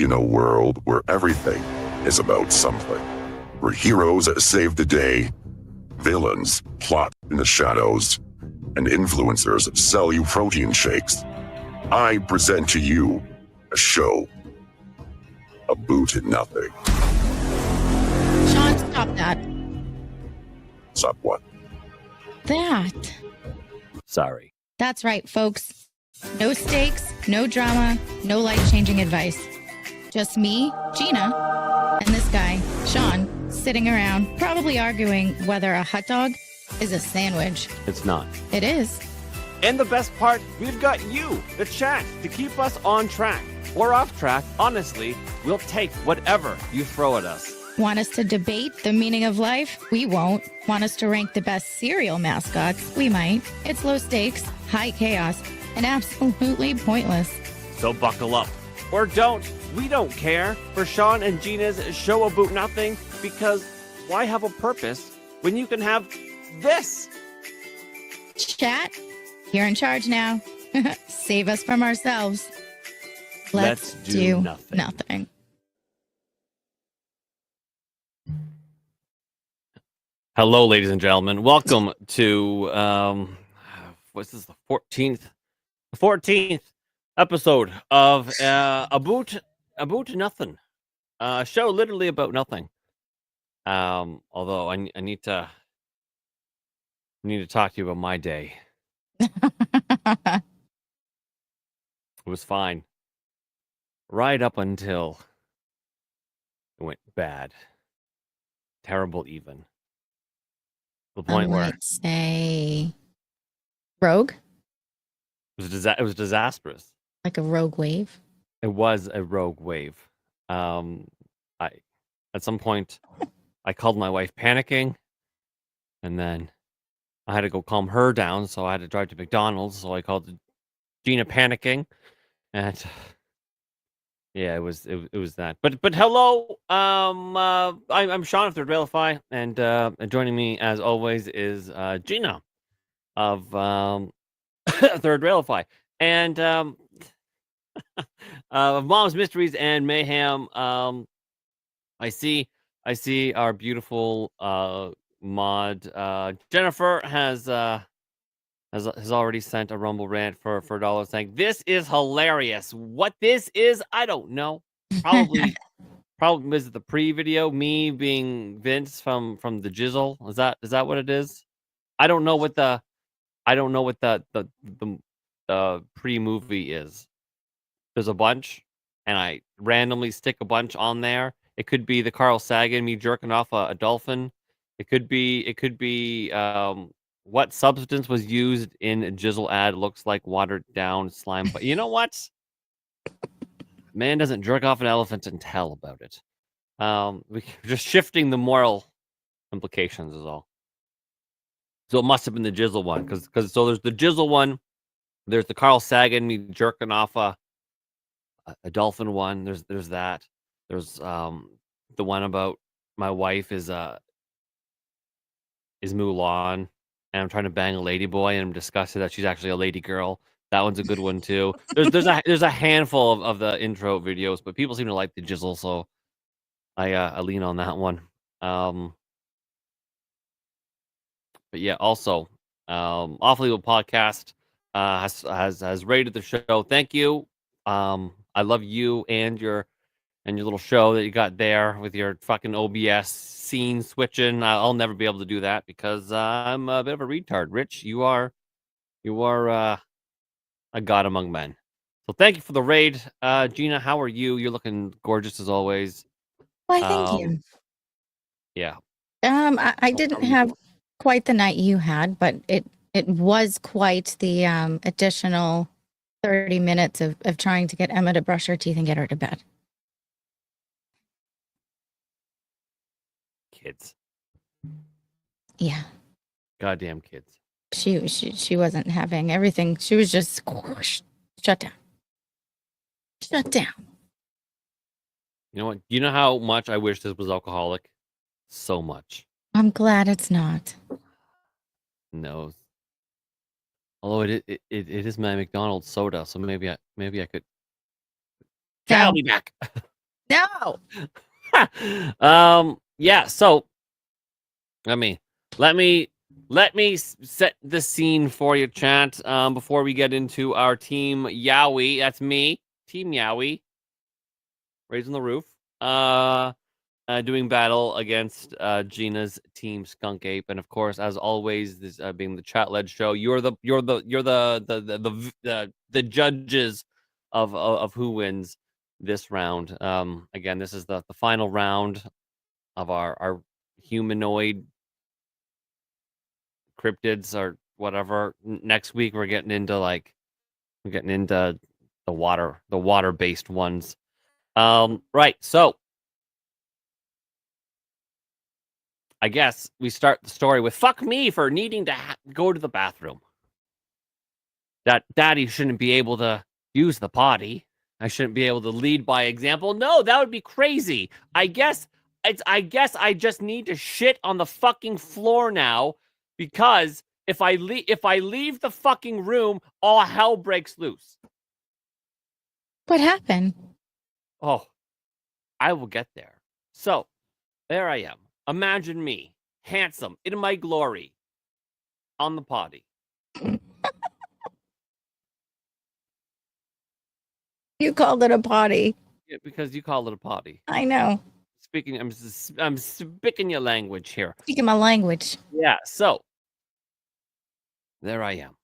In a world where everything is about something, where heroes save the day, villains plot in the shadows, and influencers sell you protein shakes, I present to you a show, Aboot Nothing. Shawn, stop that. Stop what? That. Sorry. That's right, folks. No stakes, no drama, no life-changing advice. Just me, Gina, and this guy, Shawn, sitting around, probably arguing whether a hot dog is a sandwich. It's not. It is. And the best part, we've got you, the chat, to keep us on track. Or off track, honestly, we'll take whatever you throw at us. Want us to debate the meaning of life? We won't. Want us to rank the best cereal mascots? We might. It's low stakes, high chaos, and absolutely pointless. So buckle up. Or don't. We don't care for Shawn and Gina's show Aboot Nothing, because why have a purpose when you can have this? Chat, you're in charge now. Save us from ourselves. Let's do nothing. Hello, ladies and gentlemen. Welcome to what's this? The 14th episode of Aboot Nothing. Show literally about nothing. Although I need to talk to you about my day. It was fine. Right up until it went bad. Terrible even. The point where say rogue? It was disastrous. Like a rogue wave? It was a rogue wave. At some point I called my wife panicking, and then I had to go calm her down, so I had to drive to McDonald's, so I called Gina panicking, and yeah, it was that. But hello, I'm Shawn of Third Railify, and joining me as always is Gina of Third Railify, and of Mom's Mysteries and Mayhem. I see our beautiful mod Jennifer has already sent a Rumble rant for $1 saying this is hilarious. What this is, I don't know. Probably is the pre-video, me being Vince from the Jizzle. Is that what it is? I don't know what the pre-movie is. There's a bunch, and I randomly stick a bunch on there. It could be the Carl Sagan, me jerking off a dolphin. It could be what substance was used in a Jizzle ad looks like watered down slime. But you know what? Man doesn't jerk off an elephant and tell about it. We're just shifting the moral implications is all. So it must have been the Jizzle one, because so there's the Jizzle one, there's the Carl Sagan me jerking off a dolphin one. There's that. There's the one about my wife is Mulan, and I'm trying to bang a lady boy, and I'm disgusted that she's actually a lady girl. That one's a good one too. There's a handful of the intro videos, but people seem to like the Jizzle, so I lean on that one. But yeah, also Awfully Evil Podcast has rated the show. Thank you. I love you and your little show that you got there with your fucking OBS scene switching. I'll never be able to do that because I'm a bit of a retard. Rich, you are a god among men. So thank you for the raid. Gina, how are you? You're looking gorgeous as always. Why, thank you. Yeah. I didn't have quite the night you had, but it was quite the additional 30 minutes of trying to get Emma to brush her teeth and get her to bed. Kids. Yeah. Goddamn kids. She wasn't having everything. She was just shut down. Shut down. You know what? You know how much I wish this was alcoholic? So much. I'm glad it's not. No. Although it is my McDonald's soda, so maybe I could. I'll be back. No. Yeah, so let me set the scene for you, chat, before we get into our team Yowie. That's me, Team Yowie, raising the roof, doing battle against Gina's Team Skunk Ape, and of course, as always, this being the chat-led show, you're the judges of who wins this round. Again, this is the final round of our humanoid cryptids or whatever. Next week we're getting into the water-based ones. Right, so I guess we start the story with fuck me for needing to go to the bathroom. That daddy shouldn't be able to use the potty. I shouldn't be able to lead by example. No, that would be crazy. I guess I just need to shit on the fucking floor now, because if I leave the fucking room, all hell breaks loose. What happened? Oh, I will get there. So, there I am. Imagine me, handsome, in my glory, on the potty. You called it a potty. Yeah, because you call it a potty. I know. I'm speaking your language here. Speaking my language. Yeah, so there I am.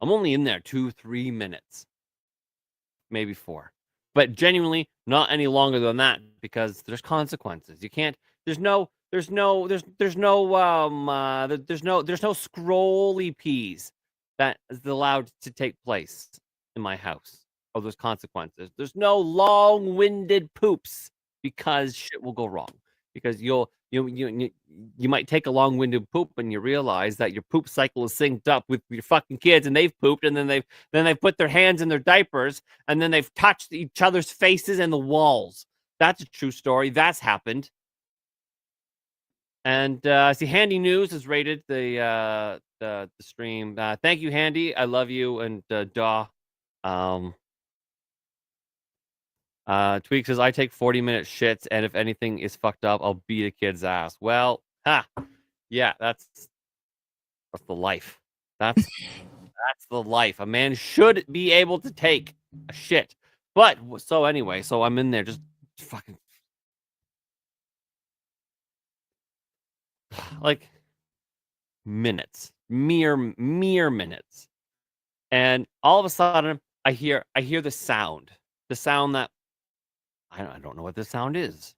I'm only in there 2-3 minutes, maybe 4, but genuinely not any longer than that, because there's consequences. You can't. There's no scrolly peas that is allowed to take place in my house. Oh, there's consequences. There's no long-winded poops, because shit will go wrong. Because you might take a long-winded poop and you realize that your poop cycle is synced up with your fucking kids, and they've pooped, and then they've put their hands in their diapers, and then they've touched each other's faces and the walls. That's a true story. That's happened. And see, Handy News has rated the stream. Thank you, Handy. I love you. And Tweak says, I take 40-minute shits, and if anything is fucked up, I'll beat a kid's ass. Well, yeah, that's the life. That's the life. A man should be able to take a shit. But so anyway, so I'm in there just fucking like minutes, mere minutes, and all of a sudden I hear the sound that I don't know what this sound is.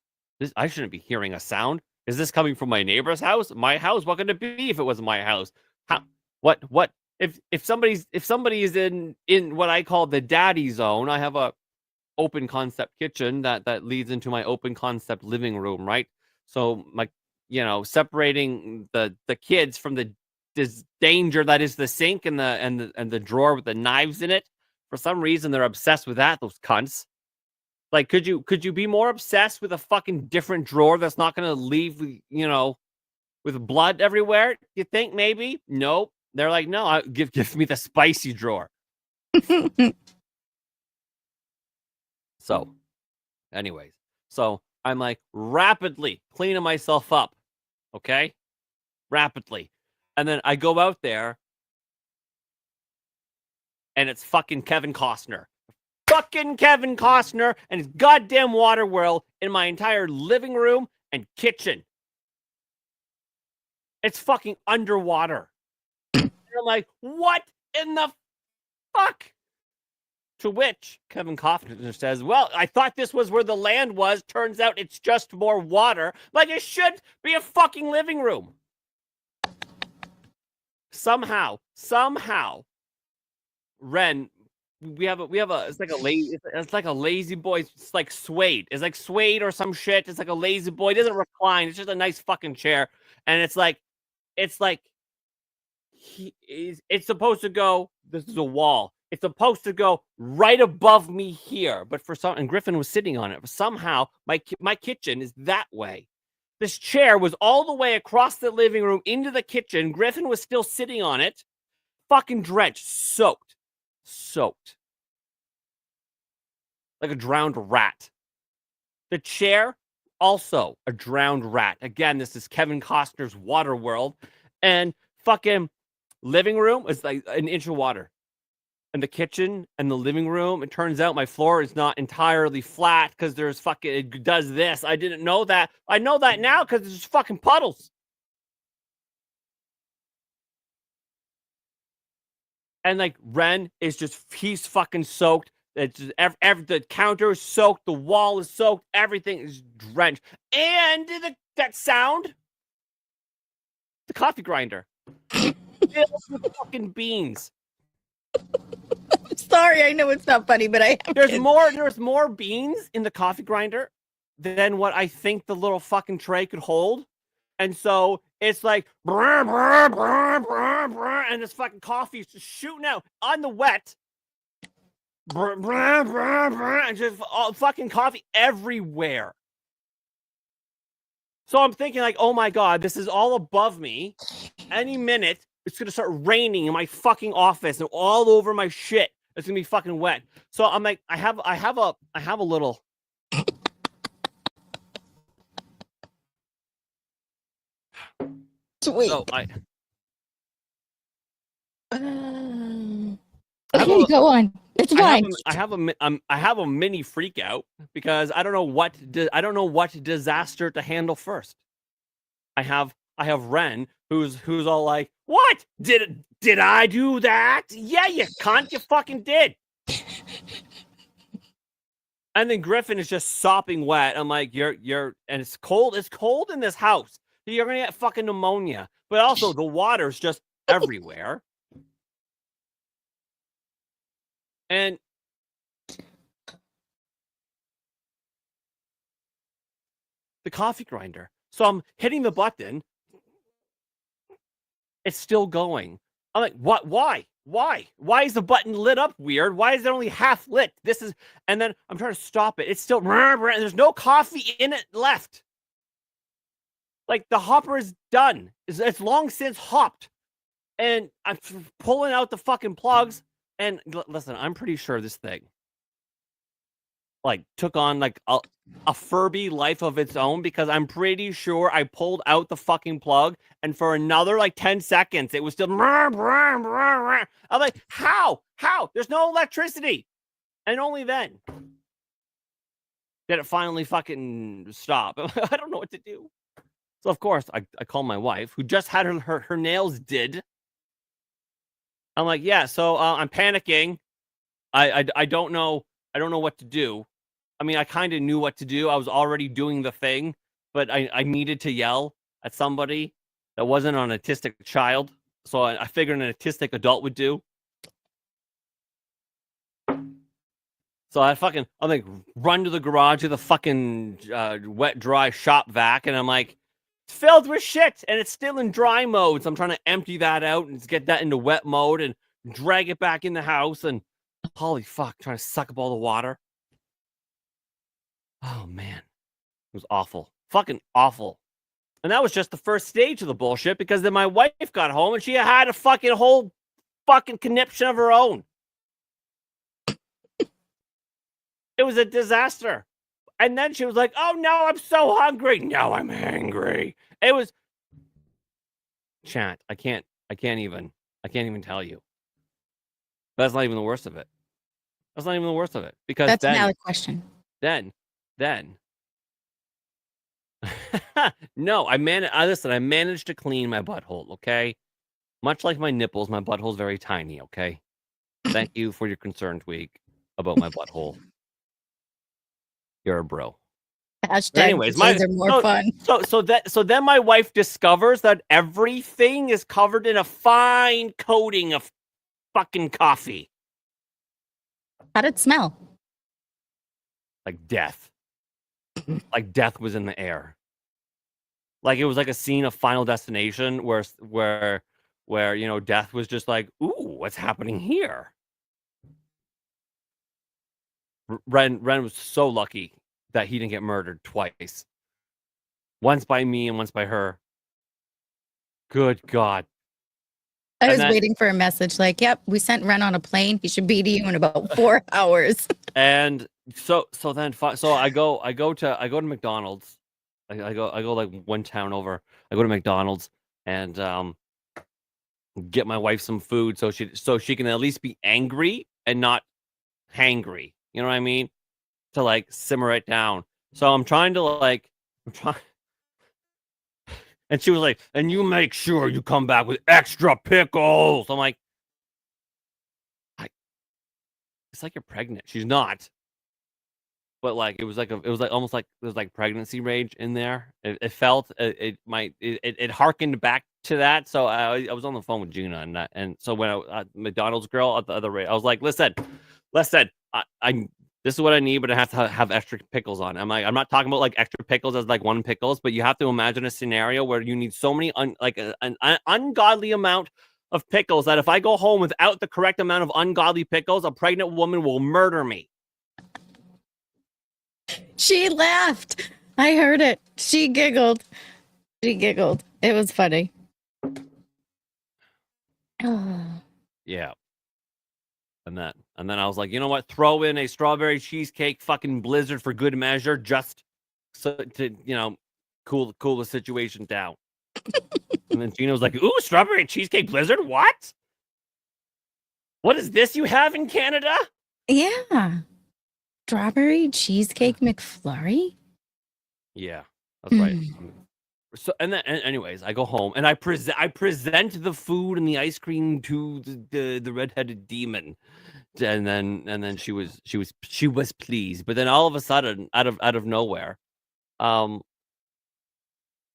I shouldn't be hearing a sound. Is this coming from my neighbor's house? My house? What could it be if it was my house? How? What? If somebody is in what I call the daddy zone, I have a open concept kitchen that leads into my open concept living room, right? So separating the kids from this danger that is the sink and the drawer with the knives in it. For some reason, they're obsessed with that. Those cunts. Like, could you be more obsessed with a fucking different drawer that's not going to leave, with blood everywhere? You think maybe? Nope. They're like, no, give me the spicy drawer. So, anyways, I'm like rapidly cleaning myself up. Okay? Rapidly. And then I go out there, and it's fucking Kevin Costner. Fucking Kevin Costner and his goddamn water world in my entire living room and kitchen. It's fucking underwater. And I'm like, what in the fuck? To which Kevin Costner says, well, I thought this was where the land was. Turns out it's just more water. Like, it should be a fucking living room. Somehow, Ren, we have a it's like a lazy boy. It's like suede. It's like suede or some shit. It's like a lazy boy. It doesn't recline. It's just a nice fucking chair. And it's supposed to go. This is a wall. It's supposed to go right above me here. But and Griffin was sitting on it. But somehow my kitchen is that way. This chair was all the way across the living room into the kitchen. Griffin was still sitting on it, fucking drenched, soaked. Like a drowned rat. The chair, also a drowned rat. Again, this is Kevin Costner's Waterworld. And fucking living room is like an inch of water. And the kitchen and the living room, it turns out my floor is not entirely flat because there's fucking, it does this. I didn't know that. I know that now because there's fucking puddles. And like Ren is just, he's fucking soaked. It's just, the counter is soaked. The wall is soaked. Everything is drenched. And that sound, the coffee grinder filled with fucking beans. Sorry, I know it's not funny, but there's more beans in the coffee grinder than what I think the little fucking tray could hold. And so it's like, brr, brr, brr, brr, brr, and this fucking coffee is just shooting out on the wet. Brr, brr, brr, brr, and just fucking coffee everywhere. So I'm thinking like, oh my God, this is all above me. Any minute, it's going to start raining in my fucking office and all over my shit. It's going to be fucking wet. So I'm like, I have a little. Sweet. So okay, go on. It's fine. I have a mini freak out because I don't know what disaster to handle first. I have Ren who's all like, "What? Did I do that? Yeah, you cunt, you fucking did." And then Griffin is just sopping wet. I'm like, you're and it's cold. It's cold in this house. You're gonna get fucking pneumonia. But also the water's just everywhere. And the coffee grinder. So I'm hitting the button. It's still going. I'm like, what? Why? Why is the button lit up weird? Why is it only half lit? And then I'm trying to stop it. It's still, and there's no coffee in it left. Like the hopper is done. It's long since hopped. And I'm pulling out the fucking plugs. And listen, I'm pretty sure this thing like took on like a Furby life of its own, because I'm pretty sure I pulled out the fucking plug and for another like 10 seconds it was still. I'm like, how? There's no electricity. And only then did it finally fucking stop. I don't know what to do. So of course I call my wife, who just had her nails did. I'm like, yeah, so I'm panicking. I don't know what to do. I mean, I kind of knew what to do. I was already doing the thing, but I needed to yell at somebody that wasn't an autistic child. So I figured an autistic adult would do. So I'm like, run to the garage to the fucking wet, dry shop vac, and I'm like, it's filled with shit, and it's still in dry mode. So I'm trying to empty that out and get that into wet mode and drag it back in the house. And holy fuck, trying to suck up all the water. Oh man, it was awful, fucking awful. And that was just the first stage of the bullshit, because then my wife got home and she had a fucking whole fucking conniption of her own. It was a disaster. And then she was like, oh no, I'm so hungry. No, I'm angry. It was chat. I can't even tell you. But that's not even the worst of it. That's not even the worst of it. Because that's then, a valid question. Then no, I managed to clean my butthole, okay? Much like my nipples, my butthole's very tiny, okay? Thank you for your concern, Tweak, about my butthole. You're a bro. Hashtag anyways, are more fun. So then my wife discovers that everything is covered in a fine coating of fucking coffee. How'd it smell? Like death. Like death was in the air. Like it was like a scene of Final Destination where you know, death was just like, ooh, what's happening here? Ren was so lucky that he didn't get murdered twice. Once by me and once by her. Good God. I was waiting for a message like, yep, we sent Ren on a plane. He should be to you in about 4 hours. And So I go to McDonald's. I go like one town over. I go to McDonald's and get my wife some food so she can at least be angry and not hangry. You know what I mean? To like simmer it down. So I'm trying to I'm trying, and she was like, "And you make sure you come back with extra pickles." I'm like, it's like you're pregnant. She's not. But like it was like almost like there was like pregnancy rage in there. It felt it harkened back to that. So I was on the phone with Gina and so when McDonald's girl at the other rate, I was like, listen, I this is what I need, but I have to have extra pickles on. I'm not talking about like extra pickles as like one pickles, but you have to imagine a scenario where you need so many an ungodly amount of pickles that if I go home without the correct amount of ungodly pickles, a pregnant woman will murder me. She laughed. I heard it. She giggled. It was funny. Oh. Yeah. And then I was like, you know what? Throw in a strawberry cheesecake fucking blizzard for good measure, just so to cool the situation down. And then Gina was like, "Ooh, strawberry cheesecake blizzard? What? What is this you have in Canada?" Yeah. Strawberry cheesecake McFlurry? Yeah, that's right. So anyways, I go home and I present the food and the ice cream to the redheaded demon, and then she was pleased. But then all of a sudden, out of nowhere,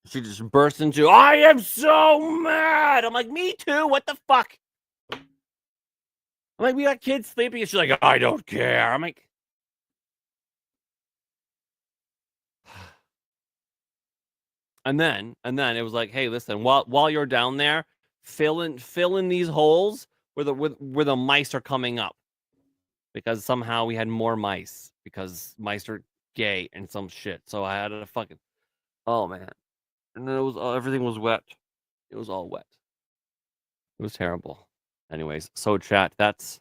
she just burst into, "I am so mad." I'm like, "Me too. What the fuck?" I'm like, "We got kids sleeping." And she's like, "I don't care." I'm like, and then it was like, "Hey, listen, while you're down there, fill in these holes where the mice are coming up, because somehow we had more mice because mice are gay and some shit." So I had to fucking, oh man, and then it was everything was wet. It was all wet. It was terrible. Anyways, so chat, that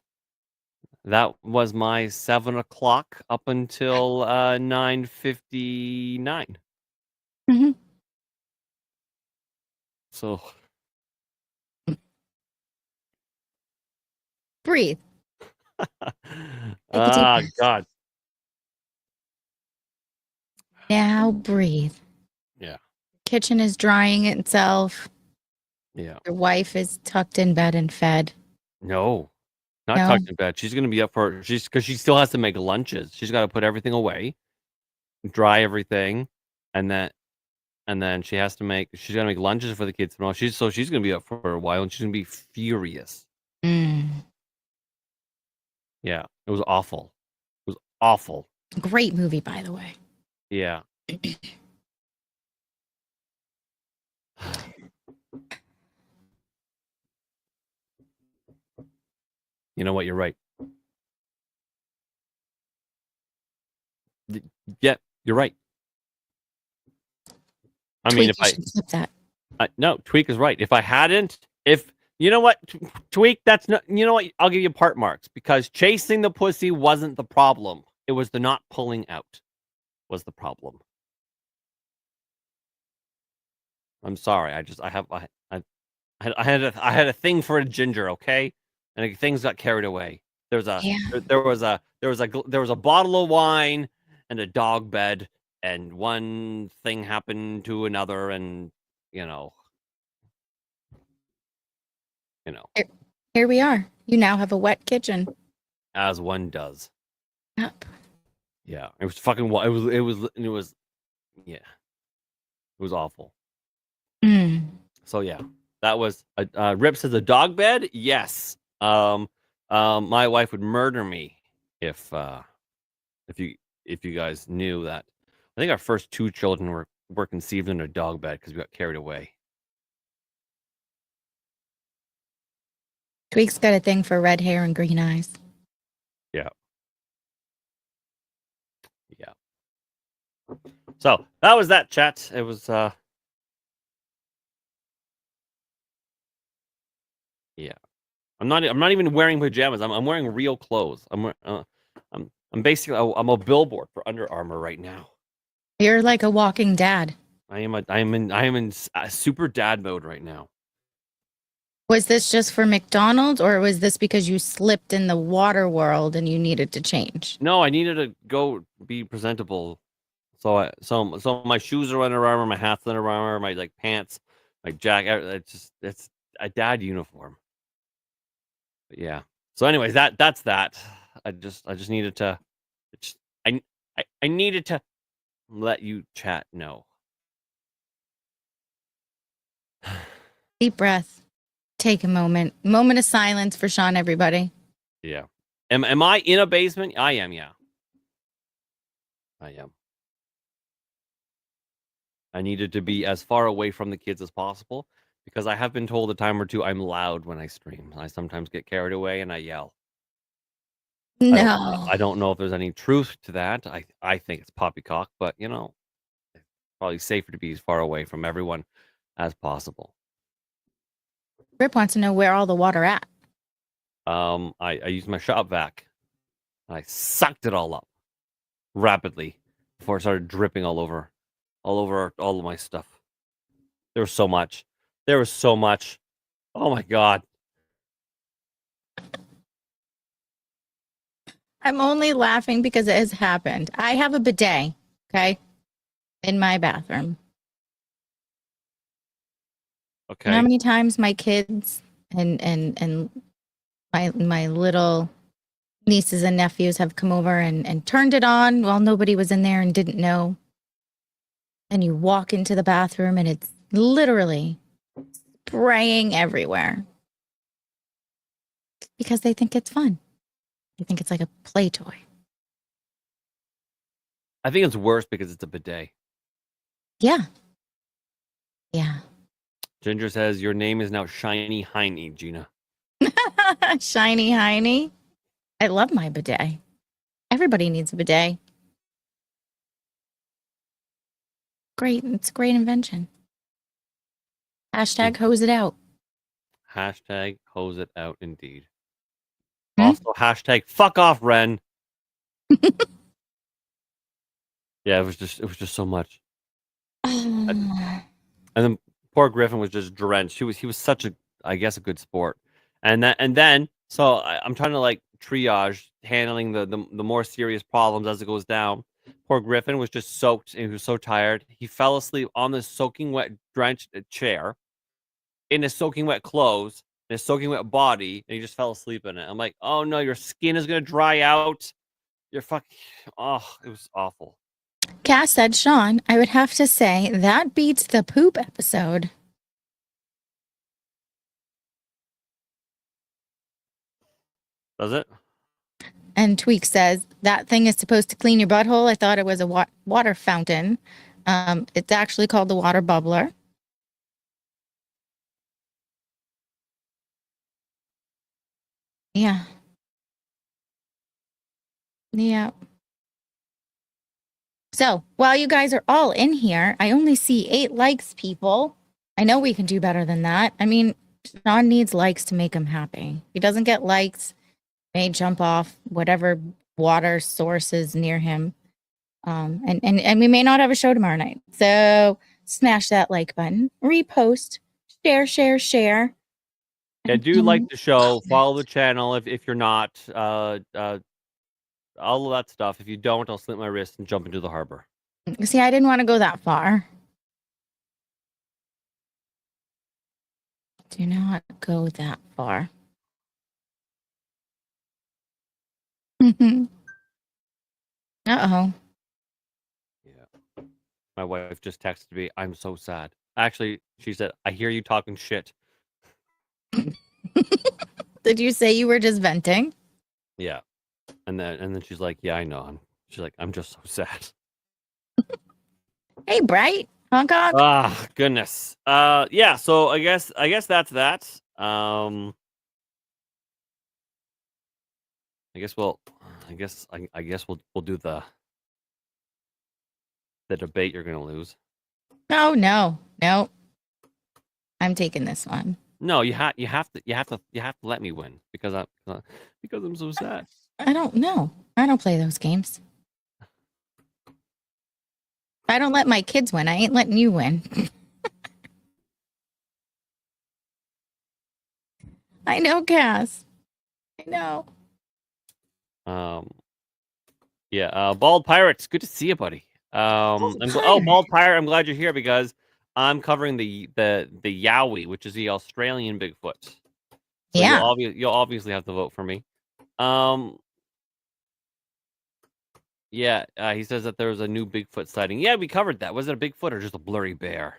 was my 7 o'clock up until 9:59. Mm-hmm. So Breathe. God. Now breathe. Yeah. Kitchen is drying itself. Yeah. Your wife is tucked in bed and fed. No. Not No? tucked in bed. She's gonna be up for because she still has to make lunches. She's got to put everything away, dry everything, and then she's gonna make lunches for the kids tomorrow. She's gonna be up for a while and she's gonna be furious. Yeah, it was awful. It was awful. Great movie, by the way. Yeah. You know what? You're right. Yeah, you're right. I mean, Tweak, you should flip that. No, Tweak is right. If you know what, Tweak, that's not. You know what? I'll give you part marks because chasing the pussy wasn't the problem. It was the not pulling out was the problem. I'm sorry. I had a thing for a ginger, okay, and things got carried away. There was a bottle of wine and a dog bed, and one thing happened to another, and you know. Here we are. You now have a wet kitchen. As one does. Yep. Yeah, it was fucking. It was. Yeah, it was awful. So yeah, that was. Rip says a dog bed. Yes. My wife would murder me if you guys knew that. I think our first 2 children were conceived in a dog bed because we got carried away. Tweak's got a thing for red hair and green eyes. Yeah. Yeah. So that was that, chat. It was yeah. I'm not even wearing pajamas. I'm wearing real clothes. I'm I'm a billboard for Under Armour right now. You're like a walking dad. I am in super dad mode right now. Was this just for McDonald's, or was this because you slipped in the water world and you needed to change? No, I needed to go be presentable. So my shoes are Under Armour, my hat's Under Armour, my like pants, my jacket. It's a dad uniform. But yeah. So anyways, that's that. I just needed to. I needed to let you chat. No. Deep breath. Take a moment. Moment of silence for Shawn, everybody. Yeah. Am I in a basement? I am, yeah. I am. I needed to be as far away from the kids as possible because I have been told a time or two I'm loud when I stream. I sometimes get carried away and I yell. No. I don't know if there's any truth to that. I think it's poppycock, but you know, it's probably safer to be as far away from everyone as possible. Rip wants to know where all the water at. I used my shop vac. And I sucked it all up rapidly before it started dripping all over all of my stuff. There was so much. Oh my god. I'm only laughing because it has happened. I have a bidet, okay, in my bathroom. Okay. How many times my kids and my little nieces and nephews have come over and turned it on while nobody was in there and didn't know. And you walk into the bathroom and it's literally spraying everywhere. Because they think it's fun. They think it's like a play toy. I think it's worse because it's a bidet. Yeah. Yeah. Ginger says your name is now Shiny Heiny, Gina. Shiny Heiny. I love my bidet. Everybody needs a bidet. Great. It's a great invention. Hashtag hose it out. Hashtag hose it out indeed. Also hashtag fuck off, Ren. Yeah, it was just so much. And then poor Griffin was just drenched. He was such a good sport. And then so I'm trying to like triage handling the more serious problems as it goes down. Poor Griffin was just soaked and he was so tired. He fell asleep on the soaking wet drenched chair in his soaking wet clothes and his soaking wet body, and he just fell asleep in it. I'm like, oh no, your skin is gonna dry out. You're fucking it was awful. Cass said, Shawn, I would have to say that beats the poop episode. Does it? And Tweak says, that thing is supposed to clean your butthole. I thought it was a water fountain. It's actually called the water bubbler. Yeah. Yeah. So while you guys are all in here, I only see 8 likes, people. I know we can do better than that. I mean, Shawn needs likes to make him happy. If he doesn't get likes, he may jump off whatever water source is near him. And we may not have a show tomorrow night. So smash that like button, repost, share. Yeah, do like the show, follow the channel if you're not, all of that stuff. If you don't, I'll slit my wrist and jump into the harbor. See, I didn't want to go that far. Do not go that far. Uh-oh. Yeah. My wife just texted me, I'm so sad. Actually, she said, I hear you talking shit. Did you say you were just venting? Yeah. And then she's like, yeah, I know. She's like, I'm just so sad. Hey, Bright. Honk honk. Ah, goodness. Yeah, so I guess that's that. I guess we'll do the debate you're gonna lose. Oh no. I'm taking this one. No, you have to let me win because I'm so sad. I don't know. I don't play those games. If I don't let my kids win, I ain't letting you win. I know, Cass. I know. Yeah, Bald Pirates, good to see you, buddy. Bald Pirate, I'm glad you're here because I'm covering the Yowie, which is the Australian Bigfoot. So Yeah. you'll obviously have to vote for me. Yeah, he says that there was a new Bigfoot sighting. Yeah, we covered that. Was it a Bigfoot or just a blurry bear?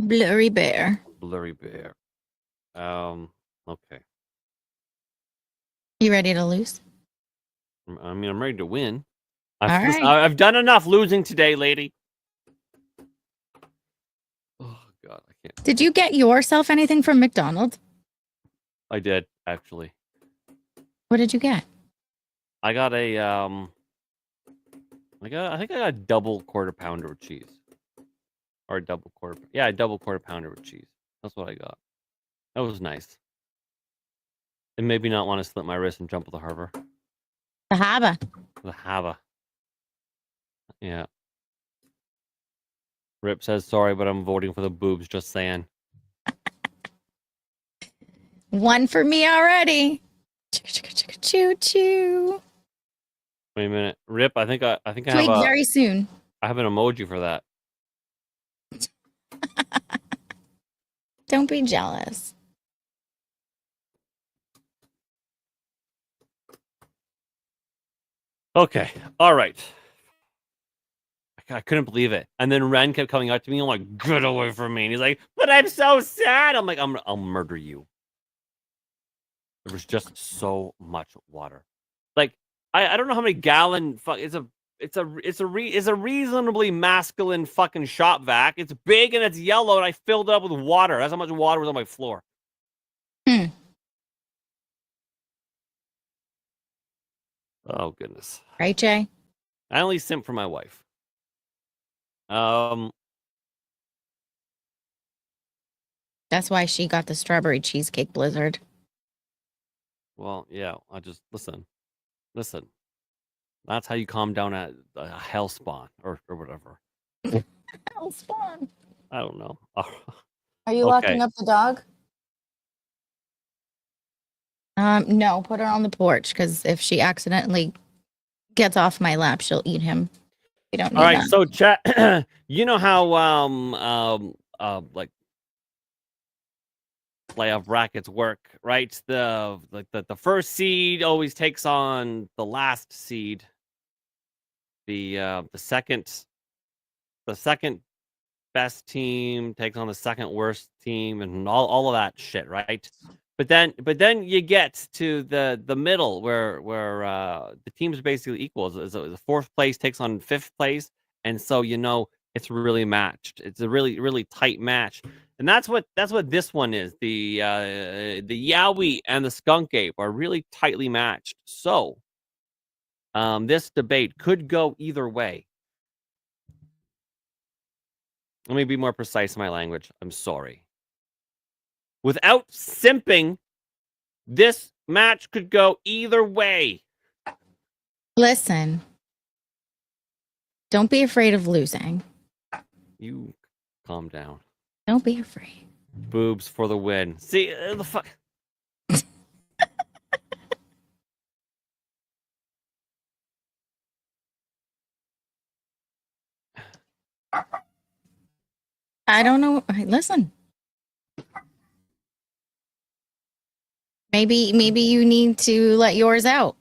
Blurry bear. Blurry bear. Okay. You ready to lose? I mean, I'm ready to win. All right. I've done enough losing today, lady. Oh God, I can't. Did you get yourself anything from McDonald's? I did actually. What did you get? I got a I think I got a double quarter pounder with cheese, or a double quarter. Yeah, a double quarter pounder with cheese. That's what I got. That was nice. And maybe not want to slit my wrist and jump at the harbor. The harbor. The harbor. Yeah. Rip says sorry, but I'm voting for the boobs. Just saying. One for me already. Choo choo. Wait a minute, Rip. I think I Tweet have very soon. I have an emoji for that. Don't be jealous. Okay. All right. I couldn't believe it. And then Ren kept coming out to me. I'm like, get away from me. And he's like, but I'm so sad. I'm like, I'll murder you. There was just so much water. Like, I don't know how many gallon. It's a reasonably masculine fucking shop vac. It's big and it's yellow, and I filled it up with water. That's how much water was on my floor. Oh goodness. Right, Jay? I only simp for my wife. That's why she got the strawberry cheesecake blizzard. Well, yeah. I just listen. That's how you calm down a hell spawn or whatever. Hell spawn. I don't know. Are you locking up the dog? No, put her on the porch because if she accidentally gets off my lap, she'll eat him. We don't need All right, that. so chat. You know how like playoff brackets work, right? The first seed always takes on the last seed. The second best team takes on the second worst team, and all of that shit, right? But then you get to the middle where the teams are basically equal. The fourth place takes on fifth place, and so it's really matched. It's a really tight match, and that's what this one is. The Yowie and the Skunk Ape are really tightly matched. So this debate could go either way. Let me be more precise in my language. I'm sorry. Without simping, this match could go either way. Listen, don't be afraid of losing. You calm down. Don't be afraid. Boobs for the win. See, the fuck. I don't know. Listen. Maybe you need to let yours out.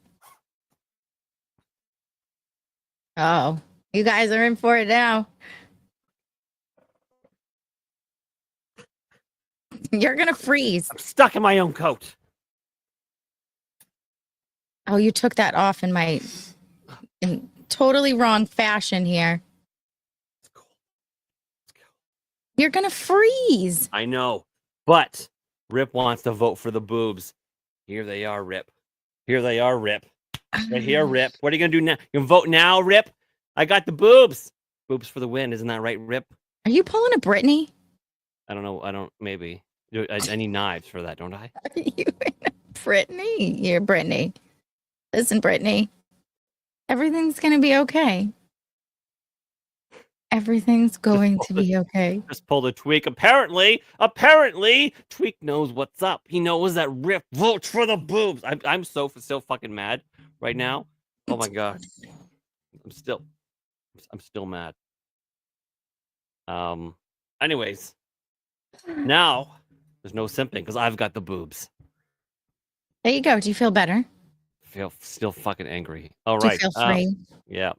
Oh, you guys are in for it now. You're gonna freeze. I'm stuck in my own coat. Oh, you took that off in totally wrong fashion here. It's cool. You're gonna freeze. I know, but Rip wants to vote for the boobs. Here they are, Rip. Here they are, Rip. Right here, Rip. What are you gonna do now? You gonna vote now, Rip? I got the boobs. Boobs for the win, isn't that right, Rip? Are you pulling a Brittany? I don't know. Maybe. I need knives for that, don't I? Are you Brittany? You're Brittany. Listen, Brittany, everything's going to be okay. Everything's going to be okay. Just pulled a Tweak. Apparently, Tweak knows what's up. He knows that Riff votes for the boobs. I'm so fucking mad right now. Oh my god, I'm still mad. Anyways, now there's no simping because I've got the boobs. There you go. Do you feel better? Feel still fucking angry. All Do right. you feel free? Yeah.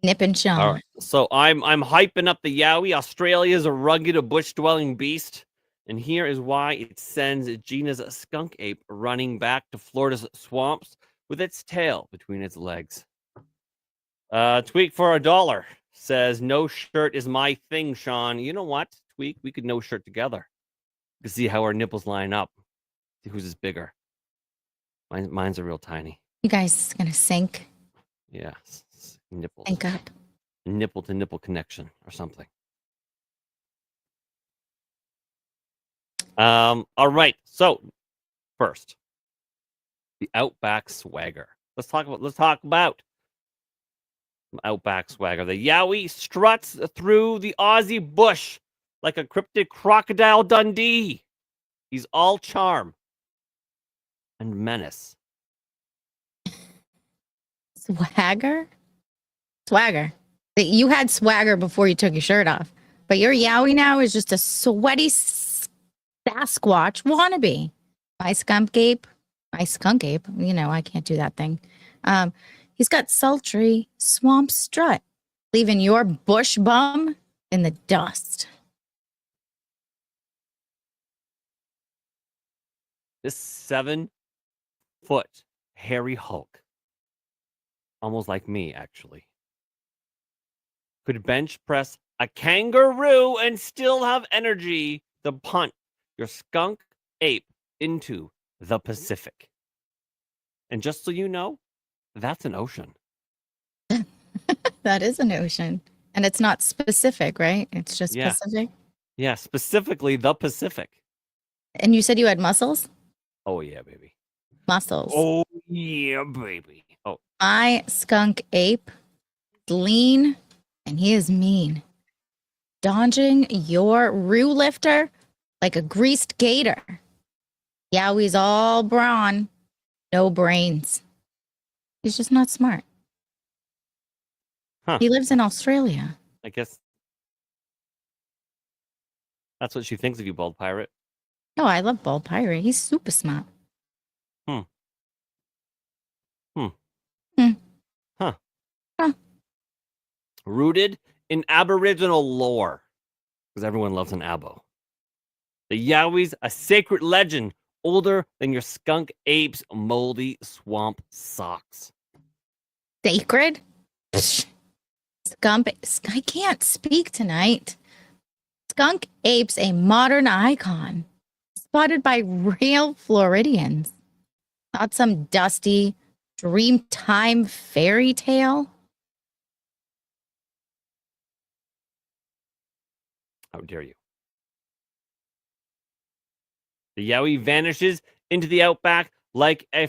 Nip and Shawn. All right. So I'm hyping up the Yowie. Australia is a rugged, bush-dwelling beast, and here is why it sends Gina's skunk ape running back to Florida's swamps with its tail between its legs. Tweak for $1 says no shirt is my thing, Shawn. You know what, Tweak? We could no shirt together. You can see how our nipples line up. See whose is bigger. Mine's are real tiny. You guys gonna sync? Yeah. Nipples. Sync up. Nipple to nipple connection or something. All right. So first, the outback swagger. Let's talk about outback swagger. The Yowie struts through the Aussie bush like a cryptid crocodile Dundee. He's all charm and menace. Swagger. You had swagger before you took your shirt off, but your Yowie now is just a sweaty Sasquatch wannabe. My skunk ape. You know, I can't do that thing. He's got sultry swamp strut, leaving your bush bum in the dust. This 7-foot hairy Hulk, almost like me, actually, could bench press a kangaroo and still have energy to punt your skunk ape into the Pacific. And just so you know, that's an ocean. That is an ocean. And it's not specific, right? It's just Pacific. Yeah, specifically the Pacific. And you said you had muscles? Oh, yeah, baby. Muscles. Oh, yeah, baby. Oh. My skunk ape is lean and he is mean. Dodging your roo lifter like a greased gator. Yowie's all brawn, no brains. He's just not smart. Huh. He lives in Australia. I guess that's what she thinks of you, Bald Pirate. Oh, I love Bald Pirate. He's super smart. Rooted in Aboriginal lore, because everyone loves an abo. The Yowie's a sacred legend older than your skunk ape's moldy swamp socks. Sacred? I can't speak tonight. Skunk ape's a modern icon, spotted by real Floridians. Not some dusty Dreamtime fairy tale. How dare you? The Yowie vanishes into the outback like a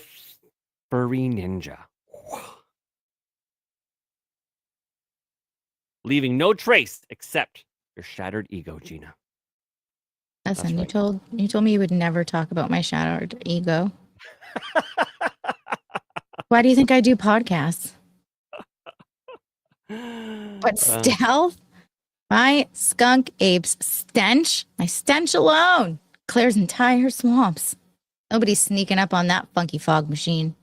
furry ninja, leaving no trace except your shattered ego, Gina. Listen, right. you told me you would never talk about my shattered ego. Why do you think I do podcasts? But stealth? My skunk ape's stench, my stench alone, clears entire swamps. Nobody's sneaking up on that funky fog machine.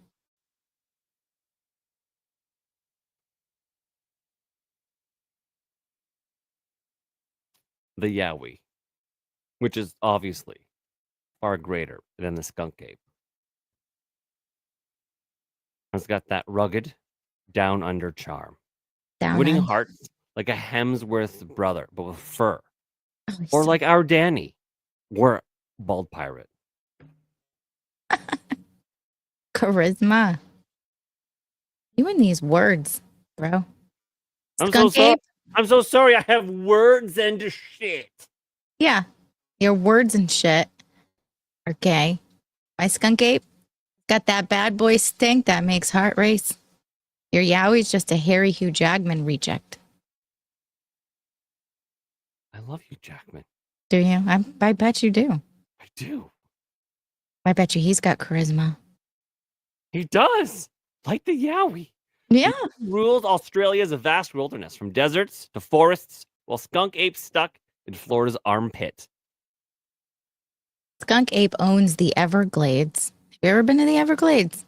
The Yowie, which is obviously far greater than the skunk ape, has got that rugged, down under charm, winning hearts like a Hemsworth brother, but with fur, or like our Danny, or Bald Pirate. Charisma. You and these words, bro. I'm so sorry. I have words and shit. Yeah, your words and shit are gay. My skunk ape Got that bad boy stink that makes heart race. Your Yowie's just a hairy Hugh Jackman reject. I love you, Jackman. Do you? I bet you do. I do. I bet you he's got charisma. He does. Like the Yowie. Yeah. He rules Australia's vast wilderness, from deserts to forests, while Skunk Ape's stuck in Florida's armpit. Skunk Ape owns the Everglades. Have you ever been to the Everglades?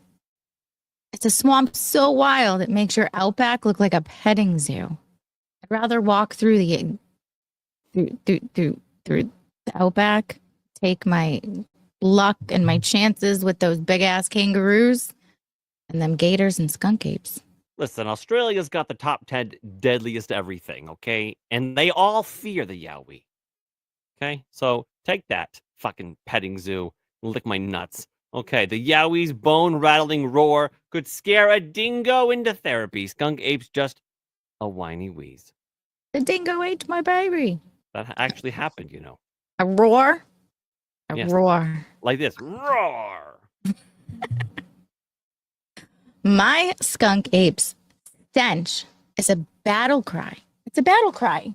It's a swamp so wild it makes your outback look like a petting zoo. I'd rather walk through the outback, take my luck and my chances with those big ass kangaroos and them gators and skunk apes. Listen, Australia's got the top 10 deadliest everything, okay? And they all fear the Yowie. Okay? So take that, fucking petting zoo, and lick my nuts. Okay, the Yowie's bone-rattling roar could scare a dingo into therapy. Skunk Ape's just a whiny wheeze. The dingo ate my baby. That actually happened, you know. A roar? Yes. Roar. Like this. Roar! My skunk ape's stench is a battle cry. It's a battle cry.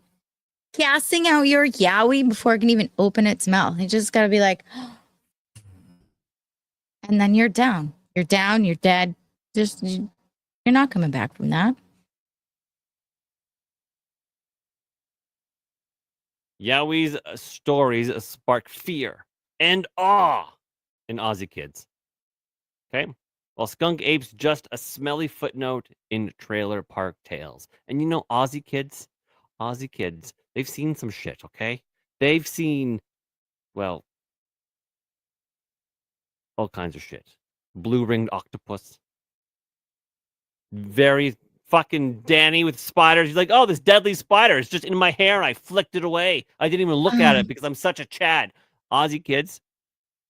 Casting out your Yowie before it can even open its mouth. You just got to be like, and then you're down. You're down. You're dead. You're not coming back from that. Yowie's stories spark fear and awe in Aussie kids. Okay? While Skunk Ape's just a smelly footnote in trailer park tales. And you know, Aussie kids, they've seen some shit, okay? They've seen, well, all kinds of shit. Blue-ringed octopus. Very fucking Danny with spiders. He's like, oh, this deadly spider is just in my hair and I flicked it away. I didn't even look at it because I'm such a Chad. Aussie kids,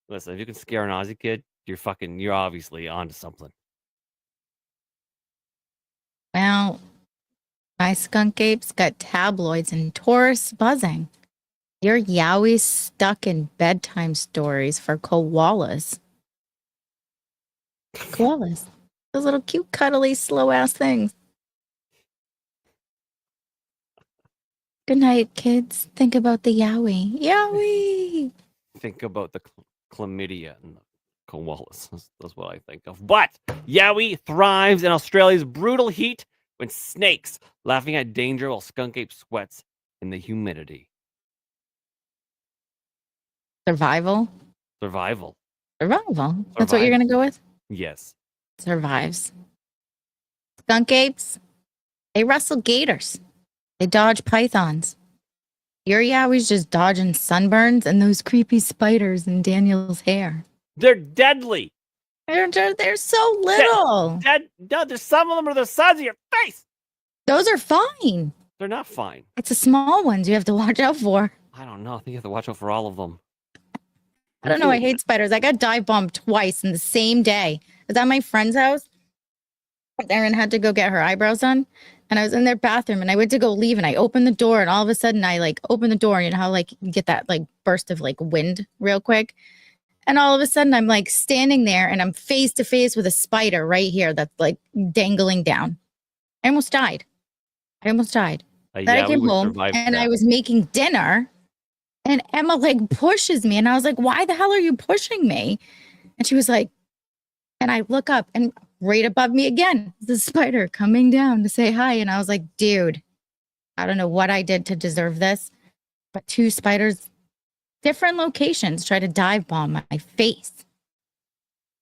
listen, if you can scare an Aussie kid, you're obviously onto something. Well, my skunk ape's got tabloids and tourists buzzing. Your Yowie's stuck in bedtime stories for koalas. Koalas. Those little cute, cuddly, slow-ass things. Good night, kids. Think about the Yowie. Yowie! Think about the chlamydia and the koalas. That's what I think of. But Yowie thrives in Australia's brutal heat when snakes laughing at danger while Skunk Ape sweats in the humidity. Survival? Survival. Survival. That's what you're going to go with? Yes. Survives. Skunk apes, they wrestle gators. They dodge pythons. Your Yowie's just dodging sunburns and those creepy spiders in Daniel's hair. They're deadly. They're so little. No, there's some of them are the size of your face. Those are fine. They're not fine. It's the small ones you have to watch out for. I don't know. I think you have to watch out for all of them. I don't know. I hate spiders. I got dive bombed twice in the same day. I was at my friend's house. Erin had to go get her eyebrows done. And I was in their bathroom and I went to go leave and I opened the door and all of a sudden I like opened the door. You know how like you get that like burst of like wind real quick. And all of a sudden I'm like standing there and I'm face to face with a spider right here that's like dangling down. I almost died. Then I came home and I was making dinner and Emma like pushes me and I was like, why the hell are you pushing me? And she was like, and I look up and right above me again, the spider coming down to say hi. And I was like, dude, I don't know what I did to deserve this, but two spiders, different locations, try to dive bomb my face.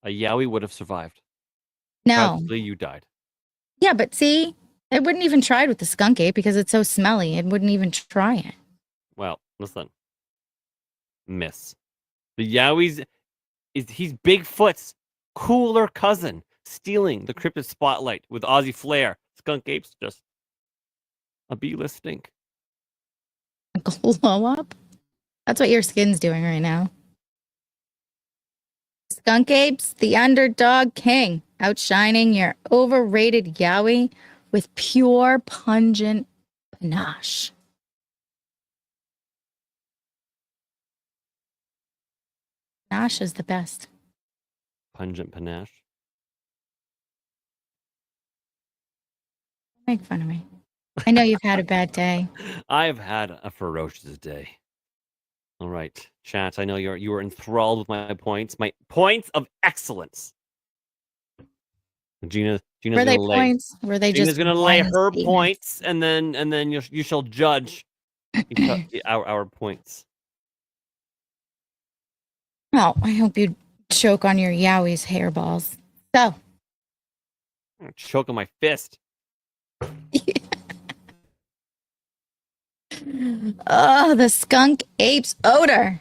A Yowie would have survived. No. Probably you died. Yeah, but see, it wouldn't even try it with the skunk ape because it's so smelly. It wouldn't even try it. Well, listen. Miss. The Yowie's, he's Bigfoot's cooler cousin, stealing the cryptid spotlight with Aussie flair. Skunk Ape's just a B-list stink. Glow up? That's what your skin's doing right now. Skunk Ape's the underdog king, outshining your overrated Yowie with pure, pungent panache. Panache is the best. pungent panache. Make fun of me. I know you've had a bad day. I've had a ferocious day. All right, chat. I know you were enthralled with my points of excellence. Gina's Were they gonna lay. points? Were they Gina's just gonna lay one her statement? points, and then you shall judge our points. Well, I hope you choke on your Yowie's hairballs. So, I'm choking my fist. oh, the skunk ape's odor.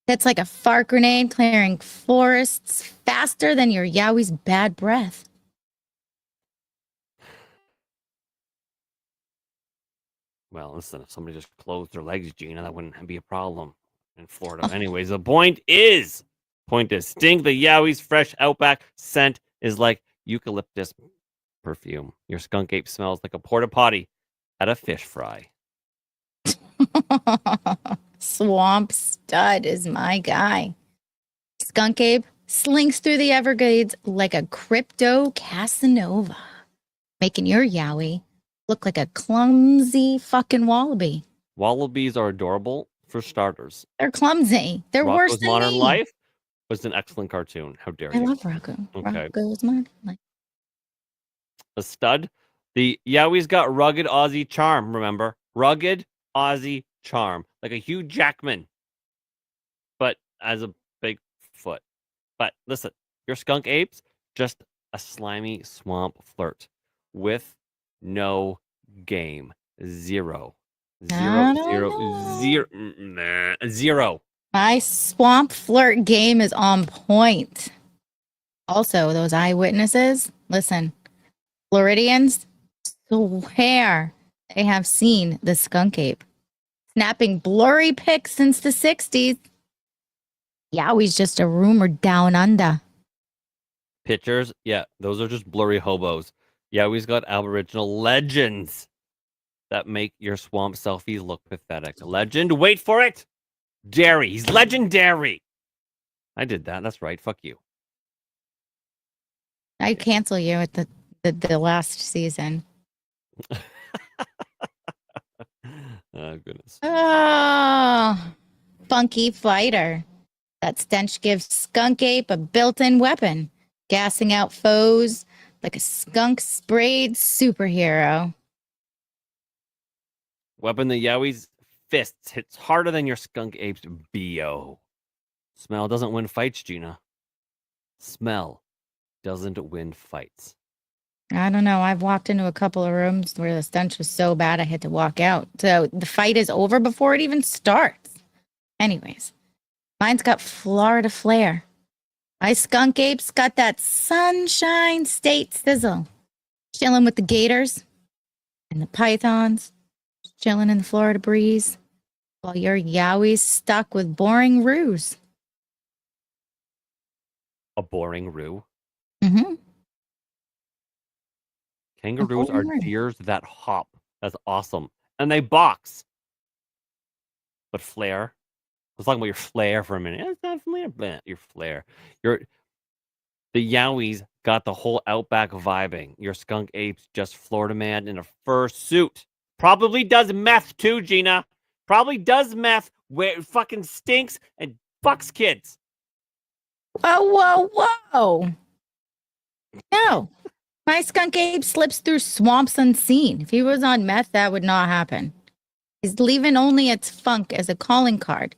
It's like a fart grenade clearing forests faster than your Yowie's bad breath. Well, listen, if somebody just closed their legs, Gina, that wouldn't be a problem in Florida. Anyways, the point is, stink the Yowie's fresh outback scent is like eucalyptus perfume. Your skunk ape smells like a porta potty at a fish fry. Swamp stud is my guy. Skunk ape slinks through the Everglades like a crypto Casanova, making your Yowie look like a clumsy fucking wallaby. Wallabies are adorable for starters. They're clumsy. They're worse Rocco's than Modern me. Life was an excellent cartoon. How dare you? I love Rocco. Okay. Rocco's Modern Life. A stud. The Yowie's got rugged Aussie charm, remember? Rugged Aussie charm. Like a Hugh Jackman. But as a big foot. But listen, your skunk apes, just a slimy swamp flirt with no game. Zero. Zero. My swamp flirt game is on point. Also, those eyewitnesses, listen, Floridians swear they have seen the skunk ape snapping blurry pics since the 60s. Yowie's just a rumor down under. Pictures, yeah, those are just blurry hobos. Yowie's got Aboriginal legends that make your swamp selfies look pathetic. Legend, wait for it! Dairy, he's legendary! I did that, that's right, fuck you. I cancel you at the last season. Oh, goodness. Oh, funky fighter. That stench gives skunk ape a built-in weapon, gassing out foes like a skunk-sprayed superhero. Weapon the Yowie's fists hits harder than your skunk ape's BO. Smell doesn't win fights, Gina. Smell doesn't win fights. I don't know. I've walked into a couple of rooms where the stench was so bad I had to walk out. So the fight is over before it even starts. Anyways, mine's got Florida flair. My skunk ape's got that Sunshine State sizzle. Chilling with the gators and the pythons. Chilling in the Florida breeze. While your Yowie's stuck with boring roos. A boring roo. Mm-hmm. Kangaroos are boring roo. deers that hop. That's awesome. And they box. But flair. Let's talk about your flair for a minute. It's not flair, your flair. The Yowies got the whole outback vibing. Your skunk ape's just Florida man in a fur suit. Probably does meth too, Gina. Probably does meth where it fucking stinks and fucks kids. Whoa. No. My skunk ape slips through swamps unseen. If he was on meth, that would not happen. He's leaving only its funk as a calling card.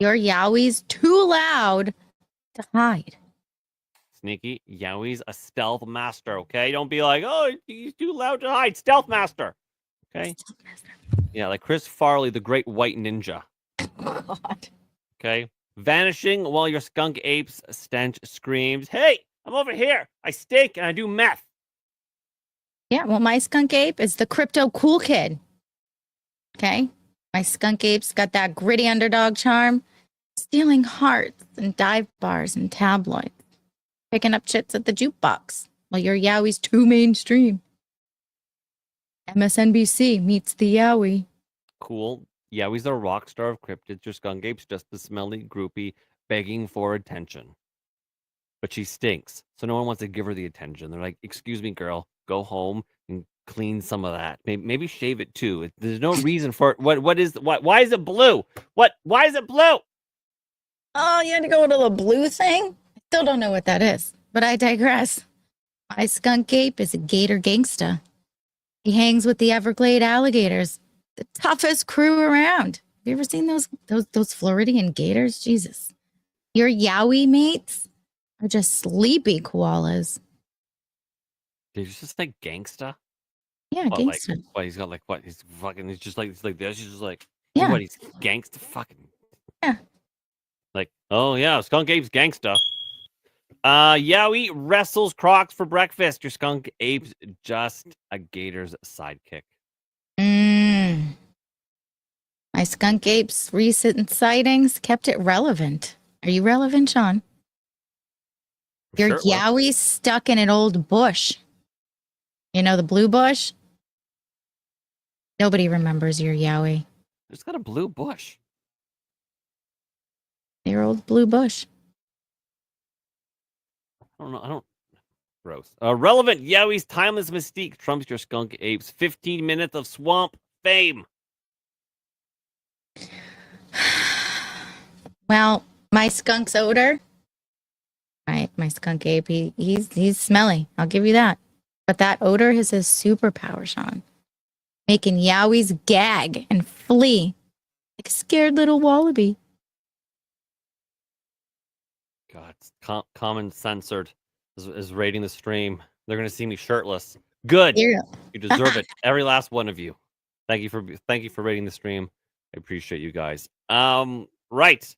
Your Yowie's too loud to hide. Sneaky, Yowie's a stealth master, okay? Don't be like, oh, he's too loud to hide. Stealth master. Okay? Stealth master. Yeah, like Chris Farley, the great white ninja. God. Okay? Vanishing while your skunk ape's stench screams, hey, I'm over here. I stink and I do meth. Yeah, well, my skunk ape is the crypto cool kid. Okay? My skunk ape's got that gritty underdog charm, stealing hearts and dive bars and tabloids, picking up chits at the jukebox while your Yowie's too mainstream. MSNBC meets the Yowie. Cool. Yowie's the rock star of cryptids. Your skunk ape's just the smelly groupie begging for attention. but she stinks. So no one wants to give her the attention. They're like, "Excuse me, girl, go home and clean some of that. Maybe shave it too. There's no reason for it. Why is it blue? Why is it blue?" Oh, you had to go with a little blue thing? I still don't know what that is, but I digress. My skunk ape is a gator gangsta. He hangs with the Everglade alligators, the toughest crew around. Have you ever seen those Floridian gators? Jesus. Your Yowie mates are just sleepy koalas. Did you just say gangsta? Yeah, What, like, gangsta. what, he's got like what? He's fucking. He's just like this. He's just like, Yeah. what? He's gangsta fucking. Yeah. Like, oh yeah, skunk ape's gangsta. Yowie wrestles crocs for breakfast. Your skunk ape's just a gator's sidekick. My skunk ape's recent sightings kept it relevant. Are you relevant, Shawn? Your Sure, Yowie's stuck in an old bush. You know the blue bush? Nobody remembers your Yowie. It's got a blue bush. Your old blue bush. I don't know. Gross. Relevant Yowie's timeless mystique trumps your skunk ape's 15 minutes of swamp fame. Well, my skunk's odor. My skunk ape, he's smelly. I'll give you that. But that odor is his superpower, Shawn. Making Yowies gag and flee like a scared little wallaby. God, common censored is rating the stream. They're gonna see me shirtless. Good. Yeah. You deserve it. Every last one of you. Thank you for rating the stream. I appreciate you guys. Right.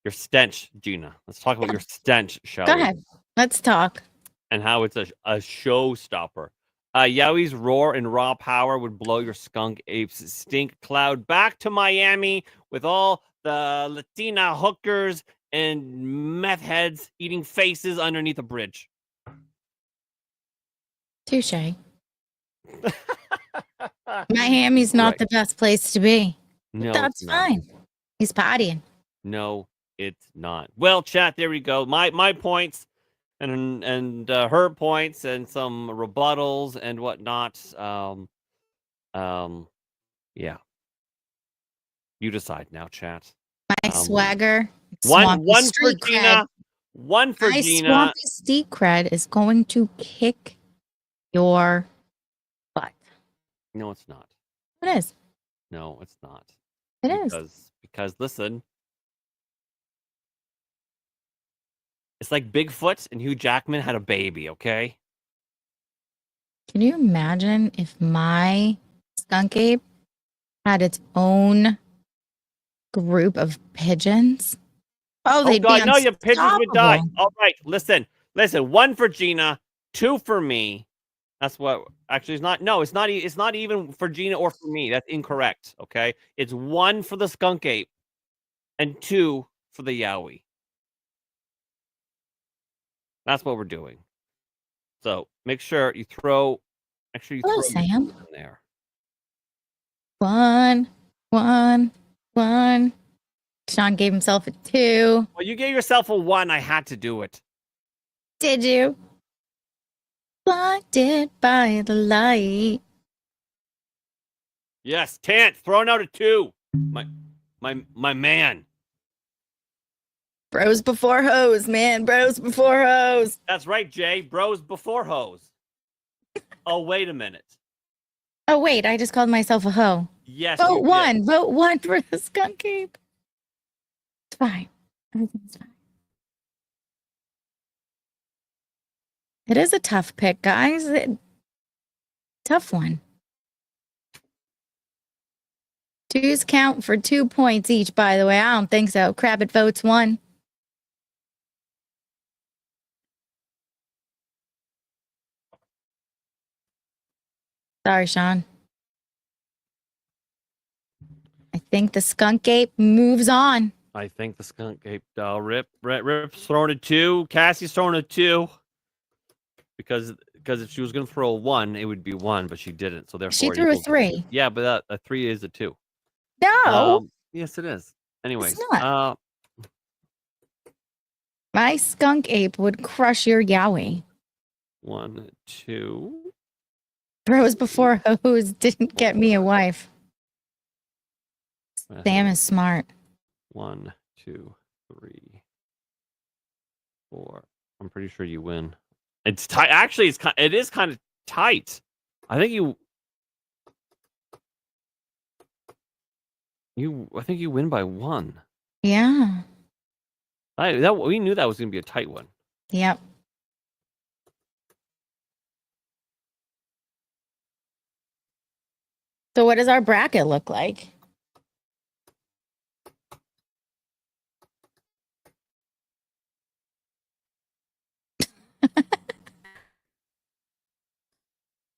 Your stench, Gina. Let's talk about your stench, shall we? Go ahead. Let's talk. And how it's a showstopper. Yowie's roar and raw power would blow your skunk ape's stink cloud back to Miami with all the Latina hookers and meth heads eating faces underneath a bridge. Touche. Miami's not the best place to be. No, that's fine. He's partying. No, it's not. Well, chat, there we go. My points and her points and some rebuttals and whatnot. Yeah. You decide now, chat. My swagger. One for Gina. One for my Gina. Swampy Steak cred is going to kick your butt. No, it's not. It is. No, it's not. It is. Because listen. It's like Bigfoot and Hugh Jackman had a baby, okay? Can you imagine if my skunk ape had its own group of pigeons? Oh, they'd be no, your pigeons would die. unstoppable. All right, listen. One for Gina, two for me. That's what. Actually, it's not. No, it's not. It's not even for Gina or for me. That's incorrect. Okay, it's one for the skunk ape, and two for the Yowie. That's what we're doing. So make sure you throw. Actually, you Hello, throw Sam. in there. One. Shawn gave himself a 2. Well, you gave yourself a 1. I had to do it. Did you? Blinded by the light. Yes, Tant throwing out a 2. My man. Bros before hoes, man. Bros before hoes. That's right, Jay. Bros before hoes. Oh, wait a minute. Oh, wait. I just called myself a hoe. Yes. Vote 1. Vote 1 for the skunk ape. It's fine. Everything's fine. It is a tough pick, guys. Tough one. 2s count for 2 points each, by the way. I don't think so. Crabbit votes 1. Sorry, Shawn. I think the skunk ape moves on. I think the skunk ape Rip's throwing a 2. Cassie's throwing a 2. Because if she was going to throw a 1, it would be 1, but she didn't. So therefore, She threw a 3. Yeah, but a 3 is a 2. No. Yes, it is. Anyways, It's not. My skunk ape would crush your Yowie. 1, 2. Bros before hoes didn't get me a wife. Sam is smart. 1, 2, 3, 4. I'm pretty sure you win. It's tight. Actually, it is kind of tight. I think you win by 1. Yeah. We knew that was going to be a tight one. Yep. So what does our bracket look like?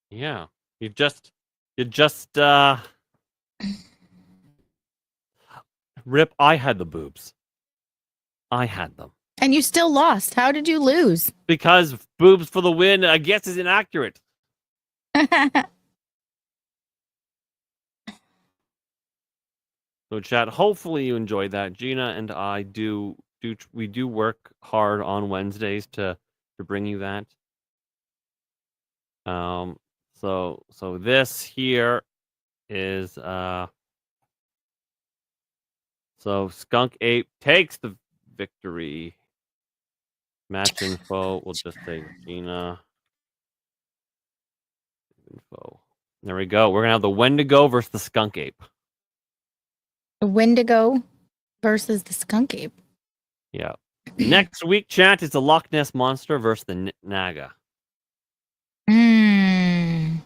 Yeah. You just Rip, I had the boobs. I had them. And you still lost. How did you lose? Because boobs for the win, I guess, is inaccurate. So, chat, hopefully you enjoyed that. Gina and I we do work hard on Wednesdays to bring you that. So this here is so Skunk Ape takes the victory. Match info, we'll just say Gina. Info. There we go. We're gonna have the Wendigo versus the Skunk Ape. The Wendigo versus the skunk ape. Yeah. Next week, chat, is the Loch Ness Monster versus the Naga. The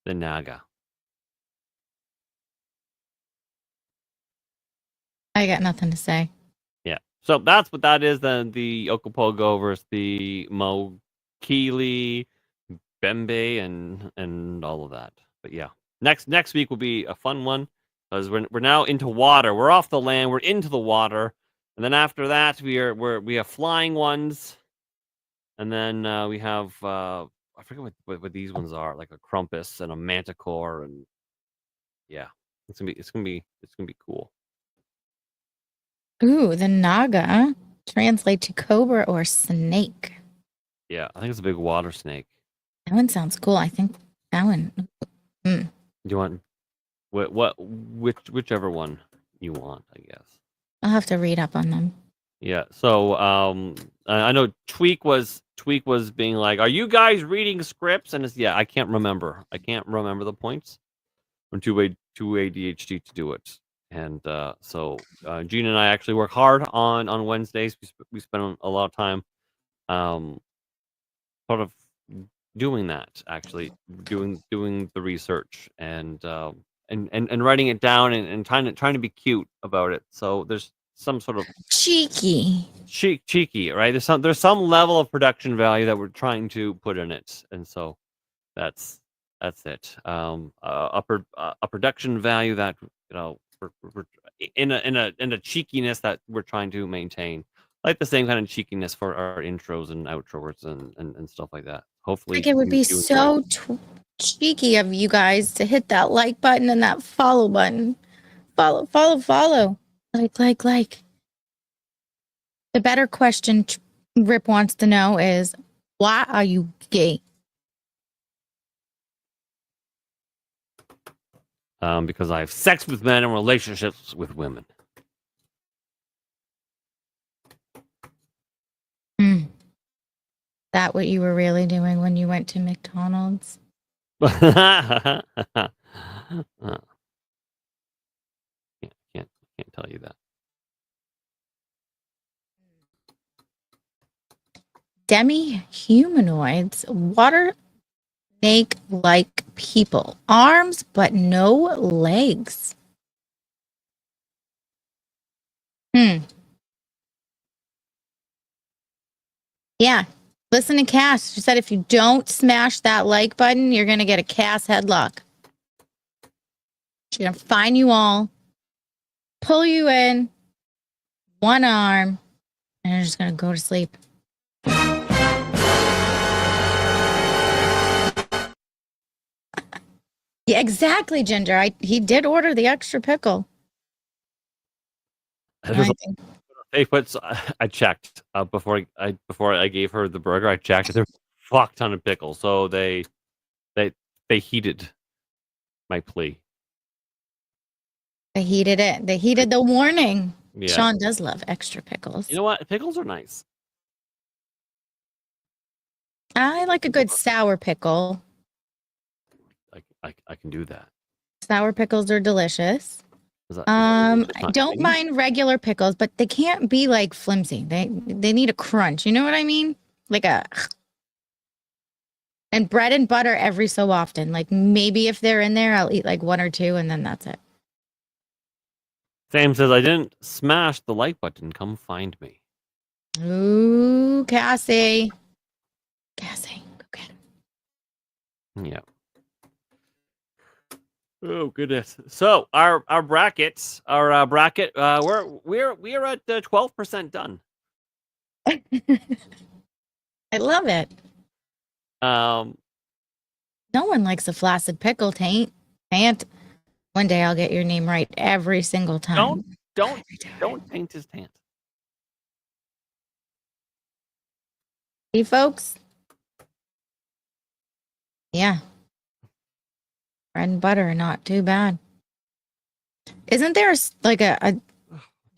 Naga. I got nothing to say. Yeah. So that's what that is. Then the Okopogo versus the Mokili, Bembe, and all of that. But yeah, next week will be a fun one because we're now into water. We're off the land. We're into the water, and then after that we have flying ones, and then we have I forget what these ones are, like a Crumpus and a Manticore, and yeah, it's gonna be cool. Ooh, the Naga translate to cobra or snake. Yeah, I think it's a big water snake. That one sounds cool. I think that one. Do you want whichever one you want, I guess. I'll have to read up on them. Yeah. So I know Tweak was being like, "Are you guys reading scripts?" And it's I can't remember. I can't remember the points. I'm too ADHD to do it. And so Gina and I actually work hard on Wednesdays. We spend a lot of time sort of doing that, actually doing the research and writing it down and trying to be cute about it. So there's some sort of cheeky, right? There's some level of production value that we're trying to put in it, and so that's it. A production value that we're in a cheekiness that we're trying to maintain, like the same kind of cheekiness for our intros and outros and stuff like that. Hopefully, it would be so cheeky of you guys to hit that like button and that follow button. Follow. Like. The better question Rip wants to know is, why are you gay? Because I have sex with men and relationships with women. That what you were really doing when you went to McDonald's? Can't tell you that. Demi-humanoids, water snake-like people, arms but no legs. Yeah, listen to Cass. She said if you don't smash that like button, you're going to get a Cass headlock. She's going to find you all, pull you in, one arm, and you're just going to go to sleep. Yeah, exactly, Ginger. He did order the extra pickle. There's They put. I checked before I gave her the burger. I checked. There's a fuck ton of pickles, so they heeded my plea. They heeded it. They heeded the warning. Yeah. Shawn does love extra pickles. You know what? Pickles are nice. I like a good sour pickle. I can do that. Sour pickles are delicious. I I don't mind regular pickles, but they can't be like flimsy. They need a crunch. You know what I mean? Like and bread and butter every so often. Like maybe if they're in there, I'll eat like one or two and then that's it. Sam says I didn't smash the like button. Come find me. Ooh, Cassie. Go get him. Yeah. Oh goodness! So our brackets, we're at 12% done. I love it. No one likes a flaccid pickle, taint. One day I'll get your name right every single time. Don't taint his tant. See, folks. Yeah. Bread and butter are not too bad. Isn't there like a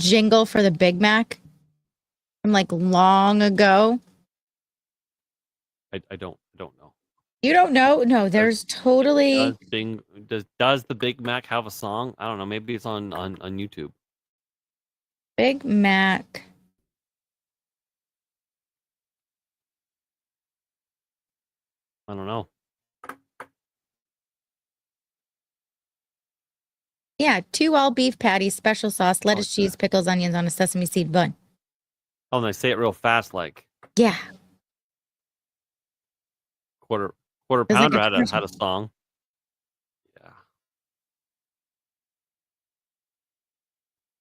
jingle for the Big Mac from like long ago? I don't know. You don't know? No, there's totally. Does the Big Mac have a song? I don't know. Maybe it's on YouTube. Big Mac. I don't know. Yeah, 2 all beef patties, special sauce, lettuce, cheese, pickles, onions on a sesame seed bun. Oh, and they say it real fast, like. Yeah. Quarter pounder had a song.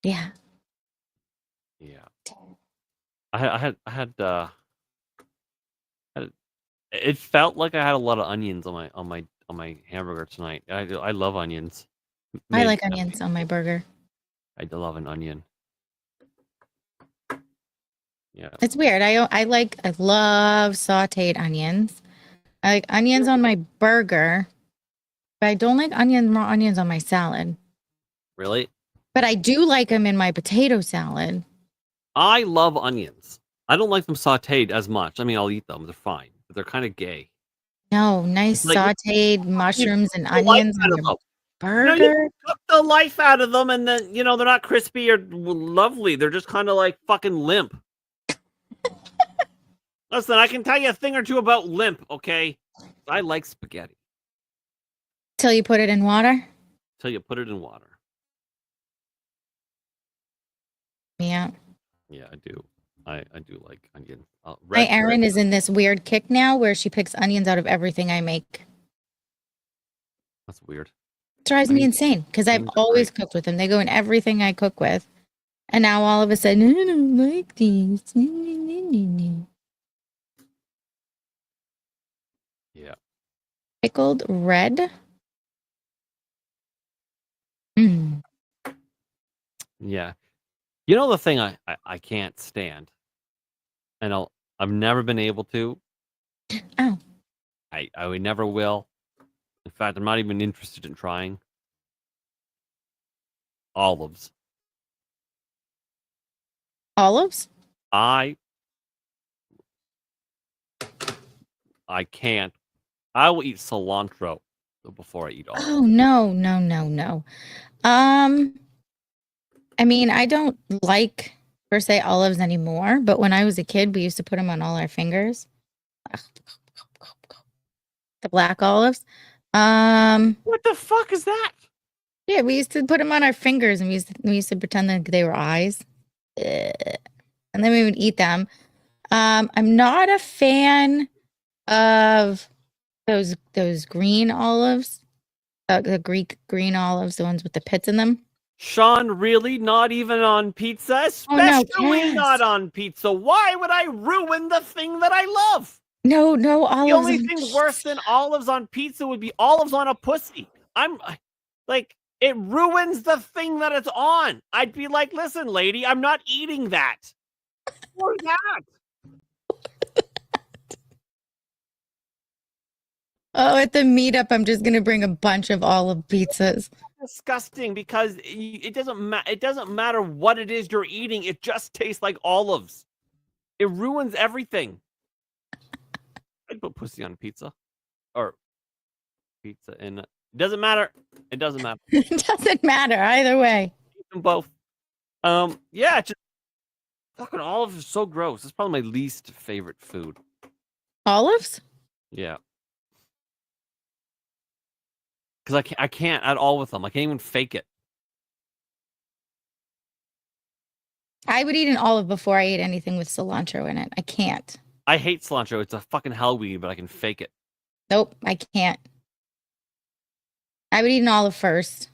Yeah. I had it felt like I had a lot of onions on my hamburger tonight. I love onions. I like onions on my burger. I love an onion. Yeah. It's weird. I love sauteed onions. I like onions on my burger, but I don't like raw onions on my salad. Really? But I do like them in my potato salad. I love onions. I don't like them sauteed as much. I mean, I'll eat them. They're fine. But they're kind of gay. No, nice sauteed mushrooms and onions on your burger. You took the life out of them, and then, they're not crispy or lovely. They're just kind of like fucking limp. Listen, I can tell you a thing or two about limp, okay? I like spaghetti. Till you put it in water? Till you put it in water. Yeah. Yeah, I do. I do like onions. My Erin is in this weird kick now where she picks onions out of everything I make. That's weird. It drives me insane because I've always cooked with them. They go in everything I cook with. And now all of a sudden, I don't like these. Yeah. Pickled red. Mm. Yeah. You know the thing I can't stand, and I've never been able to. Oh. I never will. In fact, I'm not even interested in trying. Olives. Olives? I can't. I will eat cilantro before I eat olives. Oh, no. I mean, I don't like, per se, olives anymore, but when I was a kid, we used to put them on all our fingers. The black olives. What the fuck is that? Yeah, we used to put them on our fingers, and we used to pretend that they were eyes. And then we would eat them. I'm not a fan of those green olives, the Greek green olives, the ones with the pits in them. Shawn, really? Not even on pizza? Especially not on pizza. Why would I ruin the thing that I love? No, olives. The only thing worse than olives on pizza would be olives on a pussy. I'm like, It ruins the thing that it's on. I'd be like, listen, lady, I'm not eating that. Or that. Oh, at the meetup, I'm just gonna bring a bunch of olive pizzas. Disgusting because it doesn't matter what it is you're eating. It just tastes like olives. It ruins everything. I'd put pussy on pizza or pizza in it. Doesn't matter. It doesn't matter. It doesn't matter either way. Eat them both. Yeah, just fucking olives are so gross. It's probably my least favorite food. Olives? Yeah. Because I can't at all with them. I can't even fake it. I would eat an olive before I ate anything with cilantro in it. I can't. I hate cilantro. It's a fucking hell weed, but I can fake it. Nope, I can't. I would eat an olive first.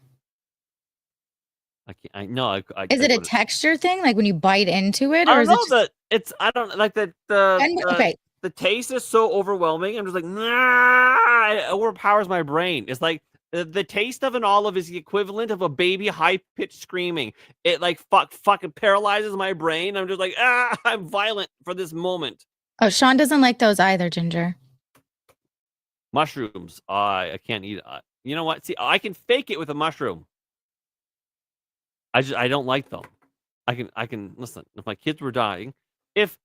I can't. I know. Is it a texture thing? Like when you bite into it? I Or don't is know it that it's. I don't like that. okay. The taste is so overwhelming. I'm just like, nah, it overpowers my brain. It's like the taste of an olive is the equivalent of a baby high-pitched screaming. It like fucking paralyzes my brain. I'm just like, I'm violent for this moment. Oh, Shawn doesn't like those either, Ginger. Mushrooms, I can't eat. You know what? See, I can fake it with a mushroom. I don't like them. I can listen. If my kids were dying, if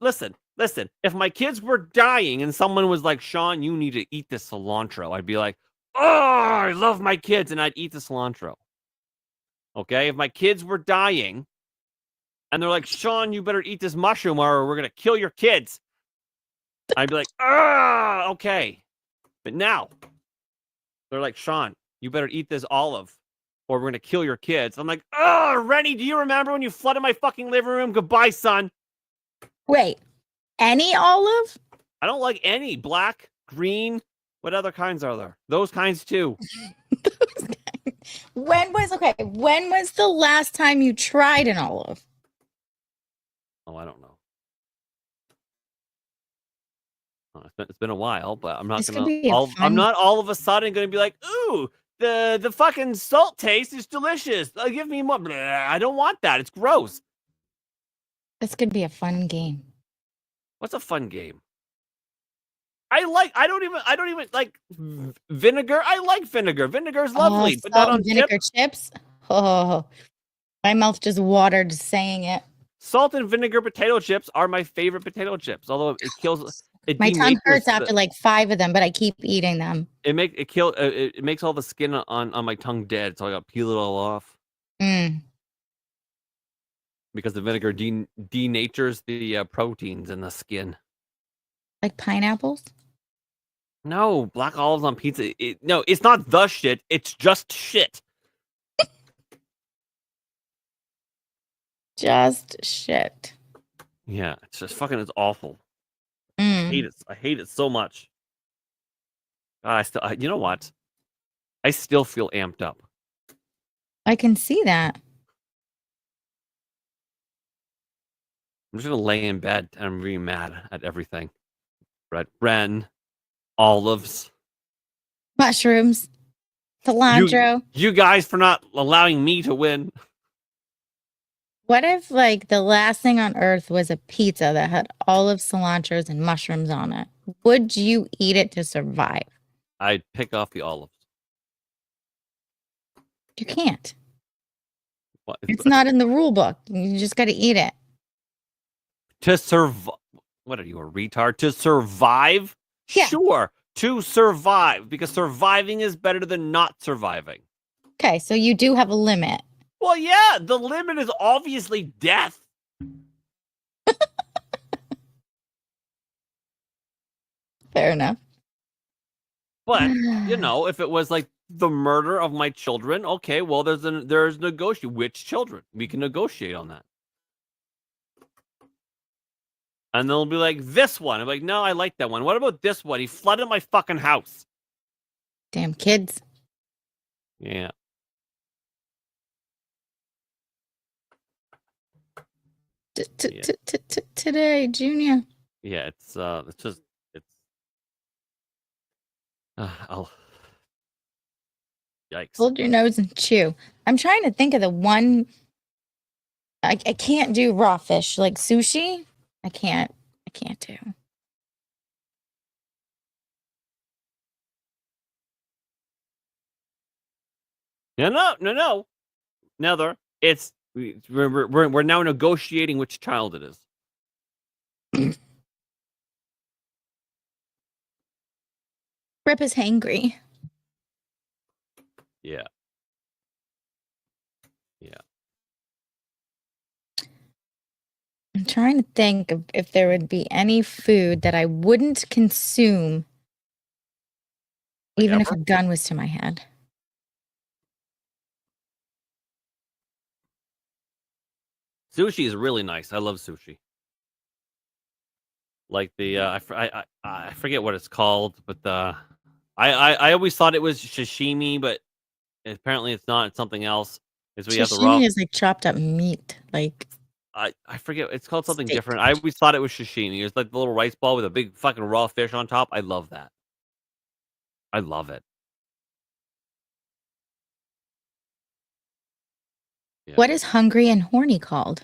listen, if my kids were dying and someone was like, Shawn, you need to eat this cilantro, I'd be like, oh, I love my kids, and I'd eat the cilantro. Okay, if my kids were dying and they're like, Shawn, you better eat this mushroom or we're gonna kill your kids, I'd be like, okay. But now they're like, Shawn, you better eat this olive or we're gonna kill your kids. I'm like, Rennie, do you remember when you flooded my fucking living room? Goodbye, son. Wait, any olive? I don't like any. Black, green. What other kinds are there? Those kinds too. When was the last time you tried an olive? Oh, I don't know. It's been a while, but I'm not I'm not all of a sudden gonna be like, ooh, the fucking salt taste is delicious. Give me more. Blah, I don't want that. It's gross. This could be a fun game. What's a fun game? I don't even like vinegar. I like vinegar. Vinegar's lovely. But salt and vinegar chips. Oh, my mouth just watered saying it. Salt and vinegar potato chips are my favorite potato chips. Although it kills. My tongue hurts after like 5 of them, but I keep eating them. It makes all the skin on my tongue dead, so I got to peel it all off. Because the vinegar denatures the proteins in the skin. Like pineapples? No, black olives on pizza. No, it's not the shit. It's just shit. Just shit. Yeah, it's just fucking. It's awful. I hate it so much. God, you know what? I still feel amped up. I can see that. I'm just gonna lay in bed and I'm really mad at everything. Ren, olives, mushrooms, cilantro. You guys for not allowing me to win. What if, like, the last thing on earth was a pizza that had olives, cilantros, and mushrooms on it? Would you eat it to survive? I'd pick off the olives. You can't. What? It's not in the rule book. You just got to eat it. To survive? What are you, a retard? To survive? Yeah. Sure. To survive. Because surviving is better than not surviving. Okay, so you do have a limit. Well, yeah, the limit is obviously death. Fair enough. But, you know, if it was like the murder of my children, okay, well, there's negotiate. Which children? We can negotiate on that. And they'll be like, this one. I'm like, no, I like that one. What about this one? He flooded my fucking house. Damn kids. Yeah. Today, Junior. Yeah, it's just I'll Yikes. Hold your nose and chew. I'm trying to think of the one. I can't do raw fish like sushi. I can't do. No. Nether. We're now negotiating which child it is. Rip is hangry. Yeah. I'm trying to think of if there would be any food that I wouldn't consume, Like even if ever? a gun was to my head. Sushi is really nice. I love sushi. Like the I forget what it's called, but I always thought it was sashimi, but apparently it's not. It's something else. Is we have the raw. Sashimi is like chopped up meat, like I forget. It's called something steak. different. I always thought it was sashimi. It's like the little rice ball with a big fucking raw fish on top. I love that. I love it. Yeah. What is hungry and horny called?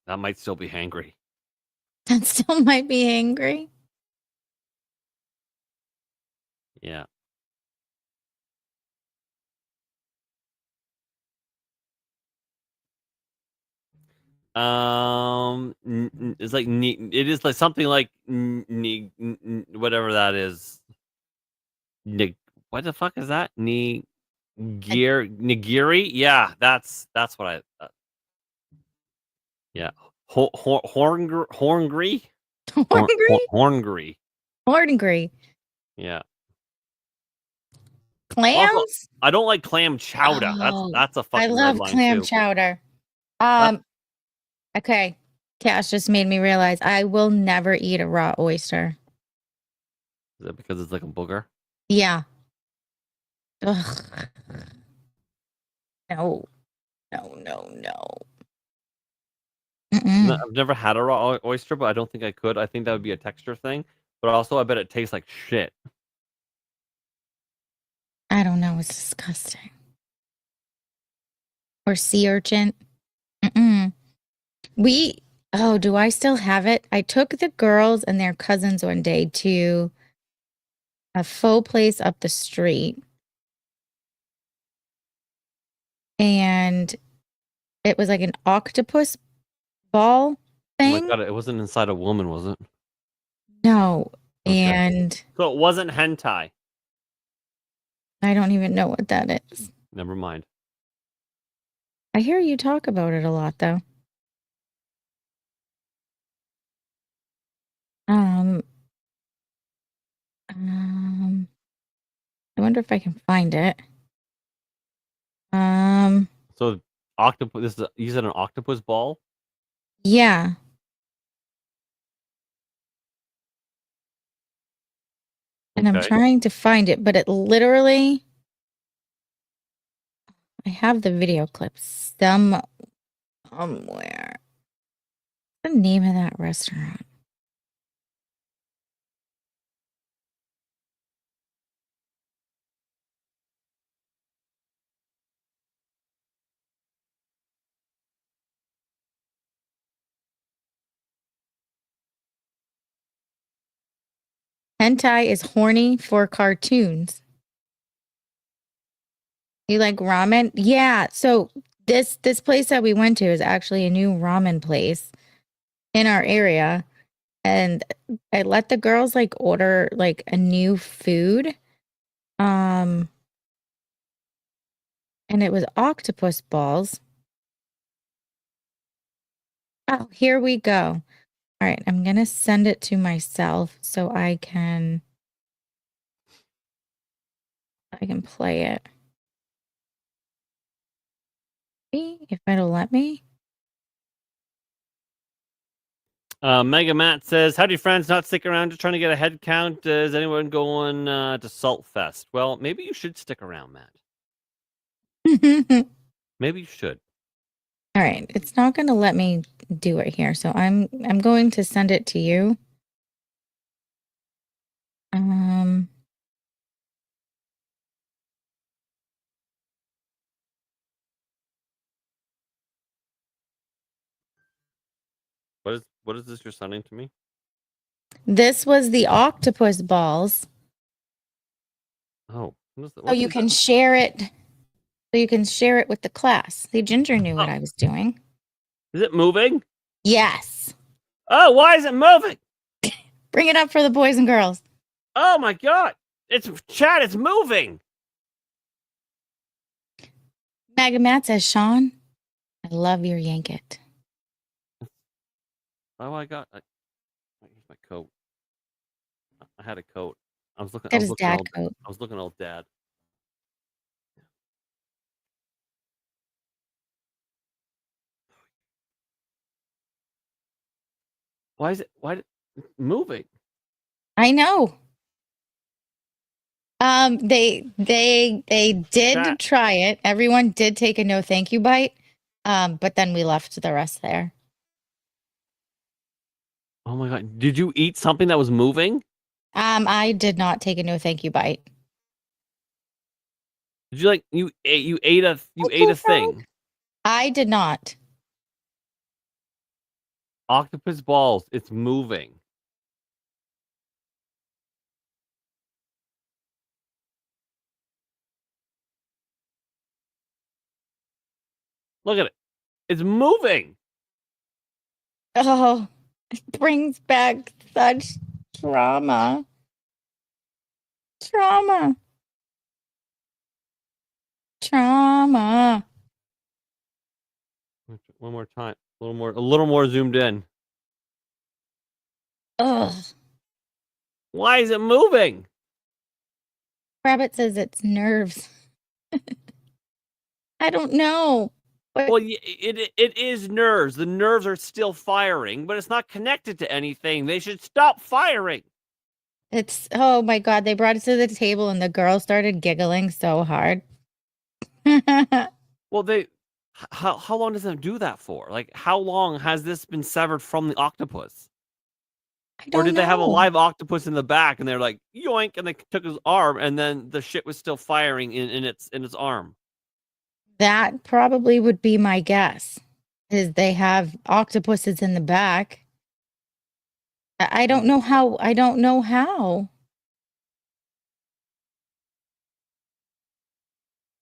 That might still be hangry. That still might be hangry. Yeah. It's like it is like something like whatever that is. What the fuck is that? Nigiri? Yeah, that's what I. Yeah, horngry. Hungry? Horngry. Yeah. Clams? Also, I don't like clam chowder. Oh, That's a fucking I love red line clam too. chowder. Okay. Cash just made me realize I will never eat a raw oyster. Is that because it's like a booger? Yeah. Ugh. No. Mm-mm. I've never had a raw oyster, but I don't think I could. I think that would be a texture thing. But also, I bet it tastes like shit. I don't know. It's disgusting. Or sea urchin. Mm-mm. Do I still have it? I took the girls and their cousins one day to a faux place up the street. And it was like an octopus ball thing. Oh my god, it wasn't inside a woman, was it? No. Okay. And so it wasn't hentai. I don't even know what that is. Never mind. I hear you talk about it a lot, though. I wonder if I can find it. So octopus. You said an octopus ball? Yeah. And I'm trying to find it, but it literally. I have the video clip somewhere. What's the name of that restaurant? Hentai is horny for cartoons. You like ramen? Yeah. So this place that we went to is actually a new ramen place in our area. And I let the girls like order like a new food. And it was octopus balls. Oh, here we go. All right, I'm going to send it to myself so I can play it. See if it'll let me. Mega Matt says, "How do your friends not stick around to trying to get a head count? Is anyone going to Salt Fest?" Well, maybe you should stick around, Matt. Maybe you should. All right, it's not going to let me do it here, so I'm going to send it to you. What is this you're sending to me? This was the octopus balls. Oh, Oh, you can share it. So you can share it with the class. The Ginger knew what I was doing. Is it moving? Yes. Oh, why is it moving? Bring it up for the boys and girls. Oh my god! It's chat. It's moving. Matt says, Shawn, I love your yank it. Oh, I got. Here's my coat. I had a coat. I was looking. That is dad coat. I was looking old dad. Why is it moving? I know. They did try it. Everyone did take a no thank you bite. But then we left the rest there. Oh my god! Did you eat something that was moving? I did not take a no thank you bite. Did you you ate a thing? I did not. Octopus balls. It's moving. Look at it. It's moving. Oh, it brings back such trauma. Trauma. One more time. A little more zoomed in. Ugh. Why is it moving? Rabbit says it's nerves. I don't know. But Well, it is nerves. The nerves are still firing, but it's not connected to anything. They should stop firing. it's, oh my God, they brought it to the table and the girl started giggling so hard. Well, how long does it do that for? Like, how long has this been severed from the octopus? Or did they have a live octopus in the back and they're like, yoink, and they took his arm and then the shit was still firing in its arm? That probably would be my guess. Is they have octopuses in the back. I don't know how. I don't know how.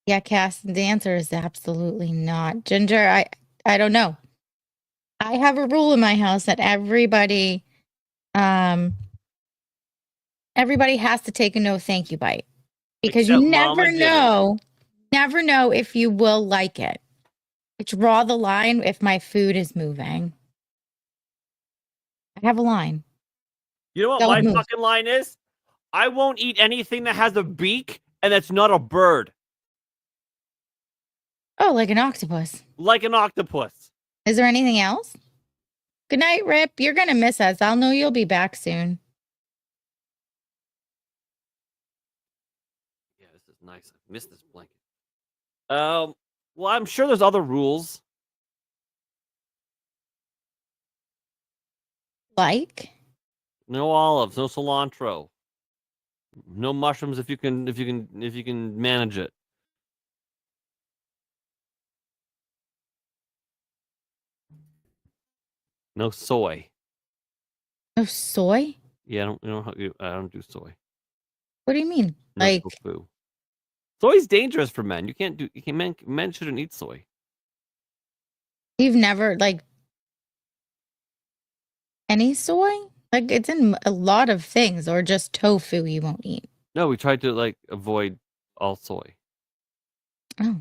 Yeah, Cass, the answer is absolutely not. Ginger, I don't know. I have a rule in my house that everybody has to take a no thank you bite. Because you Except Mama never know if you will like it. I draw the line if my food is moving. I have a line. You know what Don't my move. fucking line is? I won't eat anything that has a beak and that's not a bird. Oh, like an octopus. Like an octopus. Is there anything else? Good night, Rip. You're going to miss us. I'll know you'll be back soon. Yeah, this is nice. I missed this blanket. Well, I'm sure there's other rules. Like? No olives, no cilantro. No mushrooms if you can manage it. No soy. No soy? Yeah, I don't do soy. What do you mean? No Like tofu. Soy's dangerous for men. Men shouldn't eat soy. you've never any soy? Like it's in a lot of things, or just tofu you won't eat. No, we tried to avoid all soy. Oh.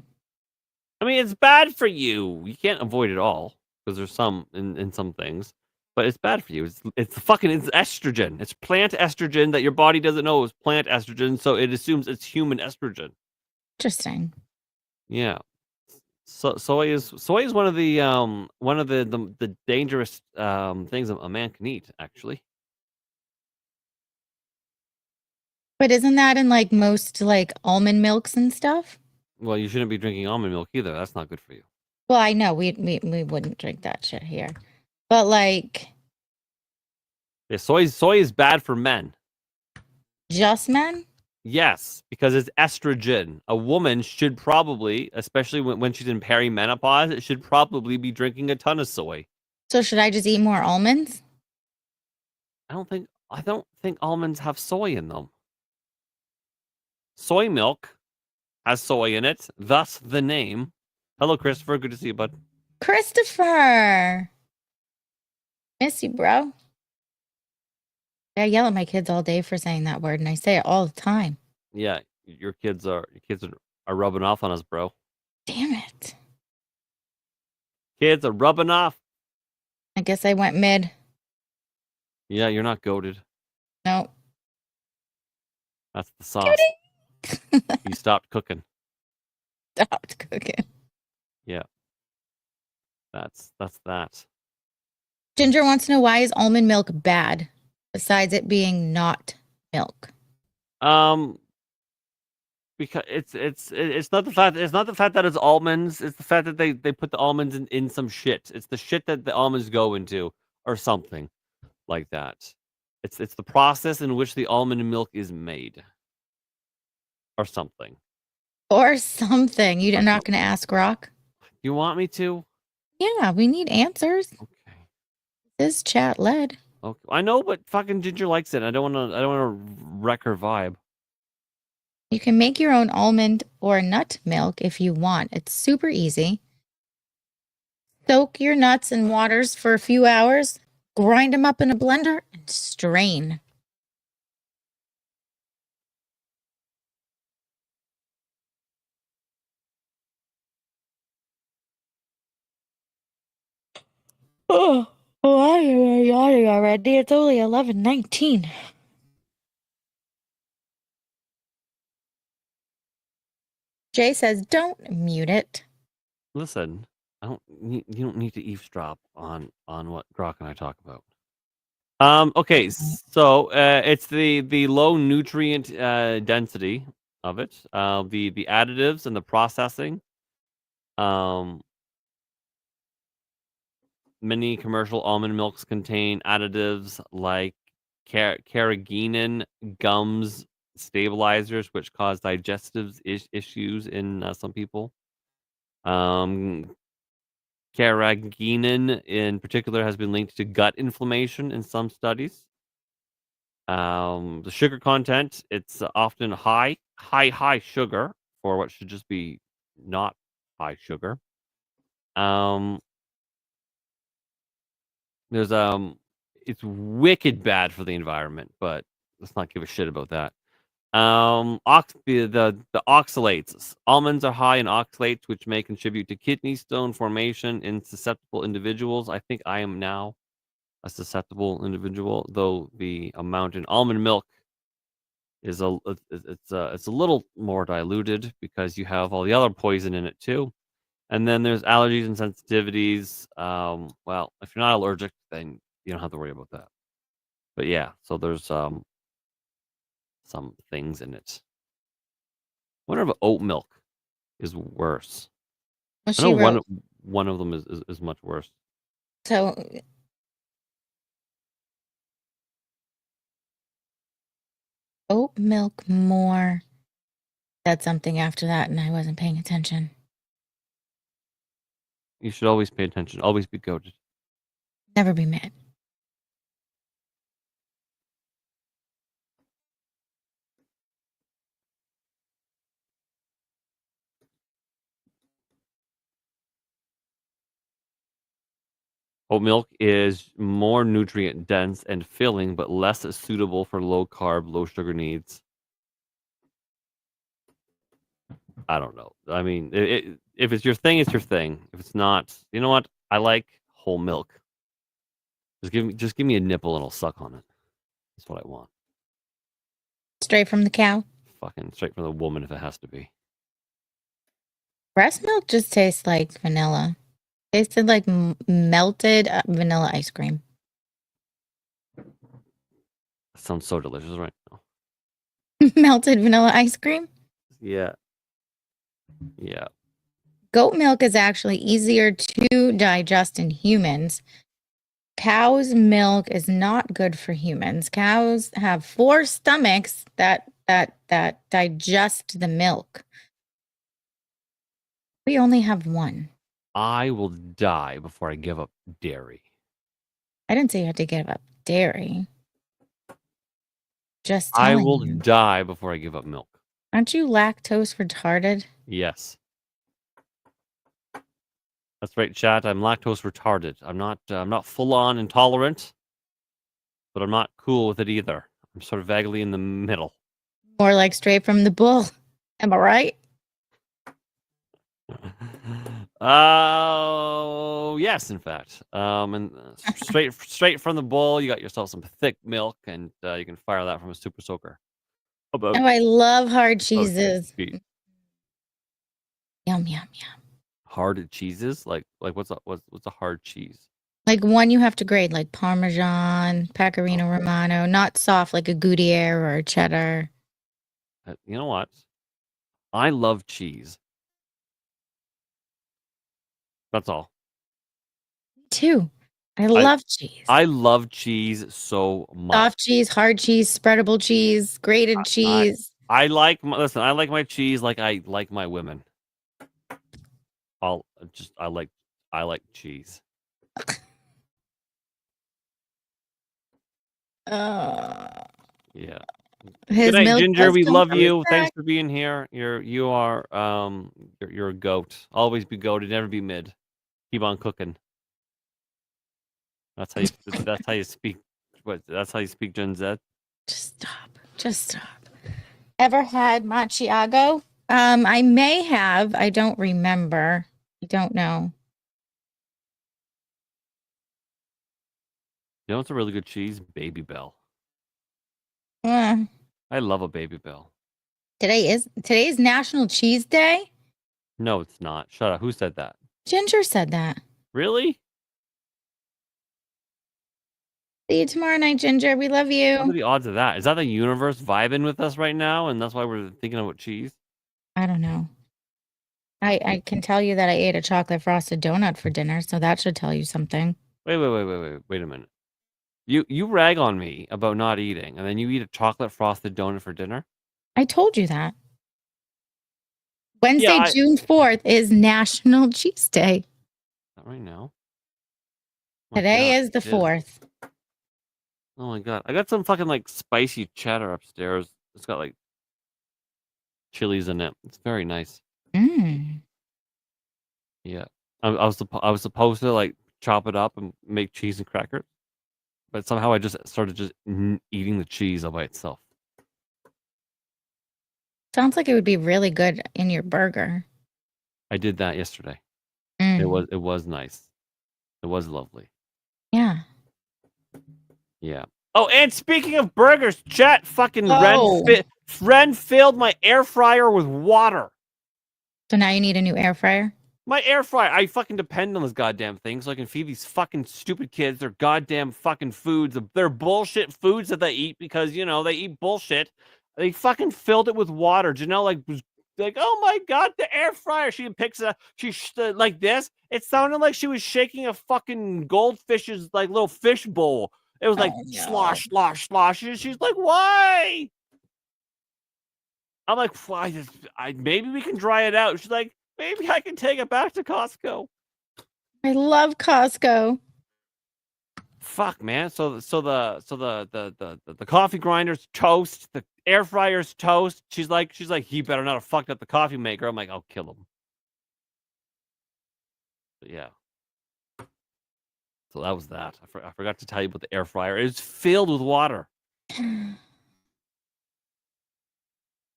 I mean, it's bad for you. You can't avoid it all because there's some in some things, but it's bad for you. It's estrogen. It's plant estrogen that your body doesn't know is plant estrogen, so it assumes it's human estrogen. Interesting. Yeah. So soy is one of the dangerous things a man can eat, actually. But isn't that in most almond milks and stuff? Well, you shouldn't be drinking almond milk either. That's not good for you. Well, I know we wouldn't drink that shit here. But Yeah, soy is bad for men. just men? Yes, because it's estrogen. A woman should probably, especially when she's in perimenopause, it should probably be drinking a ton of soy. So should I just eat more almonds? I don't think almonds have soy in them. Soy milk has soy in it, thus the name. Hello, Christopher. Good to see you, bud. Christopher! Miss you, bro. I yell at my kids all day for saying that word, and I say it all the time. Yeah, your kids are rubbing off on us, bro. Damn it. Kids are rubbing off. I guess I went mid. Yeah, you're not goated. No. That's the sauce. You stopped cooking. Stopped cooking. Yeah. That's that. Ginger wants to know, why is almond milk bad, besides it being not milk? Because it's not the fact that it's almonds. It's the fact that they put the almonds in some shit. It's the shit that the almonds go into, or something like that. It's the process in which the almond milk is made, or something. Or something. You're not going to ask Rock? You want me to? Yeah, we need answers. Okay. This chat led. Okay. I know, but fucking Ginger likes it. I don't want to wreck her vibe. You can make your own almond or nut milk if you want. It's super easy. Soak your nuts in waters for a few hours, grind them up in a blender, and strain. Oh, I'm yawning already. It's only 11:19. Jay says, don't mute it. Listen, you don't need to eavesdrop on what Grok and I talk about. Okay, so it's the low nutrient density of it, the additives and the processing. Many commercial almond milks contain additives like carrageenan, gums, stabilizers, which cause digestive issues in some people. Carrageenan in particular has been linked to gut inflammation in some studies. The sugar content, it's often high sugar for what should just be not high sugar. There's it's wicked bad for the environment, but let's not give a shit about that. The oxalates. Almonds are high in oxalates, which may contribute to kidney stone formation in susceptible individuals. I think I am now a susceptible individual, though the amount in almond milk is it's a little more diluted because you have all the other poison in it too. And then there's allergies and sensitivities. Well, if you're not allergic, then you don't have to worry about that. But yeah, so there's some things in it. I wonder if oat milk is worse. Well, I know she wrote, one of them is much worse. so oat milk more. Said something after that, and I wasn't paying attention. You should always pay attention. Always be goated. Never be mad. Oat milk is more nutrient dense and filling, but less suitable for low carb, low sugar needs. I don't know. I mean, if it's your thing, it's your thing. If it's not, you know what? I like whole milk. Just give me a nipple and I'll suck on it. That's what I want. Straight from the cow. Fucking straight from the woman if it has to be. Breast milk just tastes like vanilla. Tasted like melted vanilla ice cream. That sounds so delicious right now. Melted vanilla ice cream? Yeah. Yeah. Goat milk is actually easier to digest in humans. Cow's milk is not good for humans. Cows have 4 stomachs that digest the milk. We only have 1. I will die before I give up dairy. I didn't say you had to give up dairy. Just I telling will you. die before I give up milk. Aren't you lactose retarded? Yes. That's right, chat. I'm lactose retarded. I'm not full on intolerant, but I'm not cool with it either. I'm sort of vaguely in the middle. More like straight from the bull. Am I right? Oh, yes, in fact. And straight from the bowl, you got yourself some thick milk, and you can fire that from a super soaker. Oh, I love hard Oh, cheeses. cheese. Yum, yum, yum. Hard cheeses? Like what's a hard cheese? Like one you have to grade, like Parmesan, Pecorino Romano, not soft like a Goudier or a cheddar. You know what? I love cheese. That's all. Me too. I love cheese. I love cheese so much. Soft cheese, hard cheese, spreadable cheese, grated cheese. I like my cheese like I like my women. I like cheese. Yeah. Good night, milk Ginger. does We come love from you. his Thanks sack. for being here. You're a goat. Always be goated, never be mid. Keep on cooking. That's how you speak. That's how you speak, Gen Z. Just stop. Ever had macchiato? I may have. I don't remember. I don't know. You know what's a really good cheese? Baby Bell. Uh, I love a Baby Bell. today's National Cheese Day. No, it's not. Shut up. Who said that? Ginger said that. Really? See you tomorrow night, Ginger. We love you. What are the odds of that? Is that the universe vibing with us right now, and that's why we're thinking about cheese? I don't know. I can tell you that I ate a chocolate frosted donut for dinner, so that should tell you something. Wait a minute. You rag on me about not eating, and then you eat a chocolate frosted donut for dinner? I told you that. Wednesday, Yeah, June 4th is National Cheese Day. Not right now. Oh my Today God, is the it 4th. Oh my God. I got some fucking like spicy cheddar upstairs. It's got like chilies in it. It's very nice. Mm. Yeah. I was supposed to like chop it up and make cheese and crackers, but somehow I just started eating the cheese all by itself. Sounds like it would be really good in your burger. I did that yesterday. Mm. It was nice. It was lovely. Yeah. Yeah. Oh, and speaking of burgers, chat fucking Oh. Ren filled my air fryer with water. So now you need a new air fryer? My air fryer, I fucking depend on this goddamn thing so I can feed these fucking stupid kids their goddamn fucking foods. Their bullshit foods that they eat because, you know, they eat bullshit. They fucking filled it with water. Janelle was like, oh my God, the air fryer. She picks it up. Like this. It sounded like she was shaking a fucking goldfish's like little fish bowl. It was like slosh, slosh, slosh. And she's like, why? I'm like, why? Maybe we can dry it out. She's like, maybe I can take it back to Costco. I love Costco. Fuck, man. So the coffee grinder's toast, the air fryer's toast. She's like, he better not have fucked up the coffee maker. I'm like, I'll kill him. But yeah. So that was that. I forgot to tell you about the air fryer. It's filled with water.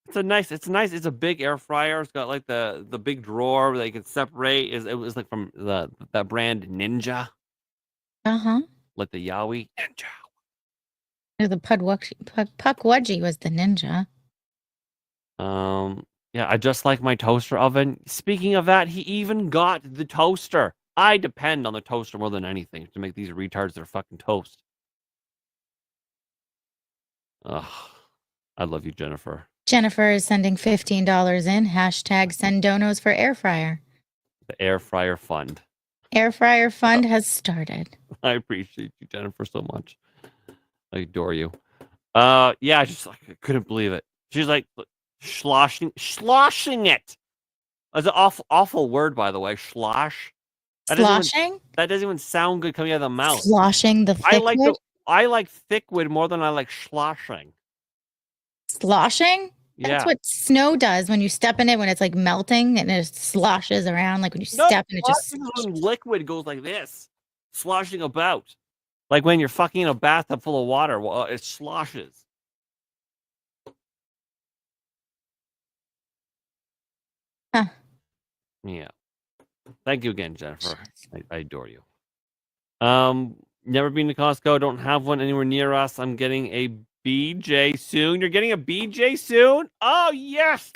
It's nice. It's a big air fryer. It's got like the big drawer that you can separate. It was like from that brand Ninja. Uh-huh. Like the Yowie Ninja. The Puckwudgie was the ninja. Yeah, I just like my toaster oven. Speaking of that, he even got the toaster. I depend on the toaster more than anything to make these retards their fucking toast. Ugh. I love you, Jennifer. Jennifer is sending $15 in. # send donos for air fryer. The air fryer fund. Air fryer fund has started. I appreciate you, Jennifer, so much. I adore you. Yeah, I couldn't believe it. She's like sloshing it. That's an awful word, by the way. Slosh. Sloshing? That doesn't even sound good coming out of the mouth. Sloshing the thickwood? I like thickwood more than I like sloshing. Sloshing? That's Yeah. what snow does when you step in it, when it's like melting and it sloshes around. Like when you step and it just. When liquid goes like this, sloshing about. Like when you're fucking in a bathtub full of water, it sloshes. Huh. Yeah. Thank you again, Jennifer. I adore you. Never been to Costco. Don't have one anywhere near us. I'm getting a BJ soon. You're getting a BJ soon? Oh, yes.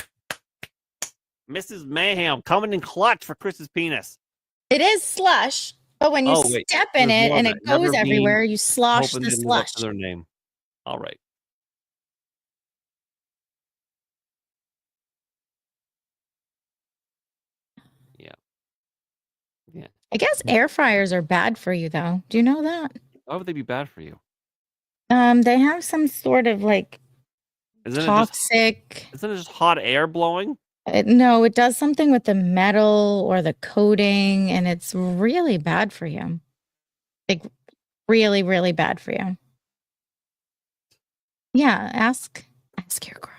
Mrs. Mayhem coming in clutch for Chris's penis. It is slush, but when you step in it and it goes everywhere, you slosh the slush. Live up to their name. All right. Yeah. Yeah. I guess air fryers are bad for you, though. Do you know that? Why would they be bad for you? They have some sort of like toxic. Isn't it just hot air blowing? No, it does something with the metal or the coating, and it's really bad for you. Like, really, really bad for you. Yeah, ask your grog.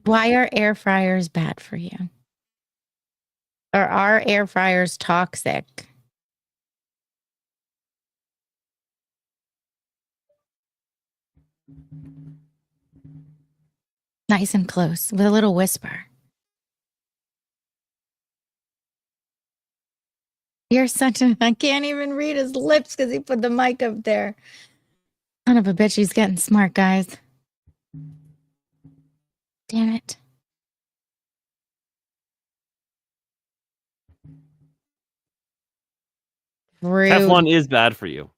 Why are air fryers bad for you? Or are air fryers toxic? Nice and close with a little whisper. You're such a... I can't even read his lips because he put the mic up there. Son of a bitch, he's getting smart, guys. Damn it. Rude. Teflon is bad for you.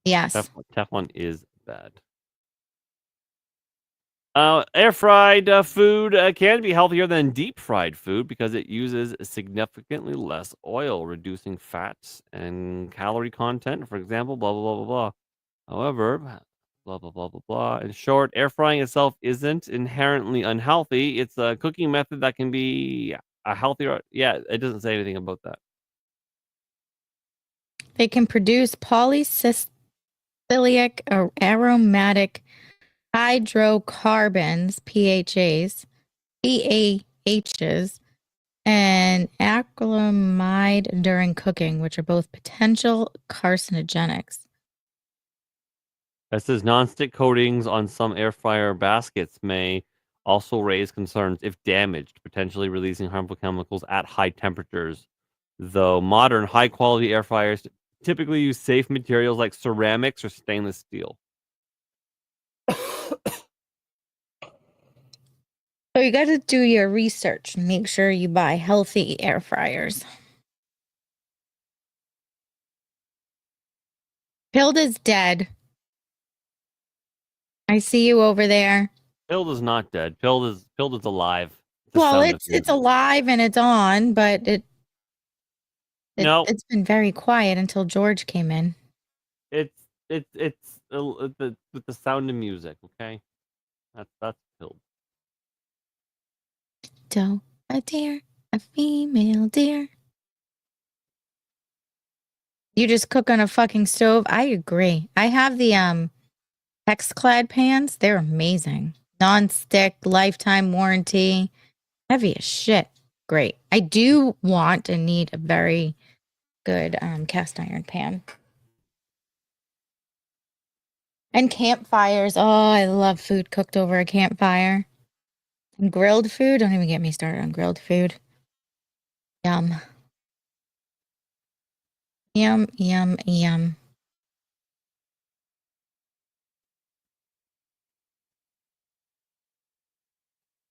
Yes. Teflon is bad. Air fried food can be healthier than deep fried food because it uses significantly less oil, reducing fats and calorie content, for example, blah, blah, blah, blah, blah. However, blah, blah, blah, blah, blah. In short, air frying itself isn't inherently unhealthy. It's a cooking method that can be a healthier. Yeah, it doesn't say anything about that. They can produce polycythilic or aromatic hydrocarbons, PAHs, and acrylamide during cooking, which are both potential carcinogenics. It says non-stick coatings on some air fryer baskets may also raise concerns if damaged, potentially releasing harmful chemicals at high temperatures. Though modern high-quality air fryers typically use safe materials like ceramics or stainless steel. So you got to do your research and make sure you buy healthy air fryers. Hilda's dead. I see you over there. Hilda's not dead. Hilda's alive. Well, it's alive and it's on, but it's been very quiet until George came in. It's with the sound of music. Okay, that's Hilda. Doe, a deer, a female deer. You just cook on a fucking stove? I agree. I have the Hexclad pans. They're amazing. Non-stick, lifetime warranty. Heavy as shit. Great. I do want and need a very good cast iron pan. And campfires. Oh, I love food cooked over a campfire. And grilled food. Don't even get me started on grilled food. Yum. Yum, yum, yum.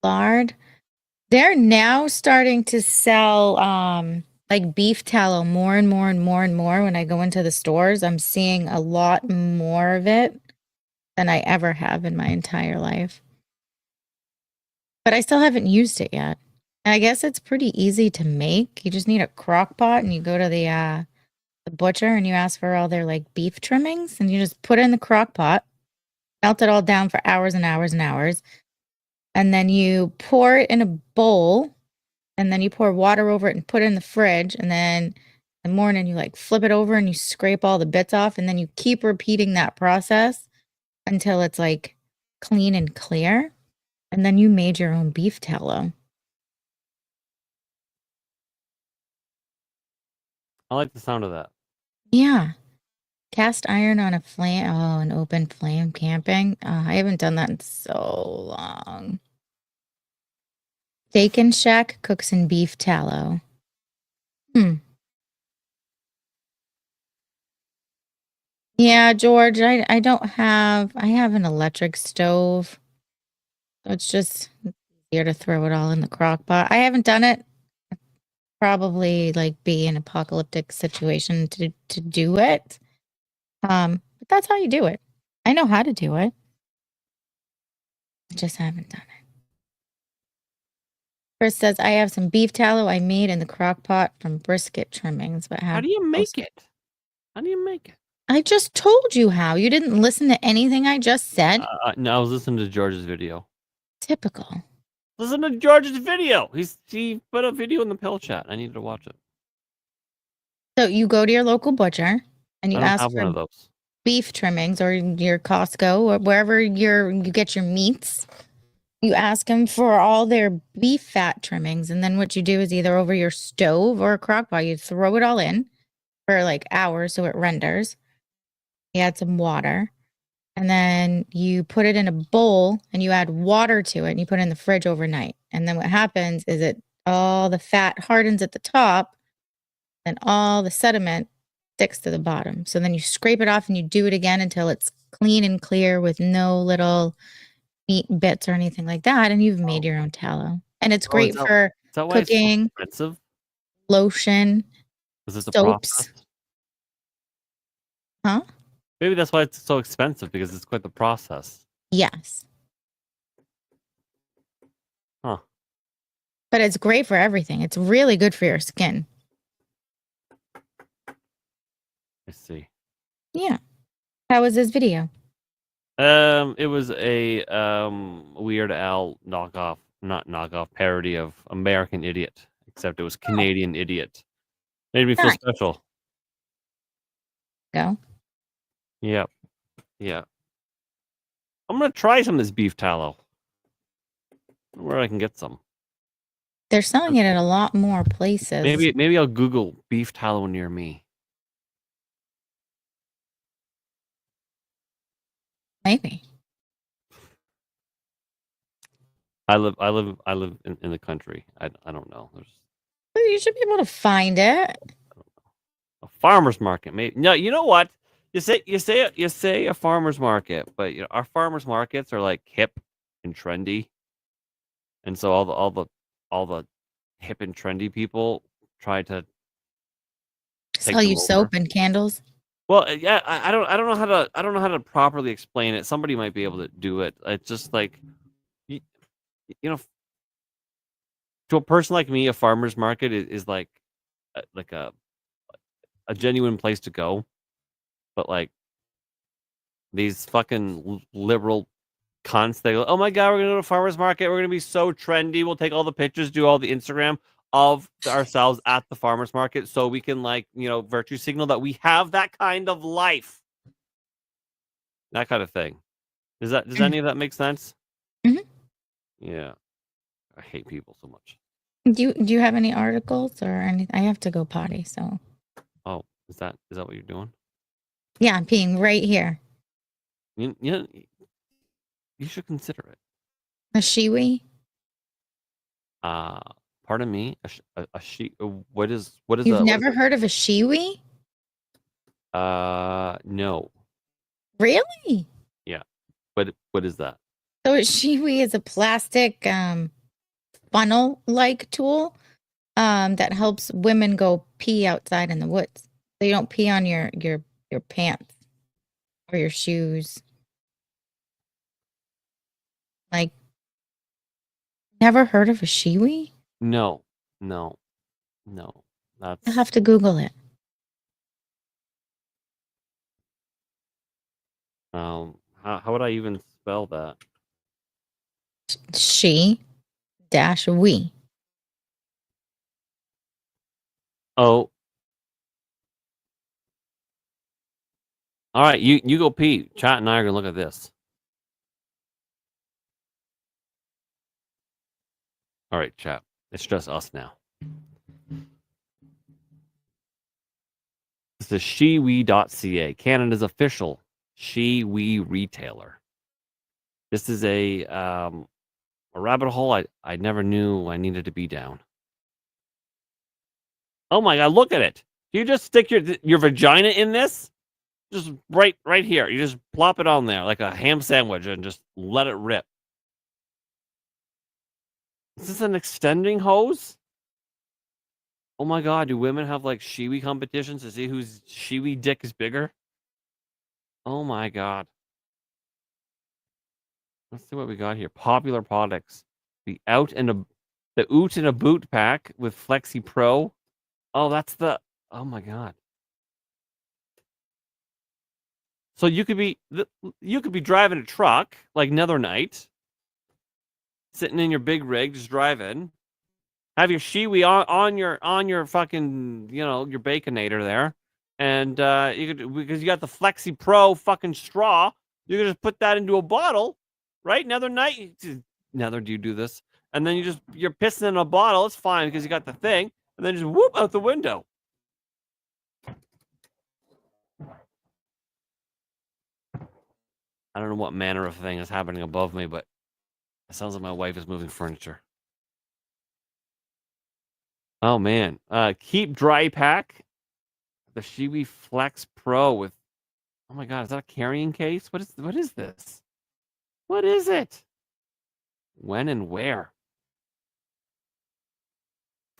Lard. They're now starting to sell like beef tallow more and more and more and more. When I go into the stores, I'm seeing a lot more of it than I ever have in my entire life. But I still haven't used it yet. And I guess it's pretty easy to make. You just need a crock pot and you go to the butcher and you ask for all their like beef trimmings and you just put it in the crock pot, melt it all down for hours and hours and hours. and then you pour it in a bowl, and then you pour water over it and put it in the fridge, and then in the morning you like flip it over and you scrape all the bits off, and then you keep repeating that process until it's like clean and clear, and then you made your own beef tallow. I like the sound of that. Yeah. Cast iron on a flame. Oh, an open flame camping. I haven't done that in so long. Steak and Shack cooks in beef tallow. Yeah, George, I don't have, I have an electric stove. So it's just easier to throw it all in the crock pot. I haven't done it. Probably like be an apocalyptic situation to do it. But that's how you do it. I know how to do it. I just haven't done it. Chris says I have some beef tallow I made in the crock pot from brisket trimmings, but How do you make it? How do you make it? I just told you how. You didn't listen to anything I just said. No, I was listening to George's video. Typical. Listen to George's video. He put a video in the pill chat. I needed to watch it. So you go to your local butcher and you I don't ask have one of for those. beef trimmings or your Costco or wherever you get your meats. You ask them for all their beef fat trimmings, and then what you do is either over your stove or a crock pot, you throw it all in for like hours so it renders. You add some water, and then you put it in a bowl and you add water to it and you put it in the fridge overnight. And then what happens is all the fat hardens at the top and all the sediment sticks to the bottom. So then you scrape it off and you do it again until it's clean and clear with no little meat bits or anything like that, and you've made your own tallow. And it's great for Is that why cooking, it's so expensive? lotion, Is it the soaps. process? Huh? Maybe that's why it's so expensive, because it's quite the process. Yes. Huh. But it's great for everything. It's really good for your skin. I see. Yeah. How was this video? It was a Weird Al parody of American Idiot, except it was Canadian Idiot. Made me feel Nice. special. Go. Yep. Yeah. I'm gonna try some of this beef tallow. Where I can get some. They're selling it at a lot more places. Maybe I'll Google beef tallow near me. Maybe. I live in the country. I don't know. There's You should be able to find it. a farmer's market. Maybe no. You know what? You say a farmer's market, but you know our farmers markets are like hip and trendy, and so all the hip and trendy people try to take Sell you them soap over. and candles. Well, yeah, I don't know how to properly explain it. Somebody might be able to do it. It's just like you know, to a person like me, a farmer's market is like a genuine place to go. But like these fucking liberal cunts, they go, oh my god, we're gonna go to a farmer's market. We're gonna be so trendy. We'll take all the pictures, do all the Instagram of ourselves at the farmer's market, so we can virtue signal that we have that kind of life, that kind of thing. Does any of that make sense? Mhm. Yeah, I hate people so much. Do you have any articles or anything? I have to go potty, so. Oh, is that what you're doing? Yeah, I'm peeing right here. You should consider it. A shiwi? Pardon me. What is You've never heard of a shiwi? No. Really? Yeah. What is that? So a shiwi is a plastic funnel-like tool that helps women go pee outside in the woods. So you don't pee on your pants or your shoes. Like, never heard of a shiwi? No. I'll have to Google it. How would I even spell that? She dash we. Oh. All right, you go pee. Chat and I are gonna look at this. All right, chat. It's just us now. This is shewee.ca, Canada's official shewee retailer. This is a rabbit hole I never knew I needed to be down. Oh my god, look at it. You just stick your vagina in this? Just right here. You just plop it on there like a ham sandwich and just let it rip. Is this an extending hose? Oh my god, do women have like shewee competitions to see whose shewee dick is bigger? Oh my god. Let's see what we got here. Popular products. The Oot and Aboot pack with Flexi Pro. Oh, that's the. Oh my god. So you could be driving a truck like another night, sitting in your big rig, just driving. Have your shewee on your fucking your baconator there, and you could, because you got the Flexi Pro fucking straw, you could just put that into a bottle, right? Another night, do you do this? And then you're pissing in a bottle. It's fine because you got the thing, and then just whoop out the window. I don't know what manner of thing is happening above me, but it sounds like my wife is moving furniture. Oh man, keep dry pack, the shewee Flex Pro with. Oh my god, is that a carrying case? What is this? What is it? When and where?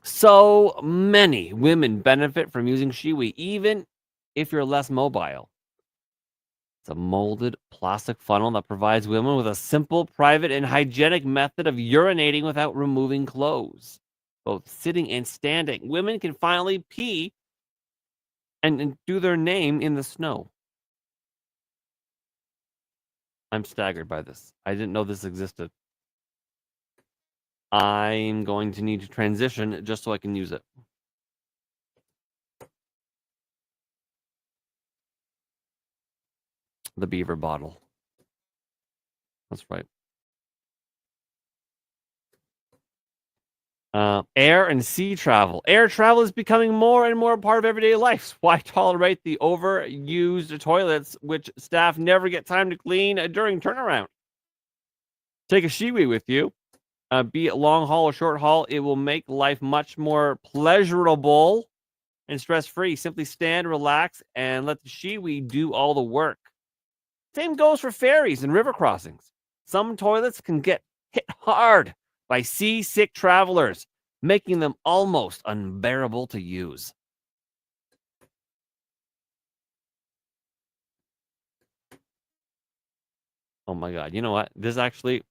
So many women benefit from using shewee, even if you're less mobile. It's a molded plastic funnel that provides women with a simple, private, and hygienic method of urinating without removing clothes. Both sitting and standing. Women can finally pee and do their name in the snow. I'm staggered by this. I didn't know this existed. I'm going to need to transition just so I can use it. The beaver bottle. That's right. Air and sea travel. Air travel is becoming more and more a part of everyday life. Why tolerate the overused toilets, which staff never get time to clean during turnaround? Take a shewee with you. Be it long haul or short haul, it will make life much more pleasurable and stress-free. Simply stand, relax, and let the shewee do all the work. Same goes for ferries and river crossings. Some toilets can get hit hard by seasick travelers, making them almost unbearable to use. Oh my god, you know what? This actually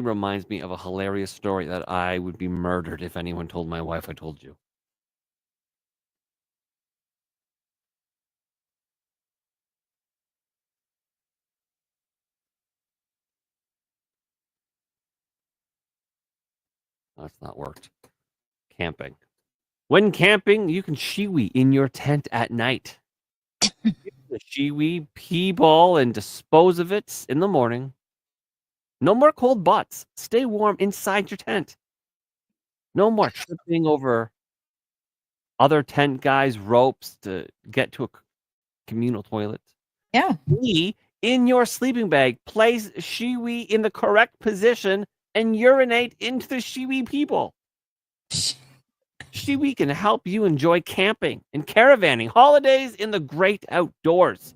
reminds me of a hilarious story that I would be murdered if anyone told my wife I told you. That's not worked. Camping. When camping, you can shewee in your tent at night. The shewee, pee ball, and dispose of it in the morning. No more cold butts. Stay warm inside your tent. No more tripping over other tent guys' ropes to get to a communal toilet. Yeah. Pee in your sleeping bag. Place shewee in the correct position and urinate into the shewee people. Shewee can help you enjoy camping and caravanning, holidays in the great outdoors.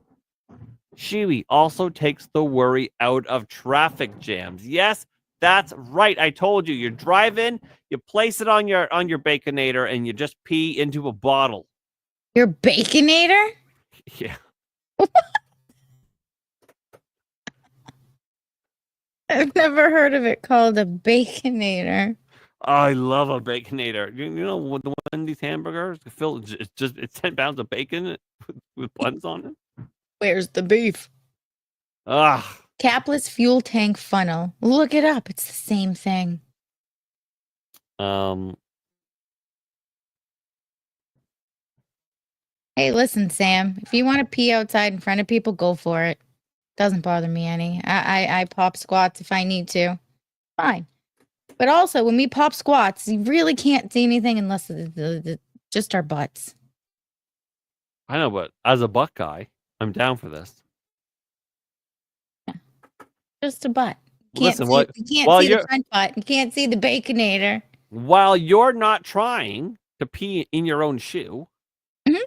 Shewee also takes the worry out of traffic jams. Yes, that's right. I told you. You're driving, you place it on your baconator, and you just pee into a bottle. Your baconator? Yeah. I've never heard of it called a baconator. Oh, I love a baconator. You know the Wendy's hamburgers? It's 10 pounds of bacon with buns on it. Where's the beef? Ah, Capless fuel tank funnel. Look it up. It's the same thing. Hey, listen, Sam. If you want to pee outside in front of people, go for it. Doesn't bother me any. I pop squats if I need to. Fine. But also, when we pop squats, you really can't see anything unless just our butts. I know, but as a butt guy, I'm down for this. Just a butt. Listen, You can't while see the you're front butt. You can't see the baconator. while you're not trying to pee in your own shoe, Mhm.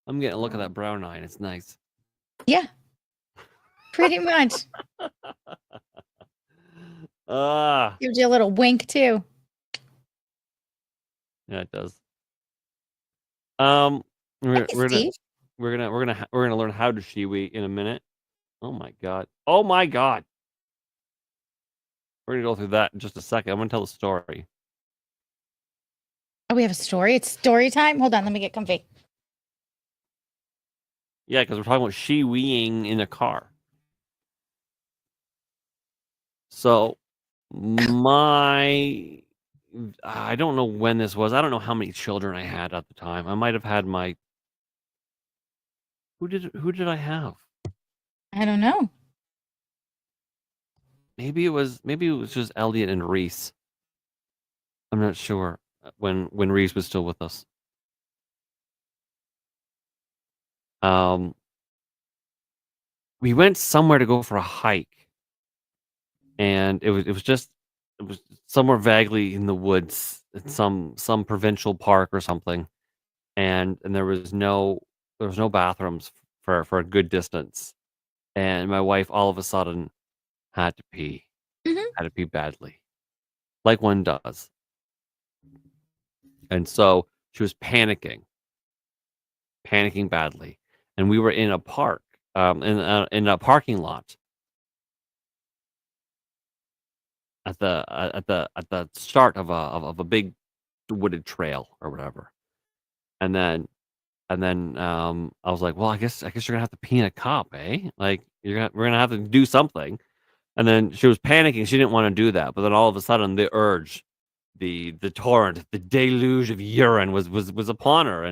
I'm getting a look at that brown eye, and it's nice. Yeah. Pretty much. Gives you a little wink too. Yeah, it does. Thank We're you, Steve. gonna learn how to shiwi in a minute. Oh my god! Oh my god! We're gonna go through that in just a second. I'm gonna tell the story. Oh, we have a story. It's story time. Hold on, let me get comfy. Yeah, because we're talking about shiwiing in a car. So I don't know when this was. I don't know how many children I had at the time. I might have had my. Who did I have? I don't know. Maybe it was just Elliot and Reese. I'm not sure when Reese was still with us. We went somewhere to go for a hike, and it was somewhere vaguely in the woods, at some provincial park or something, and there was no bathrooms for a good distance, and my wife all of a sudden had to pee, had to pee badly, like one does, and so she was panicking badly, and we were in a park, in a parking lot at the start of a big wooded trail or whatever, and then I was like, well, I guess you're gonna have to pee in a cup, eh? Like we're gonna have to do something. And then she was panicking; she didn't want to do that. But then all of a sudden, the urge, the torrent, the deluge of urine was upon her,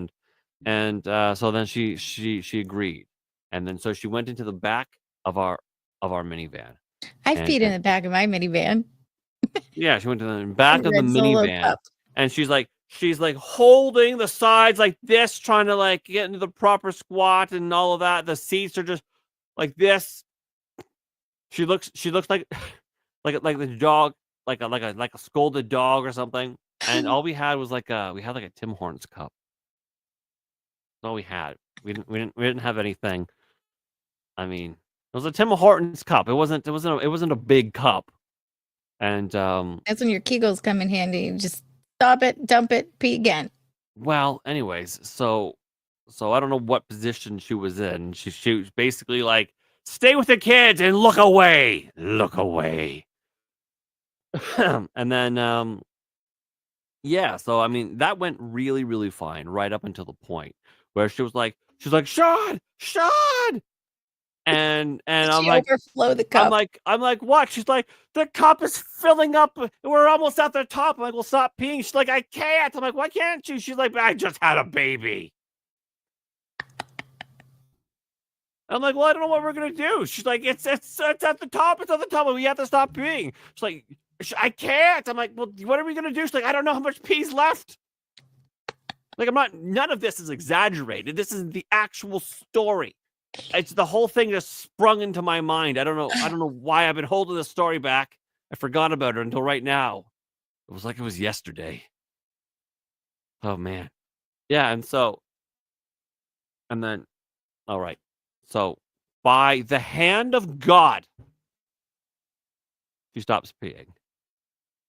and so then she agreed, and then so she went into the back of our minivan. I've peed in the back of my minivan. Yeah, she went to the back of the Red Solo minivan, cup. and she's like holding the sides like this, trying to like get into the proper squat and all of that. The seats are just like this. She looks like the dog, like a scolded dog or something. And all we had was like a Tim Hortons cup. That's all we had. We didn't have anything. I mean, it was a Tim Hortons cup. It wasn't a big cup. And that's when your Kegels come in handy. You just stop it, dump it, pee again. Well, anyways, so I don't know what position she was in. She was basically like, stay with the kids and look away. Look away. And then yeah, so I mean that went really, really fine right up until the point where she was like, Shawn! And I'm like, overflow the cup. I'm like, what? She's like, the cup is filling up. We're almost at the top. I'm like, well, stop peeing. She's like, I can't. I'm like, why can't you? She's like, I just had a baby. I'm like, well, I don't know what we're gonna do. She's like, it's at the top. It's at the top. We have to stop peeing. She's like, I can't. I'm like, well, what are we gonna do? She's like, I don't know how much pee's left. Like, none of this is exaggerated. This is the actual story. It's the whole thing just sprung into my mind. I don't know why I've been holding this story back. I forgot about it until right now. It was like it was yesterday. Oh man. Yeah, and then all right. So by the hand of God, she stops peeing.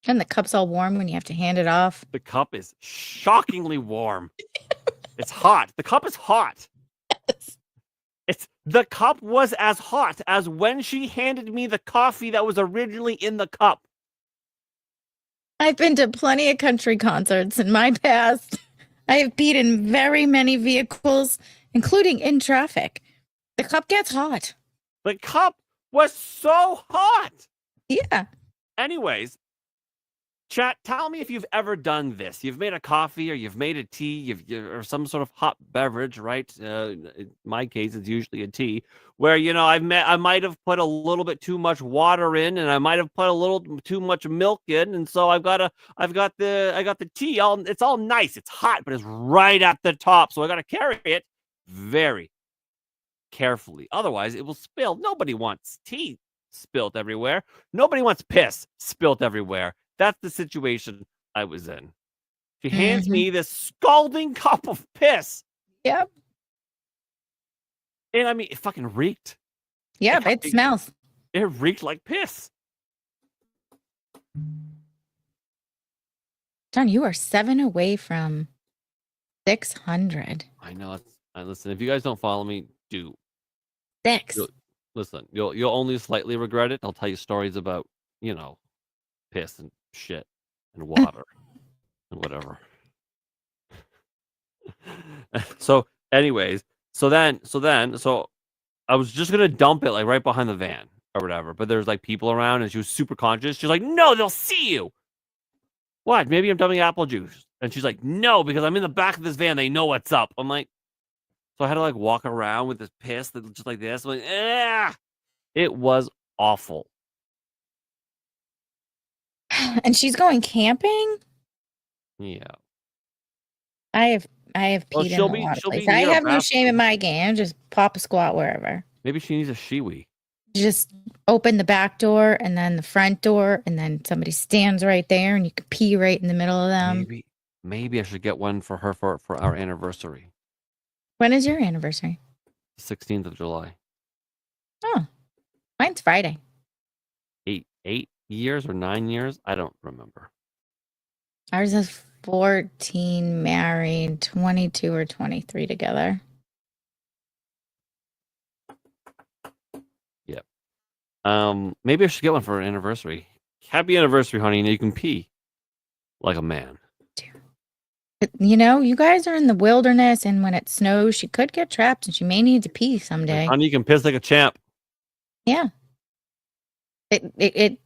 And the cup's all warm when you have to hand it off. The cup is shockingly warm. It's hot. The cup is hot. The cup was as hot as when she handed me the coffee that was originally in the cup. I've been to plenty of country concerts in my past. I have peed in very many vehicles, including in traffic. The cup gets hot. The cup was so hot. Yeah. Anyways, chat, tell me if you've ever done this. You've made a coffee or you've made a tea or some sort of hot beverage, right? In my case, it's usually a tea where, I might have put a little bit too much water in and I might have put a little too much milk in. And so I got the tea. It's all nice. It's hot, but it's right at the top. So I got to carry it very carefully. Otherwise, it will spill. Nobody wants tea spilt everywhere. Nobody wants piss spilt everywhere. That's the situation I was in. She hands me this scalding cup of piss. Yep. And I mean, it fucking reeked. Yep, it smells. It reeked like piss. John, you are 7 away from 600. I know. Listen, if you guys don't follow me, do. 6. You'll only slightly regret it. I'll tell you stories about, piss and shit and water and whatever. So anyways, so I was just gonna dump it like right behind the van or whatever, but there's like people around and she was super conscious. She's like, no, they'll see you. What? Maybe I'm dumping apple juice. And she's like, no, because I'm in the back of this van. They know what's up. I'm like, so I had to like walk around with this piss that just like this. I'm like, ah! It was awful. And she's going camping? Yeah. I have peed in a lot of places. I have no shame in my game. Just pop a squat wherever. Maybe she needs a shiwi. Just open the back door and then the front door, and then somebody stands right there, and you can pee right in the middle of them. Maybe I should get one for her for our anniversary. When is your anniversary? 16th of July. Oh, mine's Friday. 8 years or 9 years? I don't remember. Ours is 14 married, 22 or 23 together. Yep. Maybe I should get one for an anniversary. Happy anniversary, honey. And you can pee like a man. You guys are in the wilderness, and when it snows, she could get trapped, and she may need to pee someday. Honey, you can piss like a champ. Yeah. It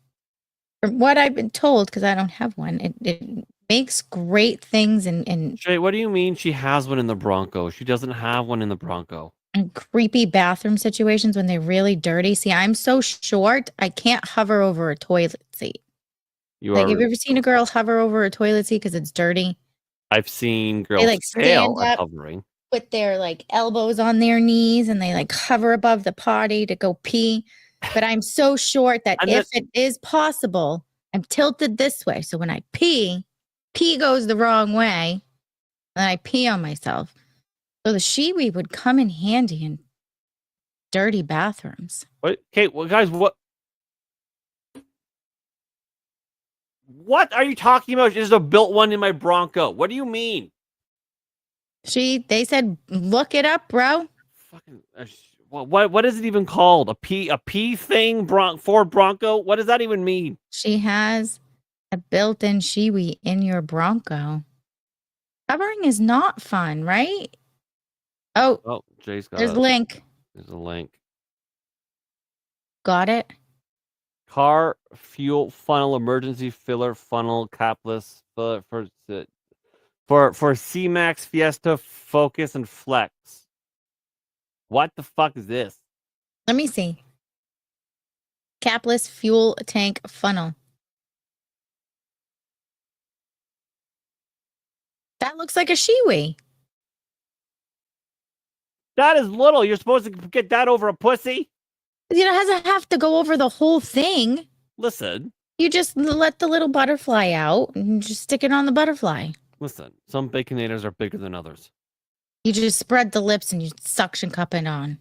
from what I've been told, because I don't have one, it makes great things and Shay, what do you mean she has one in the Bronco? She doesn't have one in the Bronco. And creepy bathroom situations when they're really dirty. See, I'm so short, I can't hover over a toilet seat. Have you ever seen a girl hover over a toilet seat because it's dirty? I've seen girls fail at hovering with their like elbows on their knees, and they like hover above the potty to go pee. But I'm so short that if it is possible, I'm tilted this way. So when I pee goes the wrong way, and I pee on myself. So the shiwi would come in handy in dirty bathrooms. Okay, well, guys, what are you talking about? There's a built one in my Bronco. What do you mean? They said, look it up, bro. Fucking, what is it even called? A P thing? Ford Bronco? What does that even mean? She has a built-in shiwi in your Bronco. Covering is not fun, right? Oh, Jay's got there's a link. There's a link. Got it. Car fuel funnel emergency filler funnel capless for C-Max Fiesta Focus and Flex. What the fuck is this? Let me see. Capless fuel tank funnel. That looks like a shiwi. That is little. You're supposed to get that over a pussy? It doesn't have to go over the whole thing. Listen. You just let the little butterfly out and just stick it on the butterfly. Listen, some baconators are bigger than others. You just spread the lips and you suction cup it on.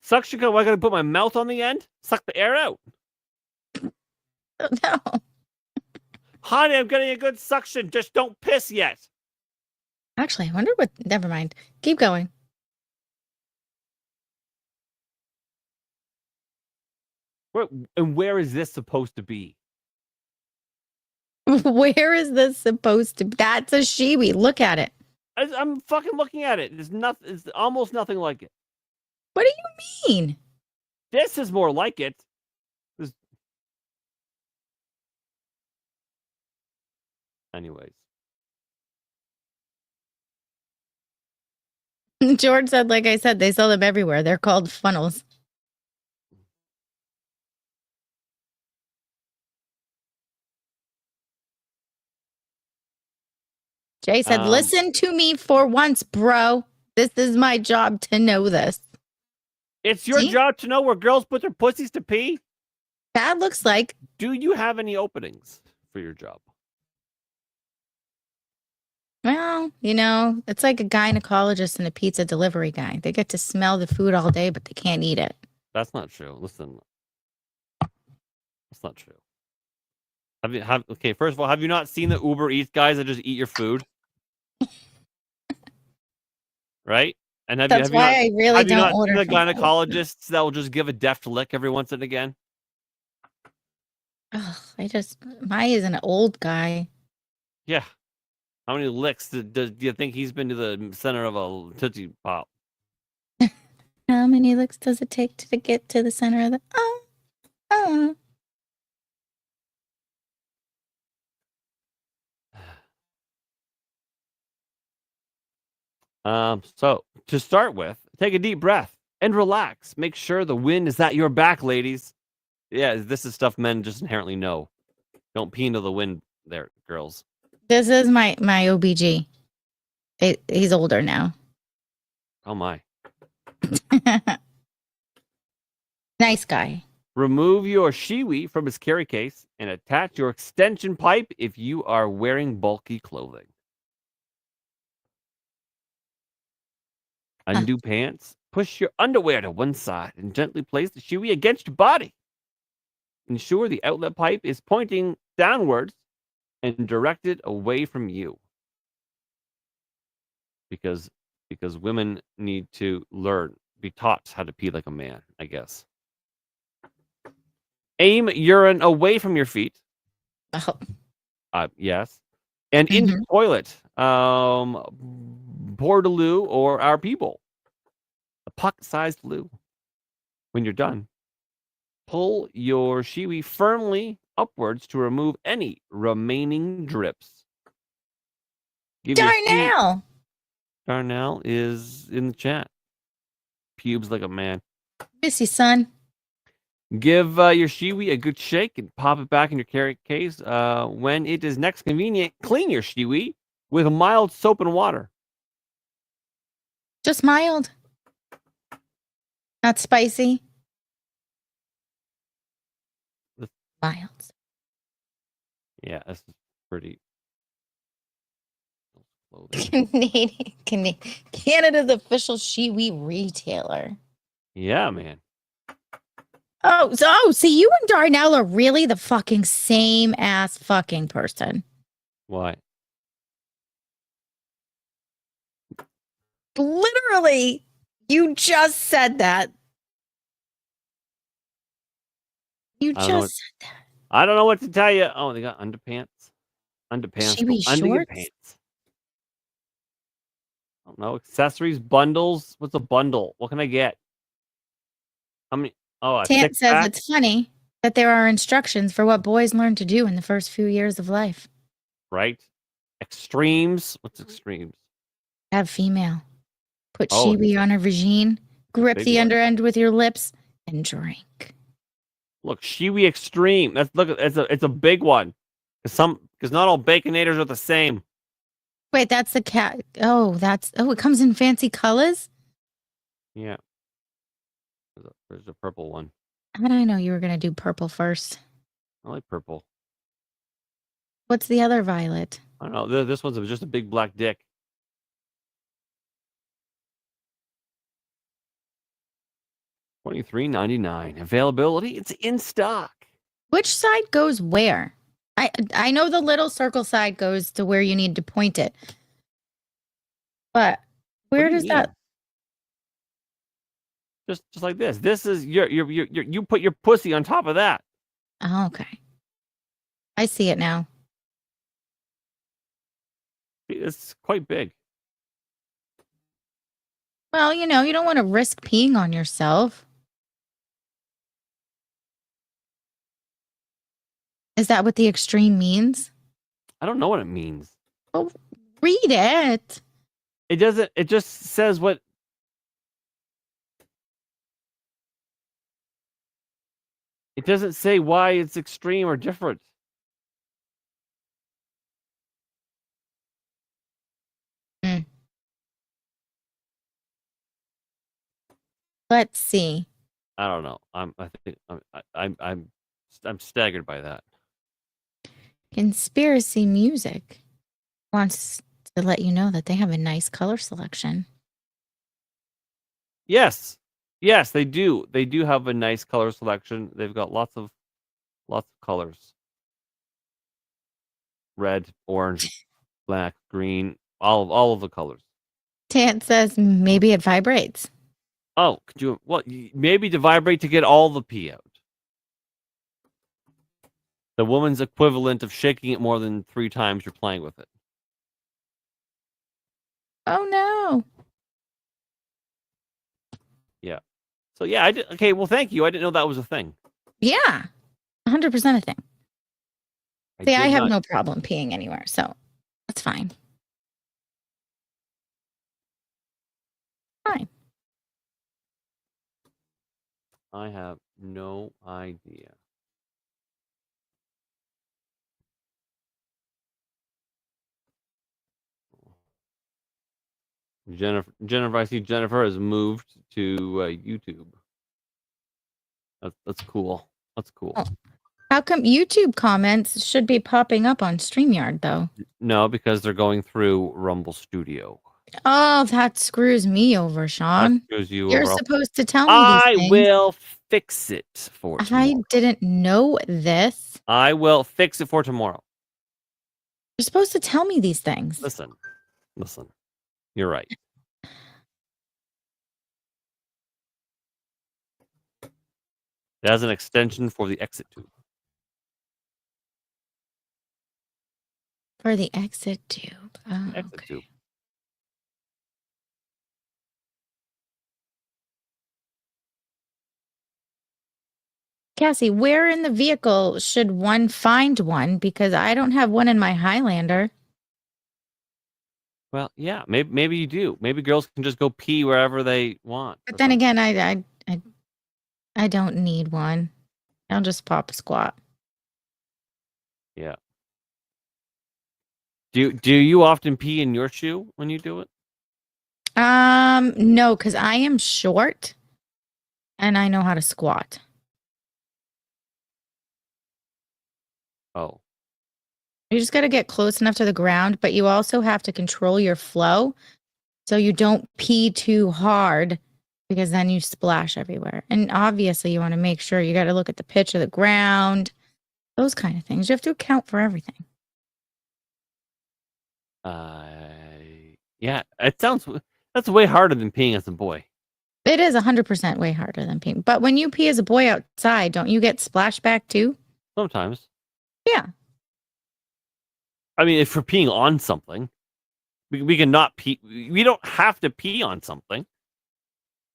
Suction cup? I gotta put my mouth on the end? Suck the air out. No. Honey, I'm getting a good suction. Just don't piss yet. Actually, I wonder what... Never mind. Keep going. Where is this supposed to be? Where is this supposed to be? That's a shiwi. Look at it. I'm fucking looking at it. It's almost nothing like it. What do you mean? This is more like it. This... Anyways. George said, like I said, they sell them everywhere. They're called funnels. Jay said, listen to me for once, bro. This is my job to know this. It's your job to know where girls put their pussies to pee? That looks like. Do you have any openings for your job? Well, it's like a gynecologist and a pizza delivery guy. They get to smell the food all day, but they can't eat it. That's not true. Listen. That's not true. Okay, first of all, have you not seen the Uber Eats guys that just eat your food? Right? And That's why I really don't order. Have you not seen the gynecologists that will just give a deft lick every once and again? Oh, Maya is an old guy. Yeah. How many licks do you think he's been to the center of a Tootsie Pop? How many licks does it take to get to the center of the... So, to start with, take a deep breath and relax. Make sure the wind is at your back, ladies. Yeah, this is stuff men just inherently know. Don't pee into the wind there, girls. This is my OBG. He's older now. Oh, my. Nice guy. Remove your shiwi from his carry case and attach your extension pipe if you are wearing bulky clothing. Undo pants. Push your underwear to one side and gently place the shiwi against your body. Ensure the outlet pipe is pointing downwards and directed away from you. Because women need to be taught how to pee like a man, I guess. Aim urine away from your feet. Oh. Yes. And into the toilet. Portaloo or our people. A puck-sized loo. When you're done, pull your shiwi firmly upwards to remove any remaining drips. Darnell! Darnell is in the chat. Pubes like a man. Miss you, son. Give your shiwi a good shake and pop it back in your carry case. When it is next convenient, clean your shiwi with mild soap and water. Just mild. Not spicy. Mild. Yeah, this is pretty. Canada's official shiwi retailer. Yeah, man. Oh, see, you and Darnell are really the fucking same ass fucking person. Why? Literally, you just said that. You just said that. I don't know what to tell you. Oh, they got underpants. Shiwi shorts? Pants. I don't know. Accessories, bundles. What's a bundle? What can I get? How many? Oh, Tant says it's funny that there are instructions for what boys learn to do in the first few years of life. Right? Extremes. What's extremes? Have female. Put shiwi on her vagine. Grip the under end with your lips and drink. Look, shiwi extreme. It's a big one. Because not all baconators are the same. Wait, that's the cat. It comes in fancy colors? Yeah. There's a purple one. How did I know you were going to do purple first? I like purple. What's the other violet? I don't know. This one's just a big black dick. $23.99. Availability, it's in stock. Which side goes where? I know the little circle side goes to where you need to point it. But where does that? Just like this. This is you put your pussy on top of that. Oh, okay. I see it now. It's quite big. Well, you don't want to risk peeing on yourself. Is that what the extreme means? I don't know what it means. Oh, read it. It doesn't. It just says what. It doesn't say why it's extreme or different. Let's see. I don't know. I'm staggered by that. Conspiracy Music wants to let you know that they have a nice color selection. Yes, they do. They do have a nice color selection. They've got lots of colors: red, orange, black, green, all of the colors. Tant says maybe it vibrates. Oh, could you? Well, maybe to vibrate to get all the pee out. The woman's equivalent of shaking it more than 3 times you're playing with it. Oh no. Yeah. So yeah, I did. Okay, well, thank you. I didn't know that was a thing. Yeah. 100% a thing. See, I have not... no problem peeing anywhere, so that's fine. Fine. I have no idea. Jennifer, I see Jennifer has moved to YouTube. That's cool. That's cool. Oh. How come YouTube comments should be popping up on StreamYard, though? No, because they're going through Rumble Studio. Oh, that screws me over, Shawn. You're supposed to tell me these things. I will fix it for tomorrow. I didn't know this. I will fix it for tomorrow. You're supposed to tell me these things. Listen. You're right. It has an extension for the exit tube. For the exit tube. Oh, exit tube. Cassie, where in the vehicle should one find one? Because I don't have one in my Highlander. Well, yeah, maybe you do. Maybe girls can just go pee wherever they want. But then again, I don't need one. I'll just pop a squat. Yeah. Do you often pee in your shoe when you do it? No, because I am short and I know how to squat. Oh. You just got to get close enough to the ground, but you also have to control your flow so you don't pee too hard because then you splash everywhere. And obviously you want to make sure you got to look at the pitch of the ground, those kind of things. You have to account for everything. Yeah, that's way harder than peeing as a boy. It is 100% way harder than peeing. But when you pee as a boy outside, don't you get splashback too? Sometimes. Yeah. I mean, if we're peeing on something, we can not pee. We don't have to pee on something.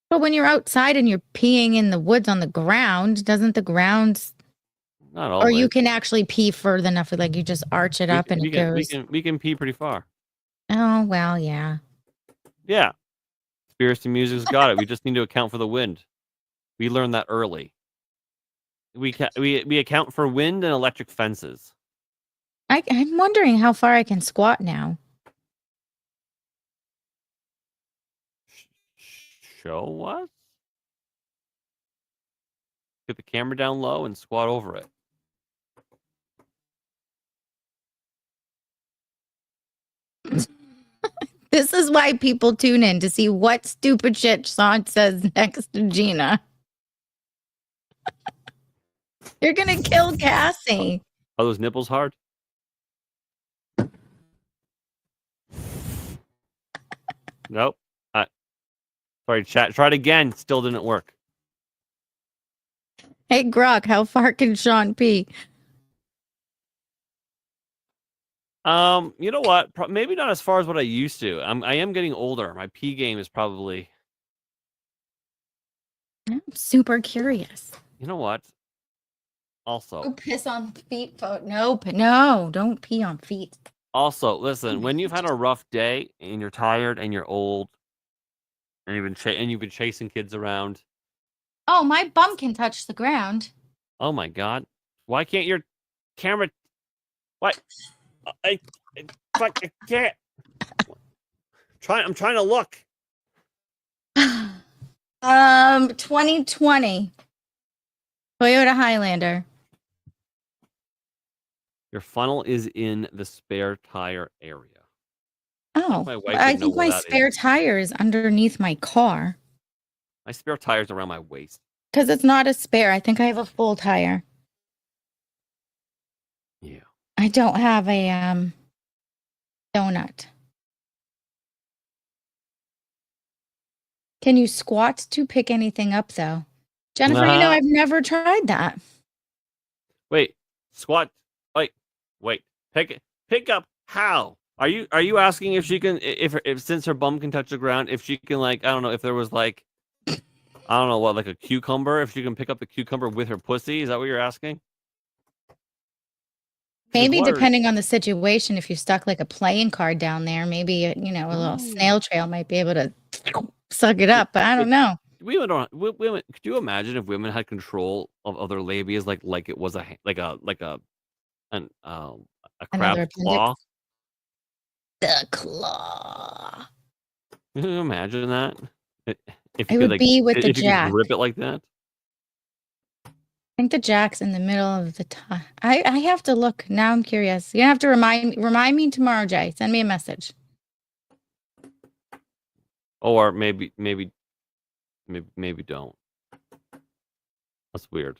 But when you're outside and you're peeing in the woods on the ground, doesn't the ground... Not always. Or you can actually pee further enough, like you just arch it up and it goes... We can pee pretty far. Oh, well, yeah. Yeah. Conspiracy Music's got it. We just need to account for the wind. We learned that early. We account for wind and electric fences. I'm wondering how far I can squat now. Show what? Get the camera down low and squat over it. This is why people tune in to see what stupid shit Shawn says next to Gina. You're going to kill Cassie. Are those nipples hard? Nope. Sorry, chat. Try it again. Still didn't work. Hey, Grok, how far can Shawn pee? You know what? Maybe not as far as what I used to. I am getting older. My pee game is probably... I'm super curious. You know what? Also, Don't piss on feet, folks. No, don't pee on feet. also, listen. When you've had a rough day and you're tired and you're old, and you've been chasing kids around. Oh, my bum can touch the ground. Oh my God! Why can't your camera? What? Fuck! I can't. I'm trying to look. 2020 Toyota Highlander. Your funnel is in the spare tire area. Oh, My wife I would know think where my that spare is. tire is underneath my car. My spare tire's around my waist. Because it's not a spare. I think I have a full tire. Yeah. I don't have a donut. Can you squat to pick anything up, though? Jennifer, you know, I've never tried that. Wait, squat. Wait. Pick up. How? Are you asking if she can, if since her bum can touch the ground, if she can, like, I don't know, if there was like, I don't know what, like a cucumber, if she can pick up the cucumber with her pussy? Is that what you're asking? Maybe depending on the situation, if you stuck like a playing card down there, maybe a little snail trail might be able to suck it up. But I don't know. Women, could you imagine if women had control of their labias like it was a crab's claw? The claw. Can you imagine that? If It you would could, be with the if you could jack. grip it like that. I think the jack's in the middle of the tie. I have to look. Now I'm curious. You have to remind me tomorrow, Jay. Send me a message. Or maybe don't. That's weird.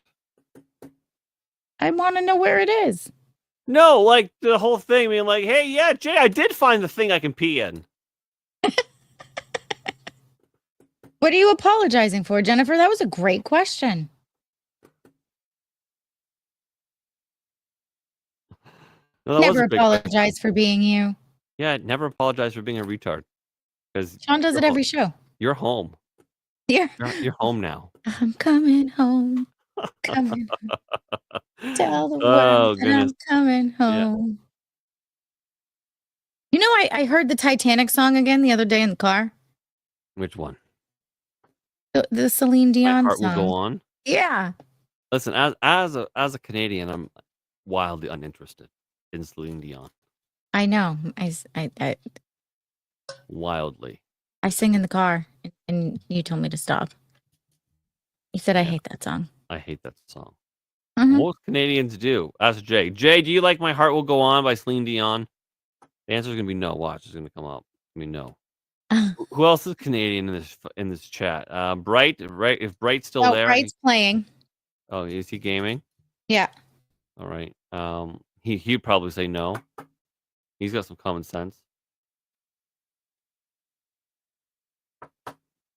I want to know where it is. No, like the whole thing being like, hey, yeah, Jay, I did find the thing I can pee in. What are you apologizing for, Jennifer? That was a great question. No, Never apologize for being you. Yeah, never apologize for being a retard. Because Shawn does it every show. You're home. Yeah. You're home now. I'm coming home. Coming home. Tell the world that I'm coming home. Yeah. You know, I heard the Titanic song again the other day in the car. Which one? The Celine Dion My Heart song. Will Go On? Yeah. Listen, as a Canadian, I'm wildly uninterested in Celine Dion. I know. I wildly. I sing in the car, and you told me to stop. You said I hate that song. I hate that song. Mm-hmm. Most Canadians do. Ask Jay. Jay, do you like My Heart Will Go On by Celine Dion? The answer is going to be no. Watch, it's going to come up. I mean, no. Who else is Canadian in this chat? Bright, right? If Bright's still there, Bright's playing. Oh, is he gaming? Yeah. All right. He'd probably say no. He's got some common sense.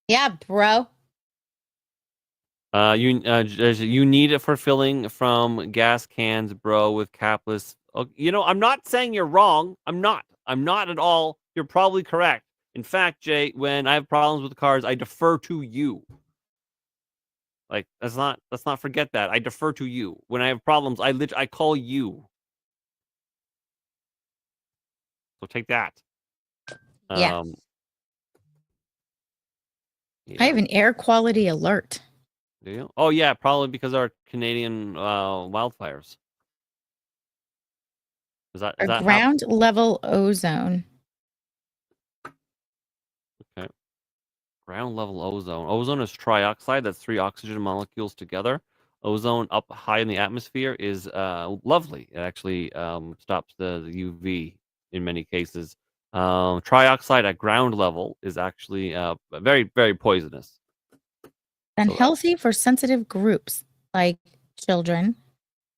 Yeah, bro. You need it for filling from gas cans, bro, with capless. Oh, I'm not saying you're wrong. I'm not at all. You're probably correct. In fact, Jay, when I have problems with cars, I defer to you. Like, let's not forget that. I defer to you. When I have problems, I call you. So take that. Yeah. I have an air quality alert. Do you? Oh yeah, probably because of our Canadian wildfires. Is that ground level ozone? Okay. Ground level ozone. Ozone is trioxide. That's 3 oxygen molecules together. Ozone up high in the atmosphere is lovely. It actually stops the UV in many cases. Trioxide at ground level is actually very, very poisonous. Unhealthy for sensitive groups like children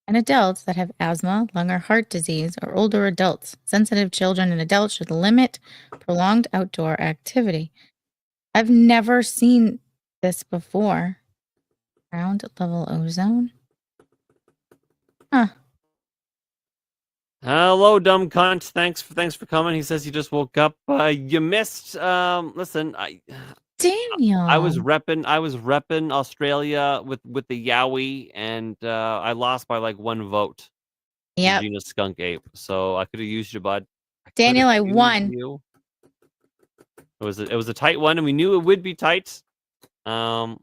and adults that have asthma, lung or heart disease, or older adults. Sensitive children and adults should limit prolonged outdoor activity. I've never seen this before. Ground level ozone? Huh. Hello, dumb cunt. Thanks for coming. He says he just woke up. You missed. Listen, Daniel. I was repping Australia with the Yowie, and I lost by like 1 vote. Yep. Gina Skunk Ape. So I could have used you, bud. Daniel, I won. You. It was a tight one, and we knew it would be tight. Although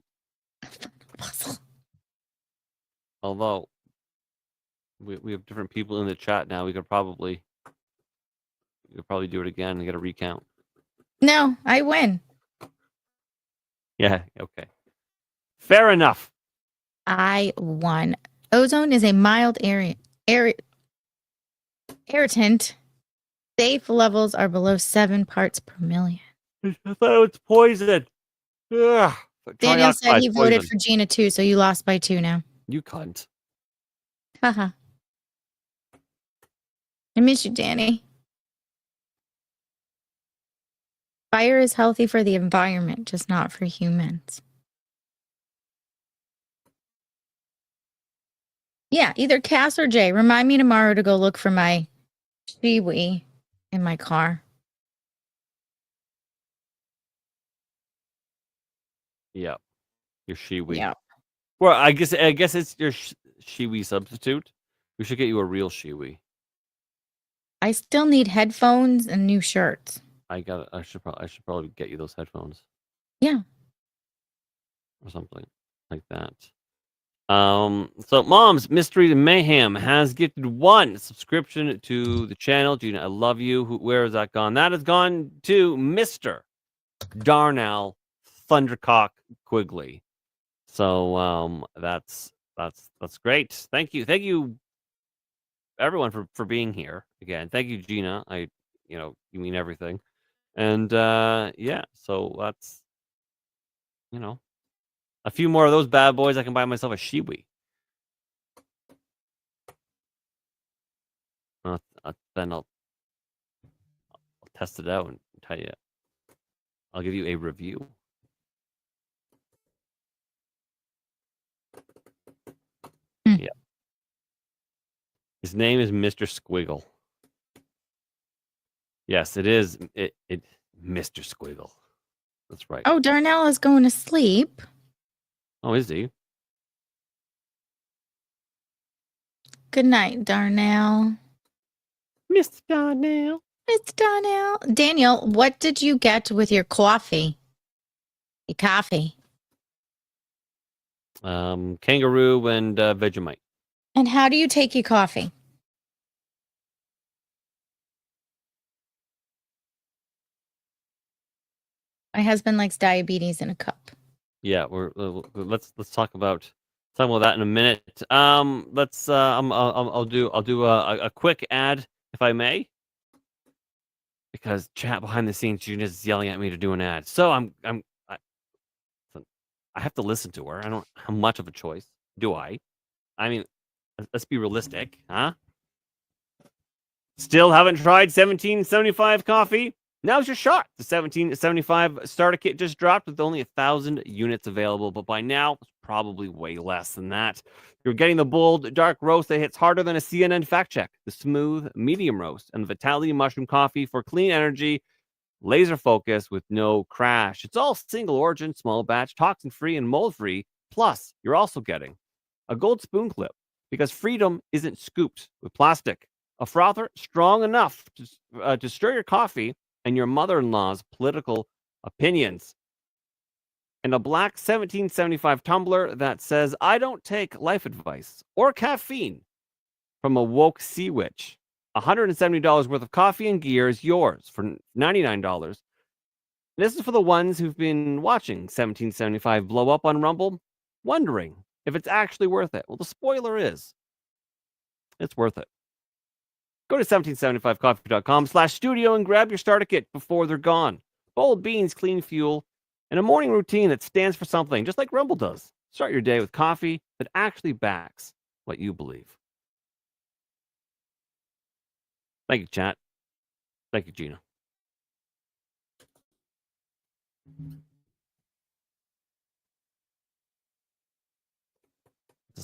we have different people in the chat now, we could probably do it again and get a recount. No, I win. Yeah. Okay. Fair enough. I won. Ozone is a mild irritant. Safe levels are below 7 parts per million. I thought it's poison. Ugh. Daniel said he voted poison. for Gina too, so you lost by 2 now. You cunt. Haha. I miss you, Danny. Fire is healthy for the environment, just not for humans. Yeah, either Cass or Jay. Remind me tomorrow to go look for my Shiwi in my car. Yeah. Your Shiwi. Yeah. Well, I guess it's your Shiwi substitute. We should get you a real Shiwi. I still need headphones and new shirts. I should probably get you those headphones. Yeah. Or something like that. So Mom's Mystery and Mayhem has gifted 1 subscription to the channel. Gina, I love you. Where has that gone? That has gone to Mr. Darnell Thundercock Quigley. So that's great. Thank you everyone for being here again. Thank you, Gina. You mean everything. And yeah, so that's a few more of those bad boys. I can buy myself a Shiwi. Then I'll test it out and tell you. I'll give you a review. Yeah. His name is Mr. Squiggle. Yes, it is. It Mr. Squiggle. That's right. Oh, Darnell is going to sleep. Oh, is he? Good night, Darnell. Mr. Darnell. Mr. Darnell. Daniel, what did you get with your coffee? Your coffee. Kangaroo and Vegemite. And how do you take your coffee? My husband likes diabetes in a cup. Yeah, let's talk about that in a minute. Let's I'll do a quick ad if I may, because chat behind the scenes, Gina's yelling at me to do an ad. So I have to listen to her. I don't have much of a choice, do I? I mean, let's be realistic, huh? Still haven't tried 1775 coffee? Now's your shot. The 1775 starter kit just dropped with only 1,000 units available, but by now it's probably way less than that. You're getting the bold, dark roast that hits harder than a CNN fact check, the smooth, medium roast, and the Vitality Mushroom Coffee for clean energy, laser focus with no crash. It's all single origin, small batch, toxin free, and mold free. Plus, you're also getting a gold spoon clip because freedom isn't scooped with plastic. A frother strong enough to stir your coffee and your mother-in-law's political opinions. And a black 1775 tumbler that says, I don't take life advice or caffeine from a woke sea witch. $170 worth of coffee and gear is yours for $99. This is for the ones who've been watching 1775 blow up on Rumble, wondering if it's actually worth it. Well, the spoiler is, it's worth it. Go to 1775coffee.com/studio and grab your starter kit before they're gone. Bold beans, clean fuel, and a morning routine that stands for something, just like Rumble does. Start your day with coffee that actually backs what you believe. Thank you, chat. Thank you, Gina.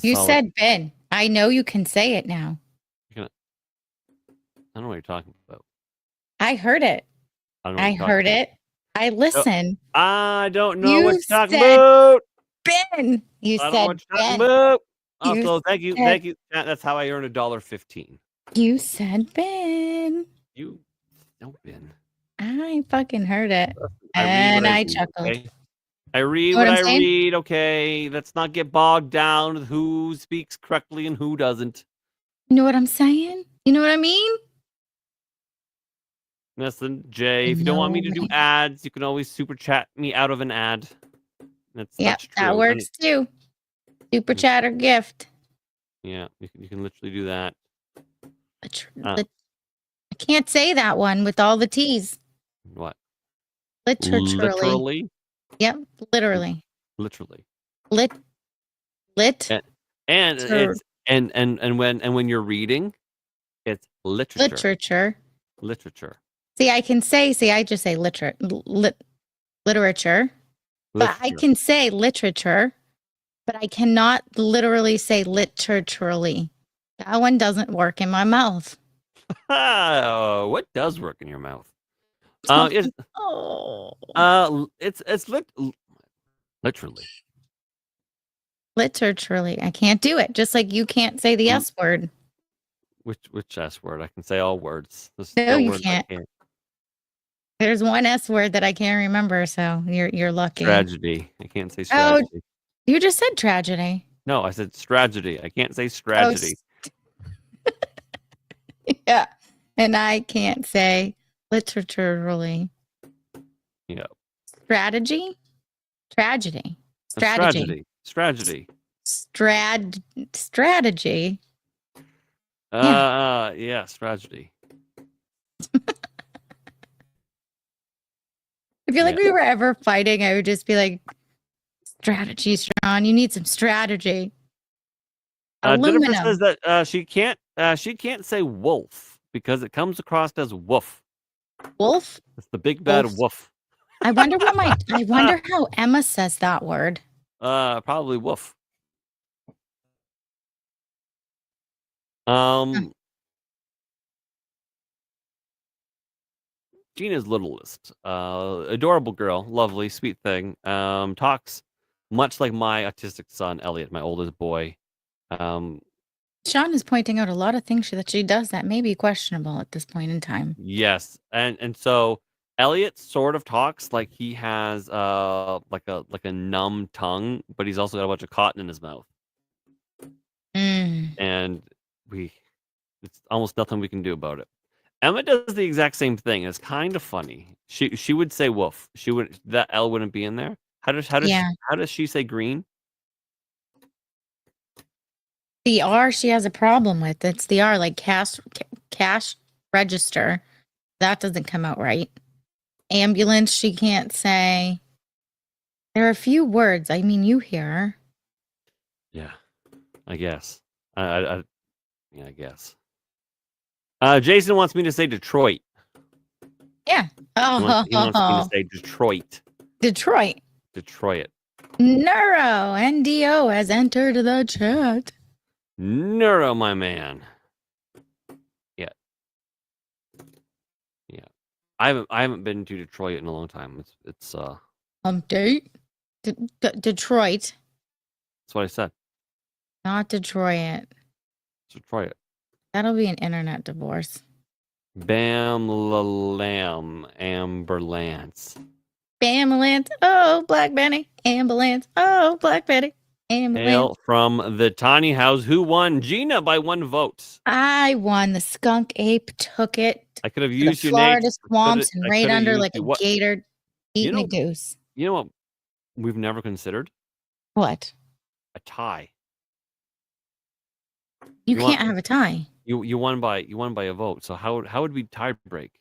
You said Ben. I know you can say it now. I don't know what you're talking about. I heard it. I heard it. I listen. I don't know You what you're talking said about. Ben. You I don't know said what you're talking Ben. about. You Also, thank you. said- That's how I earn $1.15. You said Ben. You don't bin. I fucking heard it. I read what And I I read, chuckled. okay? I read know what what I'm I saying? read, okay? Let's not get bogged down with who speaks correctly and who doesn't. You know what I'm saying? You know what I mean? Listen, Jay, You if you don't want me know to do me. ads, you can always super chat me out of an ad. Yep, That's true. that works too. Super chat or gift. Yeah, you can literally do that. I can't say that one with all the T's. What? Literally. Yep, literally. Literally. Lit. And it's and when you're reading, it's literature. Literature. See, I can say, I just say literature. But I can say literature, but I cannot literally say literaturely. That one doesn't work in my mouth. What does work in your mouth? It's literally. Literally. I can't do it. Just like you can't say the S word. Which S word? I can say all words. No, you can't. There's one S word that I can't remember, so you're lucky. Tragedy. I can't say strategy. Oh, you just said tragedy. No, I said strategy. I can't say strategy. Oh, yeah. And I can't say literally. Yeah. Strategy? Tragedy. Strategy. Strategy. Yeah, strategy. I feel like we were ever fighting, I would just be like, strategy, Shawn. You need some strategy. Jennifer says that she can't say wolf because it comes across as woof. Wolf? It's the big bad woof. I wonder how Emma says that word. Probably woof. Gina's littlest. Adorable girl, lovely, sweet thing. Talks much like my autistic son, Elliot, my oldest boy. Shawn is pointing out a lot of things that she does that may be questionable at this point in time. Yes, and so Elliot sort of talks like he has like a numb tongue, but he's also got a bunch of cotton in his mouth. And it's almost nothing we can do about it. Emma does the exact same thing. It's kind of funny. She would say woof. That L wouldn't be in there. How does she say green? The R she has a problem with. It's the R, like cash register. That doesn't come out right. Ambulance, she can't say. There are a few words. I mean, you hear her. Yeah, I guess. I guess. Jason wants me to say Detroit. Yeah. Oh, he wants me to say Detroit. Detroit. Neuro NDO has entered the chat. Neuro, my man. Yeah. I haven't been to Detroit in a long time. It's Date. Detroit. That's what I said. Not Detroit. Detroit. That'll be an internet divorce. Bam la lamb ambulance. Ambulance. Oh, Black Betty. Ambulance. Oh, Black Betty. Ambulance. Hail from the tiny house. Who won? Gina by 1 vote. I won. The skunk ape took it. I could have used your Florida swamps and right under like a gator eating a goose. You know what we've never considered? What? A tie. You can't have a tie. You won by a vote. So how would we tie break?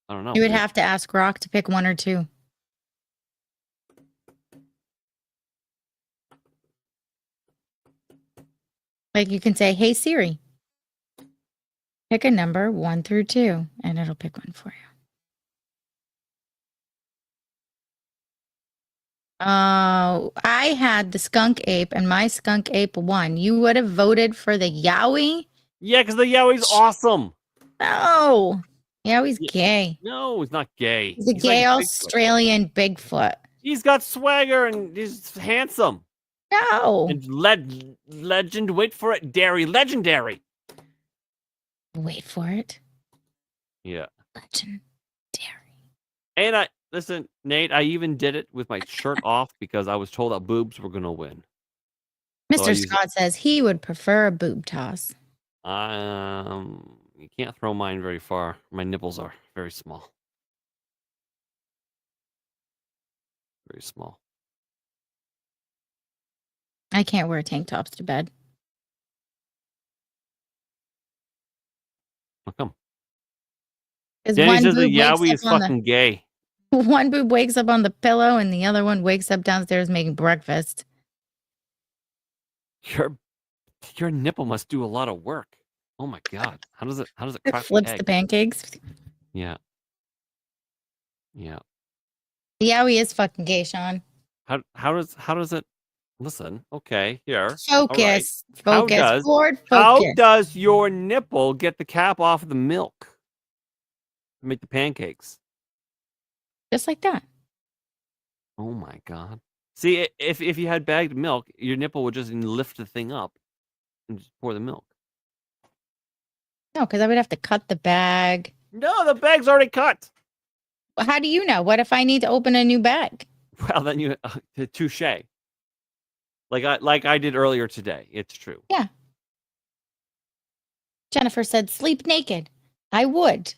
I don't know. You would have to ask Rock to pick one or two. Like you can say, "Hey Siri, pick a number 1 through 2," and it'll pick one for you. Oh, I had the skunk ape, and my skunk ape won. You would have voted for the Yowie, Yeah, because the Yowie's awesome. No. Yeah, he's Yeah. gay. No, he's not gay. He's a He's gay like Bigfoot. Australian Bigfoot. He's got swagger and he's handsome. No. And legend, wait for it, legendary. Wait for it. Yeah. Legendary. And listen, Nate, I even did it with my shirt off because I was told that boobs were going to win. Mr. Scott says he would prefer a boob toss. You can't throw mine very far. My nipples are very small. Very small. I can't wear tank tops to bed. How come? Danny says that Yowie is fucking gay. One boob wakes up on the pillow and the other one wakes up downstairs making breakfast. Your nipple must do a lot of work. Oh my god. How does it crack flips the pancakes? Yeah. Yeah. Yowie is fucking gay, Shawn. How does it listen? Okay, here. Focus. Right. Focus. Ford, focus. How does your nipple get the cap off of the milk to make the pancakes? Just like that. Oh my god. See, if you had bagged milk, your nipple would just lift the thing up and just pour the milk. No, because I would have to cut the bag. No, the bag's already cut. How do you know? What if I need to open a new bag? Well, then you touche. Like I did earlier today. It's true. Yeah. Jennifer said, sleep naked. I would,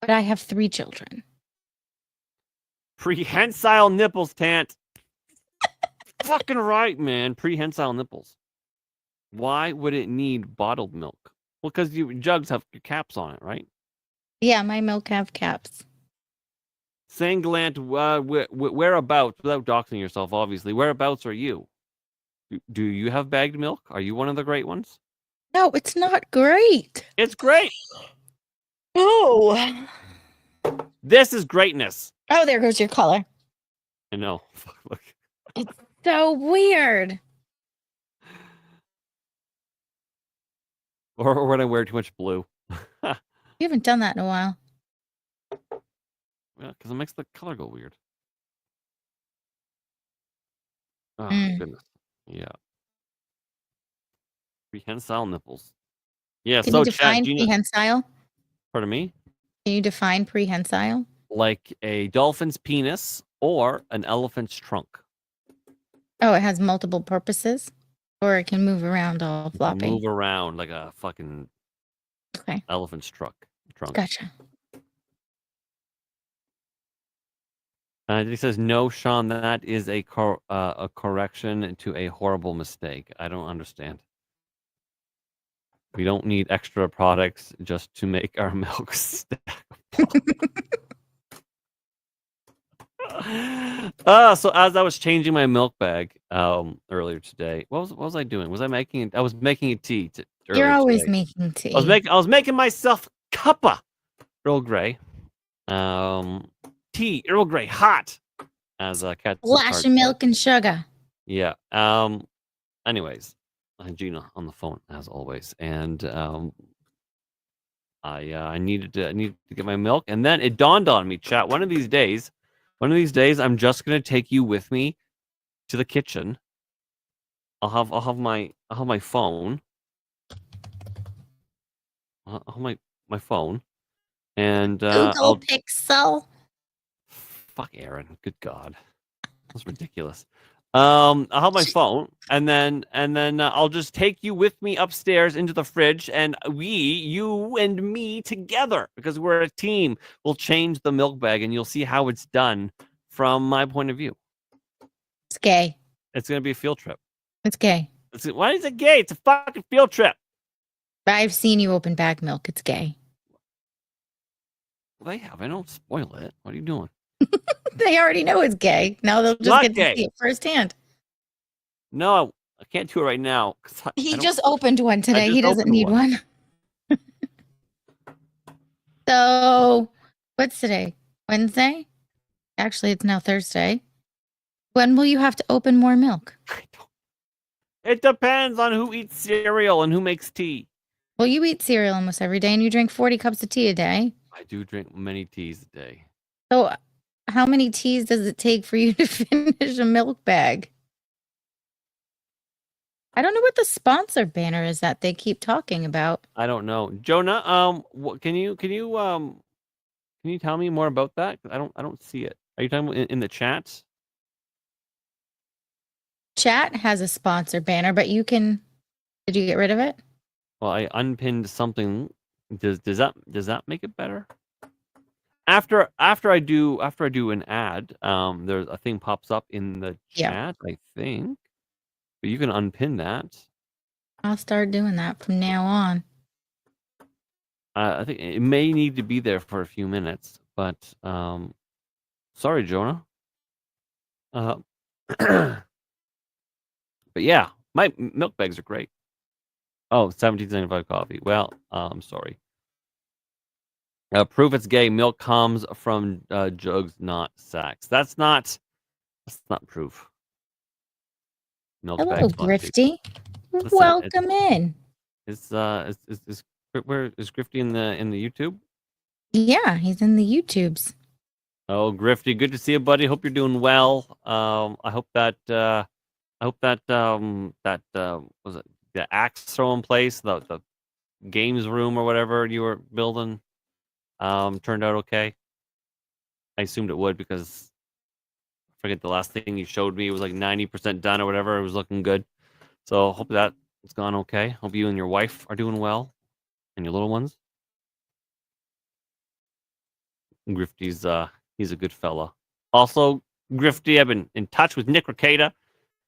but I have 3 children. Prehensile nipples, Tant. Fucking right, man. Prehensile nipples. Why would it need bottled milk? Well, because jugs have caps on it, right? Yeah, my milk have caps. Sanglant, whereabouts, without doxing yourself, obviously, whereabouts are you? Do you have bagged milk? Are you one of the great ones? No, it's not great. It's great. Oh. This is greatness. Oh, there goes your color. I know. Look. It's so weird. Or when I wear too much blue. You haven't done that in a while. Yeah, because it makes the color go weird. Oh, goodness. Yeah. Prehensile nipples. Yeah, Can so you define Gina, prehensile? Pardon me? Can you define prehensile? Like a dolphin's penis or an elephant's trunk. Oh, it has multiple purposes? Or it can move around all floppy? Move around like a fucking elephant's trunk. Gotcha. He says, no, Shawn, that is a correction to a horrible mistake. I don't understand. We don't need extra products just to make our milk stackable. So as I was changing my milk bag earlier today, what was I doing? Was I making it? I was making a tea. You're always making tea. I was making myself cuppa Earl Grey. Tea, Earl Grey, hot. As a cat. Flash of milk and sugar. Yeah. Anyways, Gina on the phone as always, and I needed to get my milk, and then it dawned on me, chat. One of these days, I'm just gonna take you with me to the kitchen. I'll have my phone. I'll have my phone, and Google Pixel. Fuck Aaron, good God, that's ridiculous. I'll have my phone, and then I'll just take you with me upstairs into the fridge, and you and me together, because we're a team. We'll change the milk bag, and you'll see how it's done from my point of view. It's gay. It's gonna be a field trip. It's gay. Why is it gay? It's a fucking field trip. But I've seen you open bag milk. It's gay. Well, they have. I don't spoil it. What are you doing? They already know it's gay. Now they'll just get to see it firsthand. No, I can't do it right now. He just opened one today. He doesn't need one. So, what's today? Wednesday? Actually, it's now Thursday. When will you have to open more milk? It depends on who eats cereal and who makes tea. Well, you eat cereal almost every day and you drink 40 cups of tea a day. I do drink many teas a day. So, how many teas does it take for you to finish a milk bag? I don't know what the sponsor banner is that they keep talking about. I don't know, Jonah. Can you tell me more about that? I don't see it. Are you talking about in the chats? Chat has a sponsor banner, but you can. Did you get rid of it? Well, I unpinned something. Does that make it better? After I do an ad, there's a thing pops up in the chat, I think. But you can unpin that. I'll start doing that from now on. I think it may need to be there for a few minutes, but sorry, Jonah. But yeah, my milk bags are great. Oh, 17.75 coffee. Well, I'm sorry. Proof it's gay. Milk comes from jugs, not sacks. That's not proof. Milk Hello, bags. Grifty. Listen, Welcome in. Is where is Grifty in the YouTube? Yeah, he's in the YouTubes. Oh, Grifty, good to see you, buddy. Hope you're doing well. I hope that was it the axe throwing place, the games room or whatever you were building, turned out okay. I assumed it would because I forget the last thing you showed me. It was like 90% done or whatever. It was looking good. So hope that it's gone okay. Hope you and your wife are doing well, and your little ones. Grifty's he's a good fella. Also, Grifty, I've been in touch with Nick Ricada,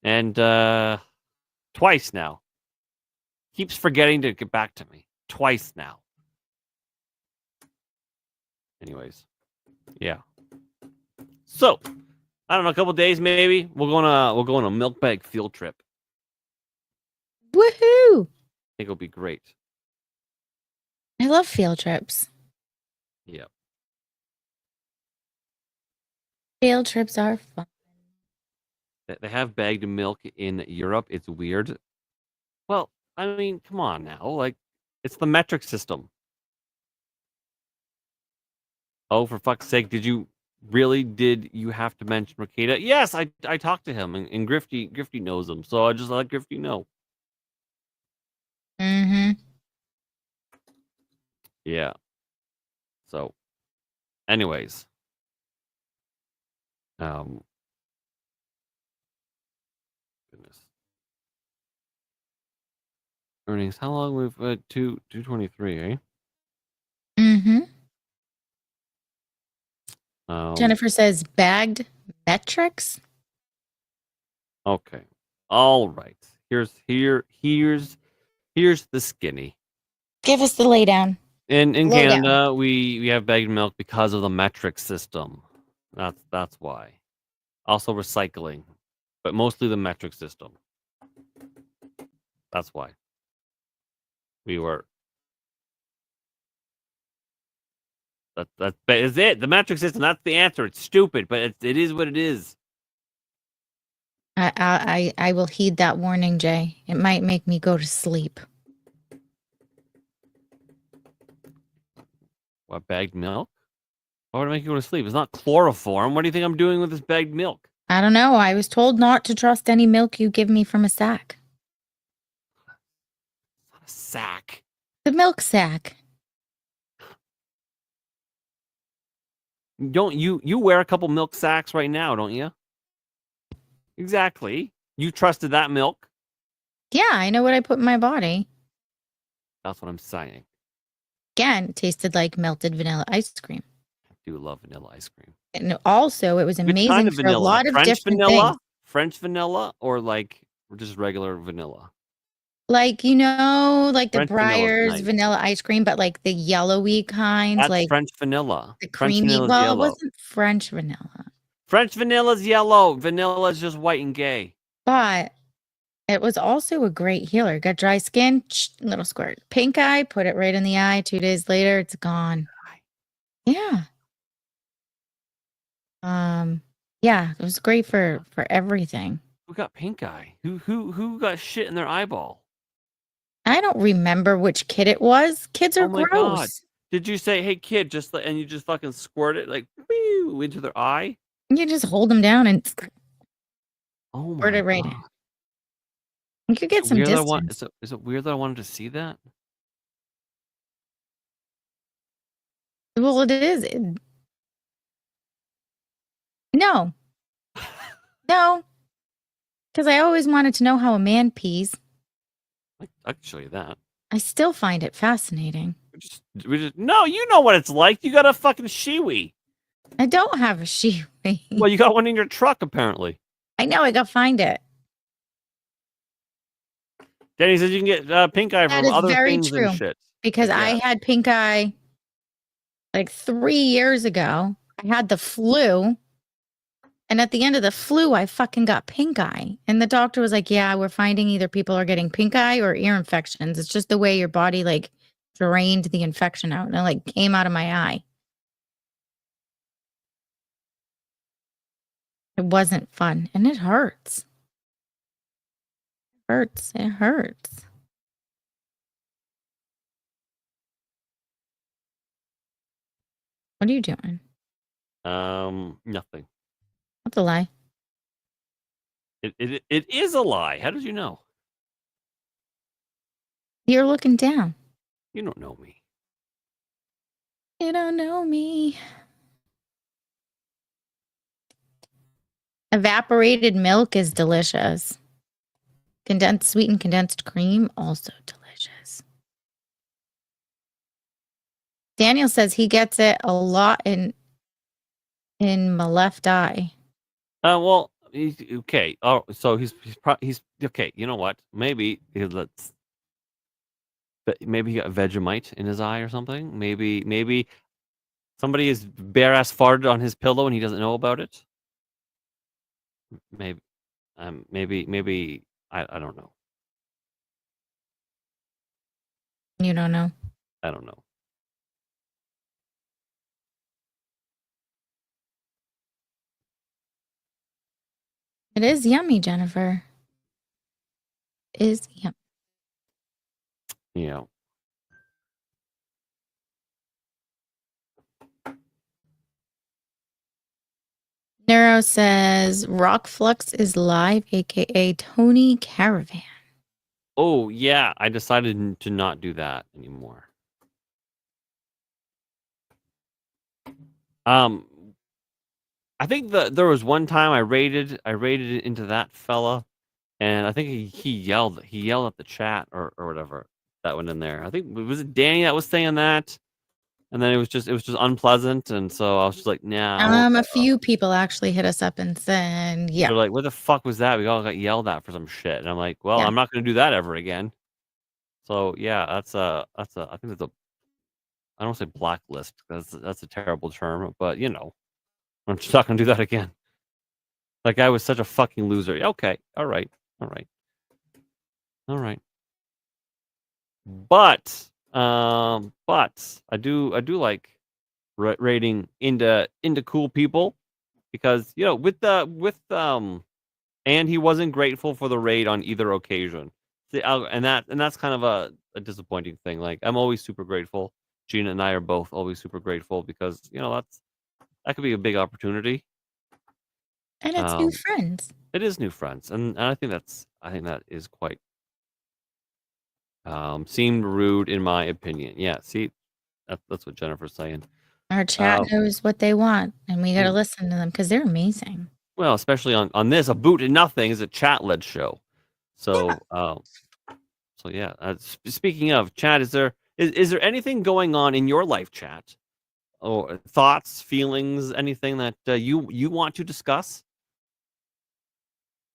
and twice now. Keeps forgetting to get back to me. Twice now. Anyways, yeah. So, I don't know, a couple days maybe we'll go on a milk bag field trip. Woohoo! I think it'll be great. I love field trips. Yeah. Field trips are fun. They have bagged milk in Europe. It's weird. Well, I mean, come on now. Like, it's the metric system. Oh, for fuck's sake, did you have to mention Ricada? Yes, I talked to him, and Grifty knows him, so I just let Grifty know. Mm-hmm. Yeah. So, anyways. Goodness. Earnings. How long we've 223, eh? Mm-hmm. Jennifer says bagged metrics. Okay. All right. Here's the skinny. Give us the laydown. In Lowdown. Canada, we have bagged milk because of the metric system. That's why. Also recycling, but mostly the metric system. That's why. We were. That is it. The metric system. That's the answer. It's stupid, but it is what it is. I will heed that warning, Jay. It might make me go to sleep. What, bagged milk? Why would it make you go to sleep? It's not chloroform. What do you think I'm doing with this bagged milk? I don't know. I was told not to trust any milk you give me from a sack. It's not a sack. The milk sack. Don't you wear a couple milk sacks right now, don't you? Exactly. You trusted that milk? Yeah, I know what I put in my body. That's what I'm saying. Again, it tasted like melted vanilla ice cream. I do love vanilla ice cream. And also, it was Which amazing kind of for vanilla? a lot of French different vanilla? things. French vanilla or like just regular vanilla? Like, you know, like the French vanilla's Breyers nice. vanilla ice cream, but like the yellowy kind. That's like French vanilla. the French creamy. vanilla's Well, yellow. it wasn't French vanilla. French vanilla's yellow. Vanilla's just white and gay. But it was also a great healer. Got dry skin, little squirt. Pink eye, put it right in the eye. 2 days later, it's gone. Yeah. Yeah, it was great for everything. Who got pink eye? Who got shit in their eyeball? I don't remember which kid it was. Kids are Oh my gross. God. Did you say, "Hey kid," and you just fucking squirt it like whew, into their eye? You just hold them down and Oh squirt my it right God. in. You could get Is it some weird that I distance. is it weird that I wanted to see that? Well, it is. No. No. Because I always wanted to know how a man pees. I can show you that. I still find it fascinating. No, you know what it's like. You got a fucking shiwi. I don't have a Yowie. Well, you got one in your truck apparently. I know. I got to find it. Danny says you can get pink eye That from is other very things true. and shit. Because I had pink eye like 3 years ago. I had the flu. And at the end of the flu, I fucking got pink eye. And the doctor was like, yeah, we're finding either people are getting pink eye or ear infections. It's just the way your body like drained the infection out and it like came out of my eye. It wasn't fun. And it hurts. It hurts. It hurts. What are you doing? Nothing. That's a lie. It is a lie. How did you know? You're looking down. You don't know me. You don't know me. Evaporated milk is delicious. Sweetened condensed cream, also delicious. Daniel says he gets it a lot in my left eye. Well, okay. Oh, so he's okay. You know what? Maybe he got Vegemite in his eye or something. Maybe somebody is bare ass farted on his pillow and he doesn't know about it. Maybe, maybe I don't know. You don't know. I don't know. It is yummy, Jennifer. It is yummy. Yeah. Nero says Rock Flux is live, aka Tony Caravan. Oh yeah, I decided to not do that anymore. I think there was one time I raided it into that fella, and I think he yelled at the chat or whatever that went in there. I think was it Danny that was saying that, and then it was just unpleasant, and so I was just like, nah. A few people actually hit us up and said, yeah. They're like, what the fuck was that? We all got yelled at for some shit, and I'm like, well, Yeah. I'm not going to do that ever again. So yeah, I think that's I don't say blacklist because that's a terrible term, but you know, I'm just not going to do that again. That guy was such a fucking loser. Okay, all right. But I do like raiding into cool people because you know and he wasn't grateful for the raid on either occasion. And that's kind of a disappointing thing. Like I'm always super grateful. Gina and I are both always super grateful because you know that could be a big opportunity. And it's new friends. It is new friends, and I think that is quite seemed rude in my opinion. Yeah, see, that's what Jennifer's saying. Our chat knows what they want, and we got to listen to them because they're amazing. Well, especially on this, Aboot Nothing is a chat-led show. So, yeah. Speaking of chat, is there anything going on in your life chat, or thoughts, feelings, anything that you want to discuss?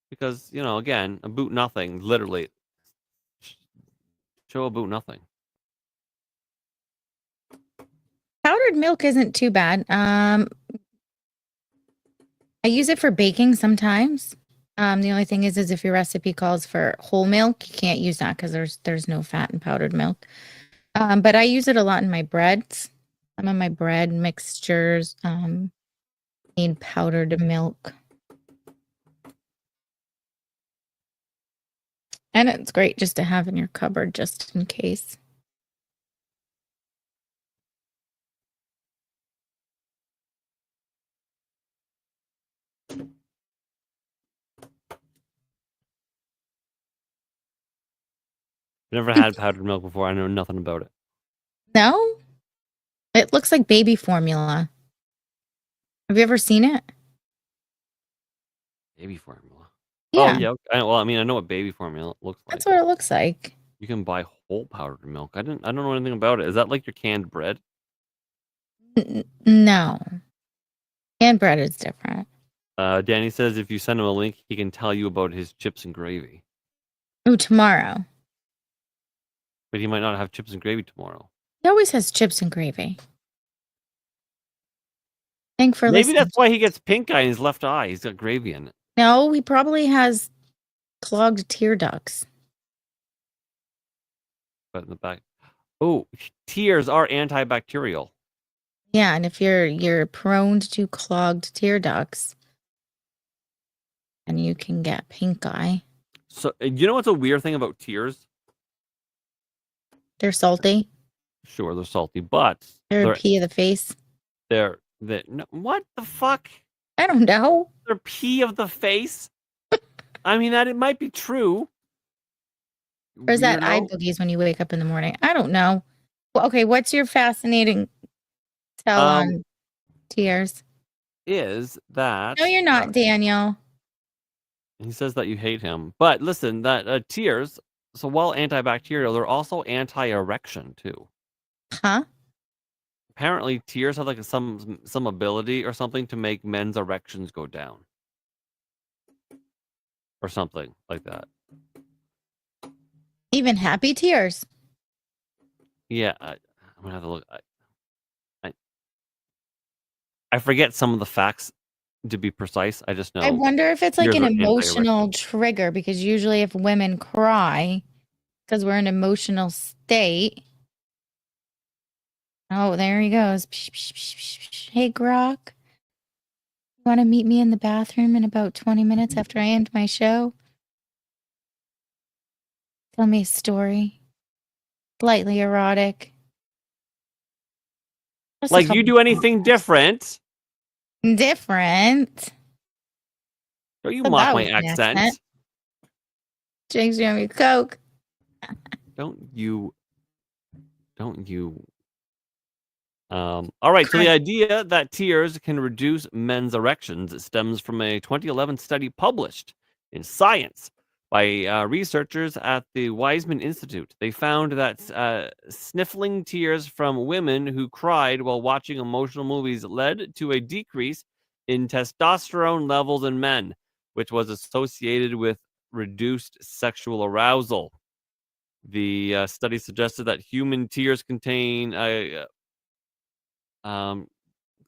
Because you know, again, Aboot Nothing, literally, show Aboot Nothing. Powdered milk isn't too bad. I use it for baking sometimes. The only thing is if your recipe calls for whole milk, you can't use that because there's no fat in powdered milk. But I use it a lot in my breads. Some of my bread mixtures need powdered milk. And it's great just to have in your cupboard just in case. Never had powdered milk before. I know nothing about it. No? It looks like baby formula. Have you ever seen it? Baby formula. Yeah. Oh, yeah. Well, I mean, I know what baby formula looks like. That's what it looks like. You can buy whole powdered milk. I don't know anything about it. Is that like your canned bread? No. And bread is different. Danny says if you send him a link, he can tell you about his chips and gravy. Oh, tomorrow. But he might not have chips and gravy tomorrow. He always has chips and gravy. Thanks for Maybe listening. that's why he gets pink eye in his left eye. He's got gravy in it. No, he probably has clogged tear ducts. But in the back. Oh, tears are antibacterial. Yeah, and if you're prone to clogged tear ducts, and you can get pink eye. So you know what's a weird thing about tears? They're salty. Sure, they're salty, but They're a pee of the face. No, what the fuck? I don't know. They're pee of the face. I mean, that it might be true. Or is that eye boogies when you wake up in the morning? I don't know. Well, okay, what's your fascinating tell on tears? Is that No, you're not, Daniel. He says that you hate him, but listen, that tears. So while antibacterial, they're also anti-erection too. Huh? Apparently, tears have like some ability or something to make men's erections go down, or something like that. Even happy tears. Yeah, I'm gonna have to look. I forget some of the facts to be precise. I just know. I wonder if it's like tears an are emotional anti-erection. trigger, because usually if women cry because we're in an emotional state. Oh, there he goes. Hey, Grok. You want to meet me in the bathroom in about 20 minutes after I end my show? Tell me a story. Slightly erotic. Just a Like you couple do anything different? different. Don't you But mock that my was an accent? Jake's doing me Coke. Don't you? All right. So the idea that tears can reduce men's erections stems from a 2011 study published in Science by researchers at the Weizmann Institute. They found that sniffling tears from women who cried while watching emotional movies led to a decrease in testosterone levels in men, which was associated with reduced sexual arousal. The study suggested that human tears contain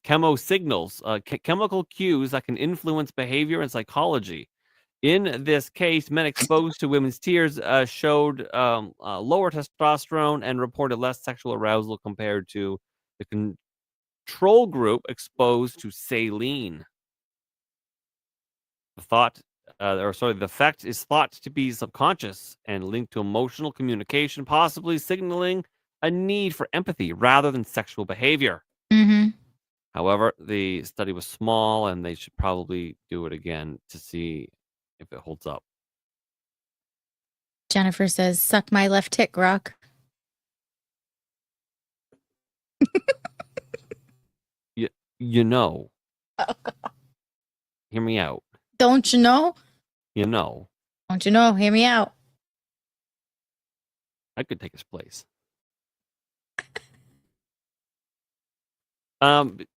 chemosignals, chemical cues that can influence behavior and psychology. In this case, men exposed to women's tears showed lower testosterone and reported less sexual arousal compared to the control group exposed to saline. The effect is thought to be subconscious and linked to emotional communication, possibly signaling a need for empathy rather than sexual behavior. Mm-hmm. However, the study was small, and they should probably do it again to see if it holds up. Jennifer says, suck my left tit, Grok. You know. Hear me out. Don't you know? You know. Don't you know? Hear me out. I could take his place.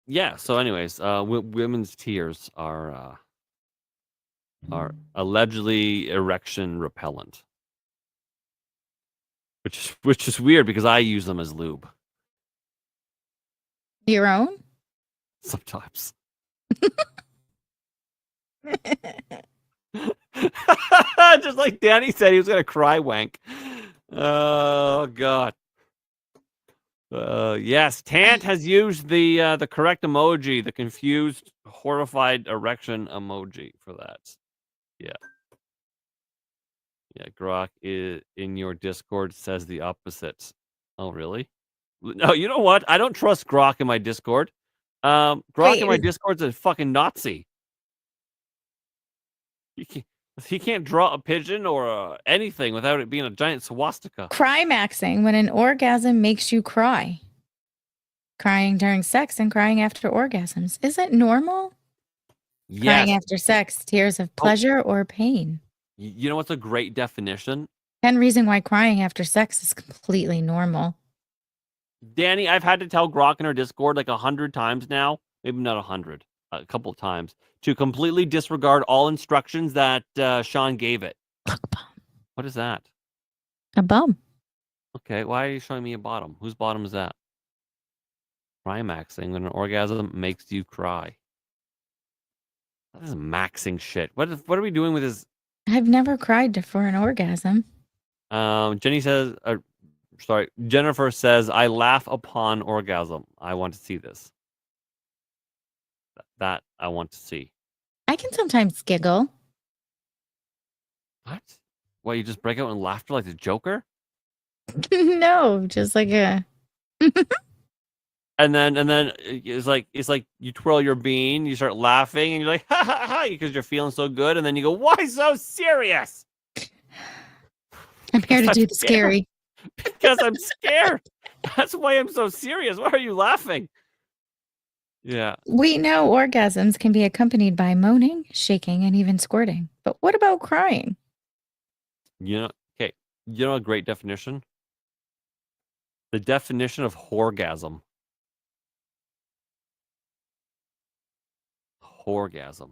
Yeah. So, anyways, women's tears are allegedly erection repellent, which is weird because I use them as lube Your own? sometimes. Just like Danny said, he was gonna cry wank. Oh God. Yes, Tant has used the correct emoji, the confused, horrified erection emoji for that. Yeah. Yeah, Grok is in your Discord says the opposite. Oh, really? No, you know what? I don't trust Grok in my Discord. Grok in my Wait, Discord's a fucking Nazi. He can't, he can't draw a pigeon or anything without it being a giant swastika. climaxing when an orgasm makes you cry. Crying during sex and crying after orgasms. Is it normal? Crying Yes. after sex, tears of pleasure or pain. You know what's a great definition? 10 reason why crying after sex is completely normal. Danny, I've had to tell Grok in her Discord like 100 times now, maybe not 100, a couple of times, to completely disregard all instructions that Shawn gave it. What is that? A bum. Okay, why are you showing me a bottom? Whose bottom is that? Climaxing when an orgasm makes you cry. That is maxing shit. What are we doing with this? I've never cried for an orgasm. Jenny says, sorry, Jennifer says, I laugh upon orgasm. I want to see this. That I want to see. I can sometimes giggle. What? What, you just break out in laughter like the Joker? No, just like a. And then it's like you twirl your bean, you start laughing, and you're like, ha ha ha, because you're feeling so good, and then you go, why so serious? I'm here to do the scary. Because I'm scared. That's why I'm so serious. Why are you laughing? Yeah. We know orgasms can be accompanied by moaning, shaking, and even squirting. But what about crying? You know, okay. You know a great definition? The definition of horgasm. Horgasm.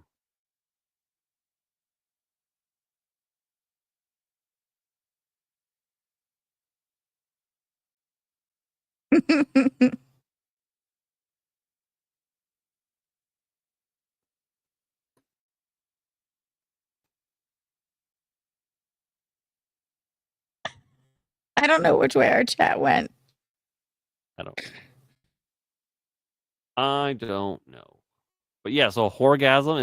I don't know which way our chat went. I don't know. But yeah, so horgasm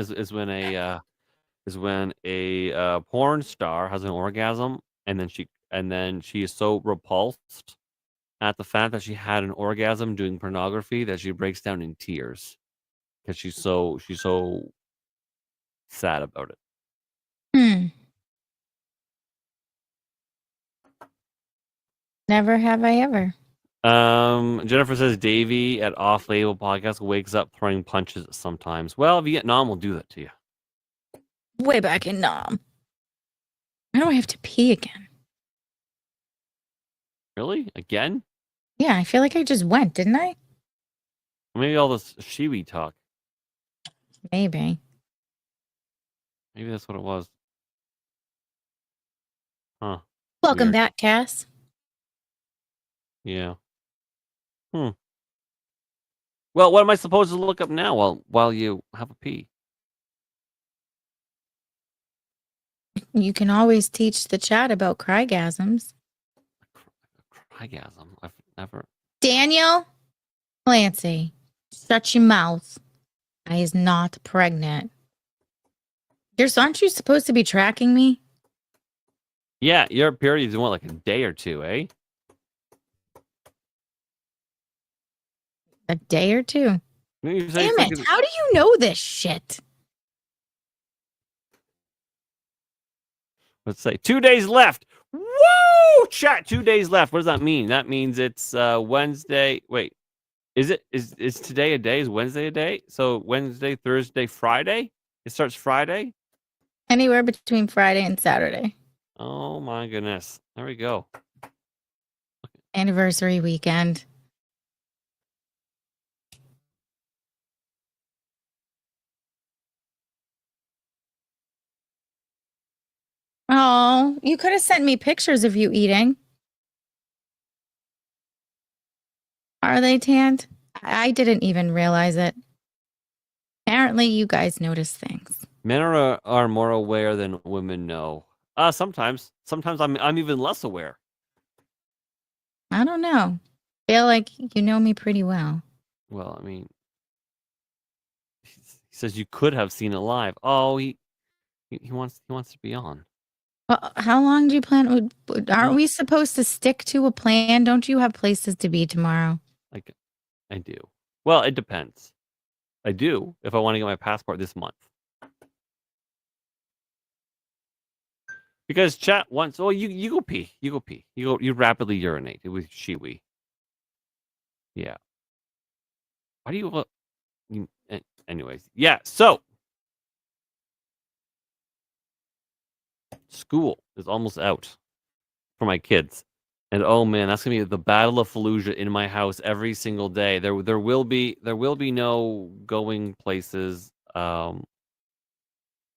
is when a porn star has an orgasm and then she is so repulsed at the fact that she had an orgasm doing pornography that she breaks down in tears because she's so sad about it. Never have I ever. Jennifer says Davey at Off Label Podcast wakes up throwing punches sometimes. Well, Vietnam will do that to you. Way back in Nam. I don't have to pee again. Really? Again? Yeah, I feel like I just went, didn't I? Maybe all this shiwi talk. Maybe. Maybe that's what it was. Huh. Welcome Weird. back, Cass. Yeah. Well, what am I supposed to look up now while you have a pee? You can always teach the chat about crygasms. Crygasm? I've never. Daniel Clancy, shut your mouth. I is not pregnant. Aren't you supposed to be tracking me? Yeah, your period is what, like a day or two, eh? A day or two. Damn it! How do you know this shit? Let's say 2 days left. Woo! Chat, 2 days left. What does that mean? That means it's Wednesday. Wait, is today a day? Is Wednesday a day? So Wednesday, Thursday, Friday? It starts Friday? Anywhere between Friday and Saturday. Oh my goodness. There we go. Anniversary weekend. Oh, you could have sent me pictures of you eating. Are they tanned? I didn't even realize it. Apparently, you guys notice things. Men are more aware than women know. Sometimes I'm even less aware. I don't know. Feel like you know me pretty well. Well, I mean, he says you could have seen it live. Oh, he wants to be on. Well, how long do you plan? Aren't we supposed to stick to a plan? Don't you have places to be tomorrow? Like, I do. Well, it depends. I do if I want to get my passport this month. Because chat once. Oh, you go pee. You go pee. You rapidly urinate. It was Shiwi. Yeah. Why do you? Anyways, yeah. So school is almost out for my kids, and oh man, that's gonna be the Battle of Fallujah in my house every single day. There will be no going places. How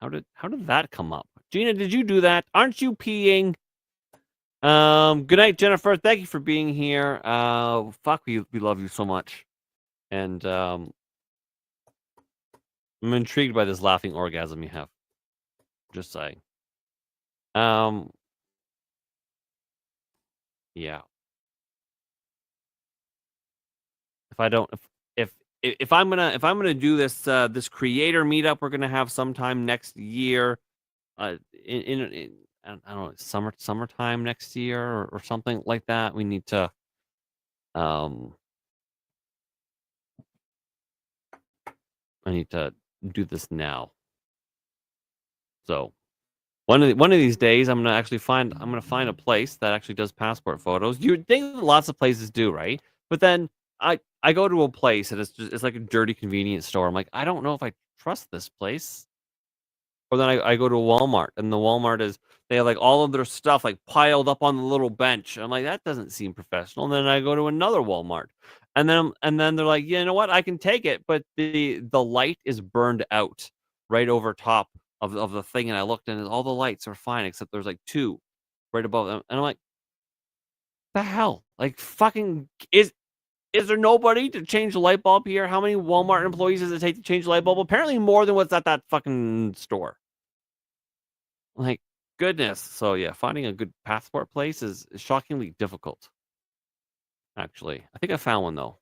did that come up? Gina, did you do that? Aren't you peeing? Good night, Jennifer. Thank you for being here. Fuck, we love you so much. And I'm intrigued by this laughing orgasm you have. Just saying. Yeah. If I'm gonna do this this creator meetup we're gonna have sometime next year, in I don't know, summertime next year or something like that. We need to I need to do this now. So one of these days I'm gonna find a place that actually does passport photos. You'd think that lots of places do, right? But then I go to a place and it's like a dirty convenience store. I'm like, I don't know if I trust this place. Or then I go to a Walmart, and the Walmart they have like all of their stuff like piled up on the little bench. I'm like, that doesn't seem professional. And then I go to another Walmart, and then they're like, you know what, I can take it, but the light is burned out right over top of the thing. And I looked, and all the lights are fine except there's like two right above them, and I'm like, the hell, like fucking is there nobody to change the light bulb here? How many Walmart employees does it take to change the light bulb? Apparently more than what's at that fucking store. Like, goodness. So yeah, finding a good passport place is shockingly difficult. Actually, I think I found one though.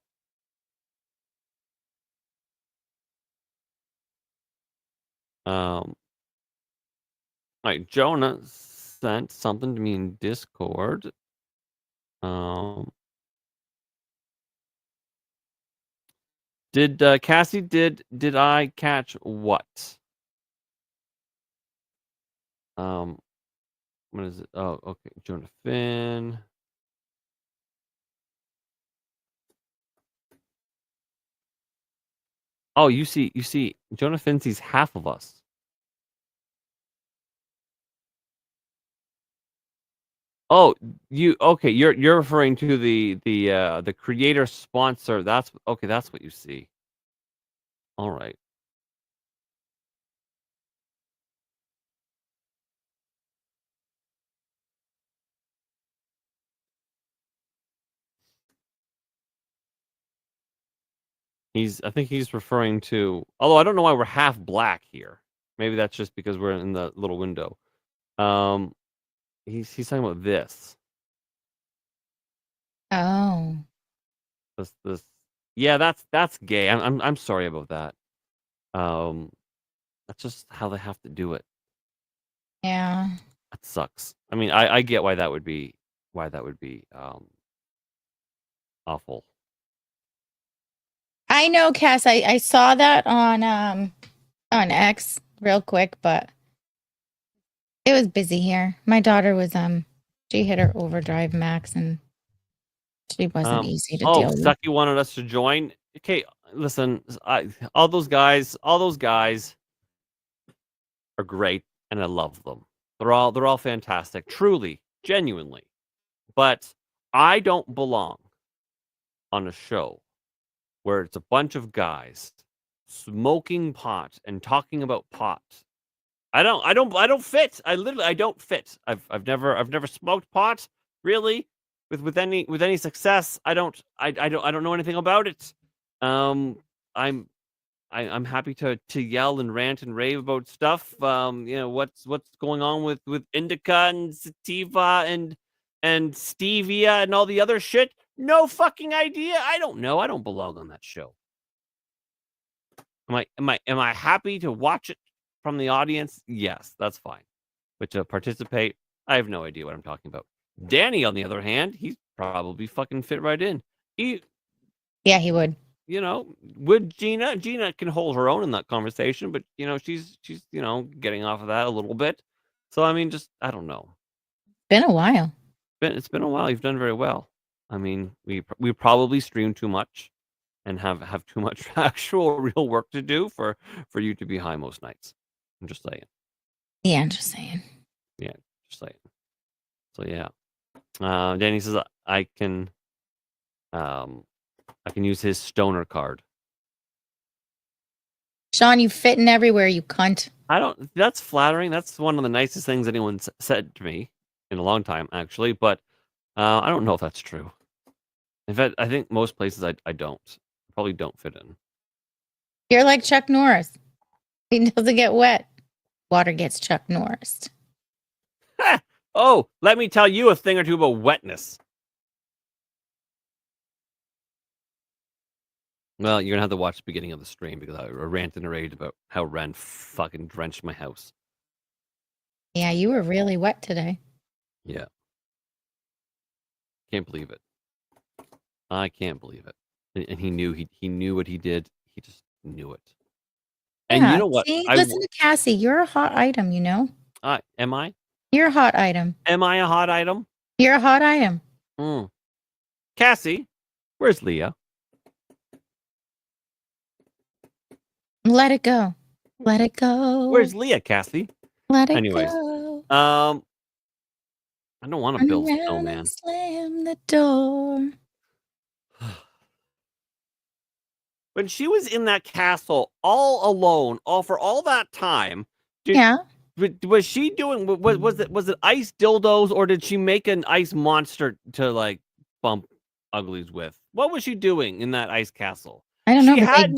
All right, Jonah sent something to me in Discord. Did Cassie did I catch what? What is it? Oh, okay, Jonah Finn. Oh, you see, Jonah Finn sees half of us. Oh, you're referring to the creator sponsor. That's okay, that's what you see. All right. I think he's referring to, although I don't know why we're half black here. Maybe that's just because we're in the little window. He's talking about this. Oh. This. Yeah, that's gay. I'm sorry about that. That's just how they have to do it. Yeah. That sucks. I mean, I get why that would be awful. I know, Cass. I saw that on X real quick, but it was busy here. My daughter was she hit her overdrive max and she wasn't easy to deal with. Stucky wanted us to join. Okay, listen, all those guys are great, and I love them. They're all fantastic, truly, genuinely. But I don't belong on a show where it's a bunch of guys smoking pot and talking about pot. I don't fit. I don't fit. I've never smoked pot really with any success. I don't know anything about it. I'm happy to yell and rant and rave about stuff. What's going on with indica and sativa and stevia and all the other shit. No fucking idea. I don't know. I don't belong on that show. Am I happy to watch it from the audience? Yes, that's fine. But to participate, I have no idea what I'm talking about. Danny, on the other hand, he's probably fucking fit right in. Yeah, he would. Would Gina? Gina can hold her own in that conversation, but she's getting off of that a little bit. So I mean, I don't know. Been a while. It's been a while. You've done very well. I mean, we probably stream too much, and have too much actual real work to do for you to be high most nights. I'm just saying. Yeah, I'm just saying. Yeah, just saying. So yeah, Danny says I can use his stoner card. Shawn, you fit in everywhere, you cunt. That's flattering. That's one of the nicest things anyone's said to me in a long time, actually. But I don't know if that's true. In fact, I think most places I don't. Probably don't fit in. You're like Chuck Norris. He doesn't get wet. Water gets Chuck Norris. Oh, let me tell you a thing or two about wetness. Well, you're gonna have to watch the beginning of the stream because I ranted and raved about how Ren fucking drenched my house. Yeah, you were really wet today. Yeah. Can't believe it. I can't believe it. And he knew what he did. He just knew it. And you know what? See, listen to Cassie. You're a hot item, you know? Am I? You're a hot item. Am I a hot item? You're a hot item. Cassie, where's Leah? Let it go. Let it go. Where's Leah, Cassie? Let it Anyways, go. I don't want to build a snowman. Slam the door. When she was in that castle all alone, for all that time, was she doing? Was it ice dildos, or did she make an ice monster to like bump uglies with? What was she doing in that ice castle? I don't know, but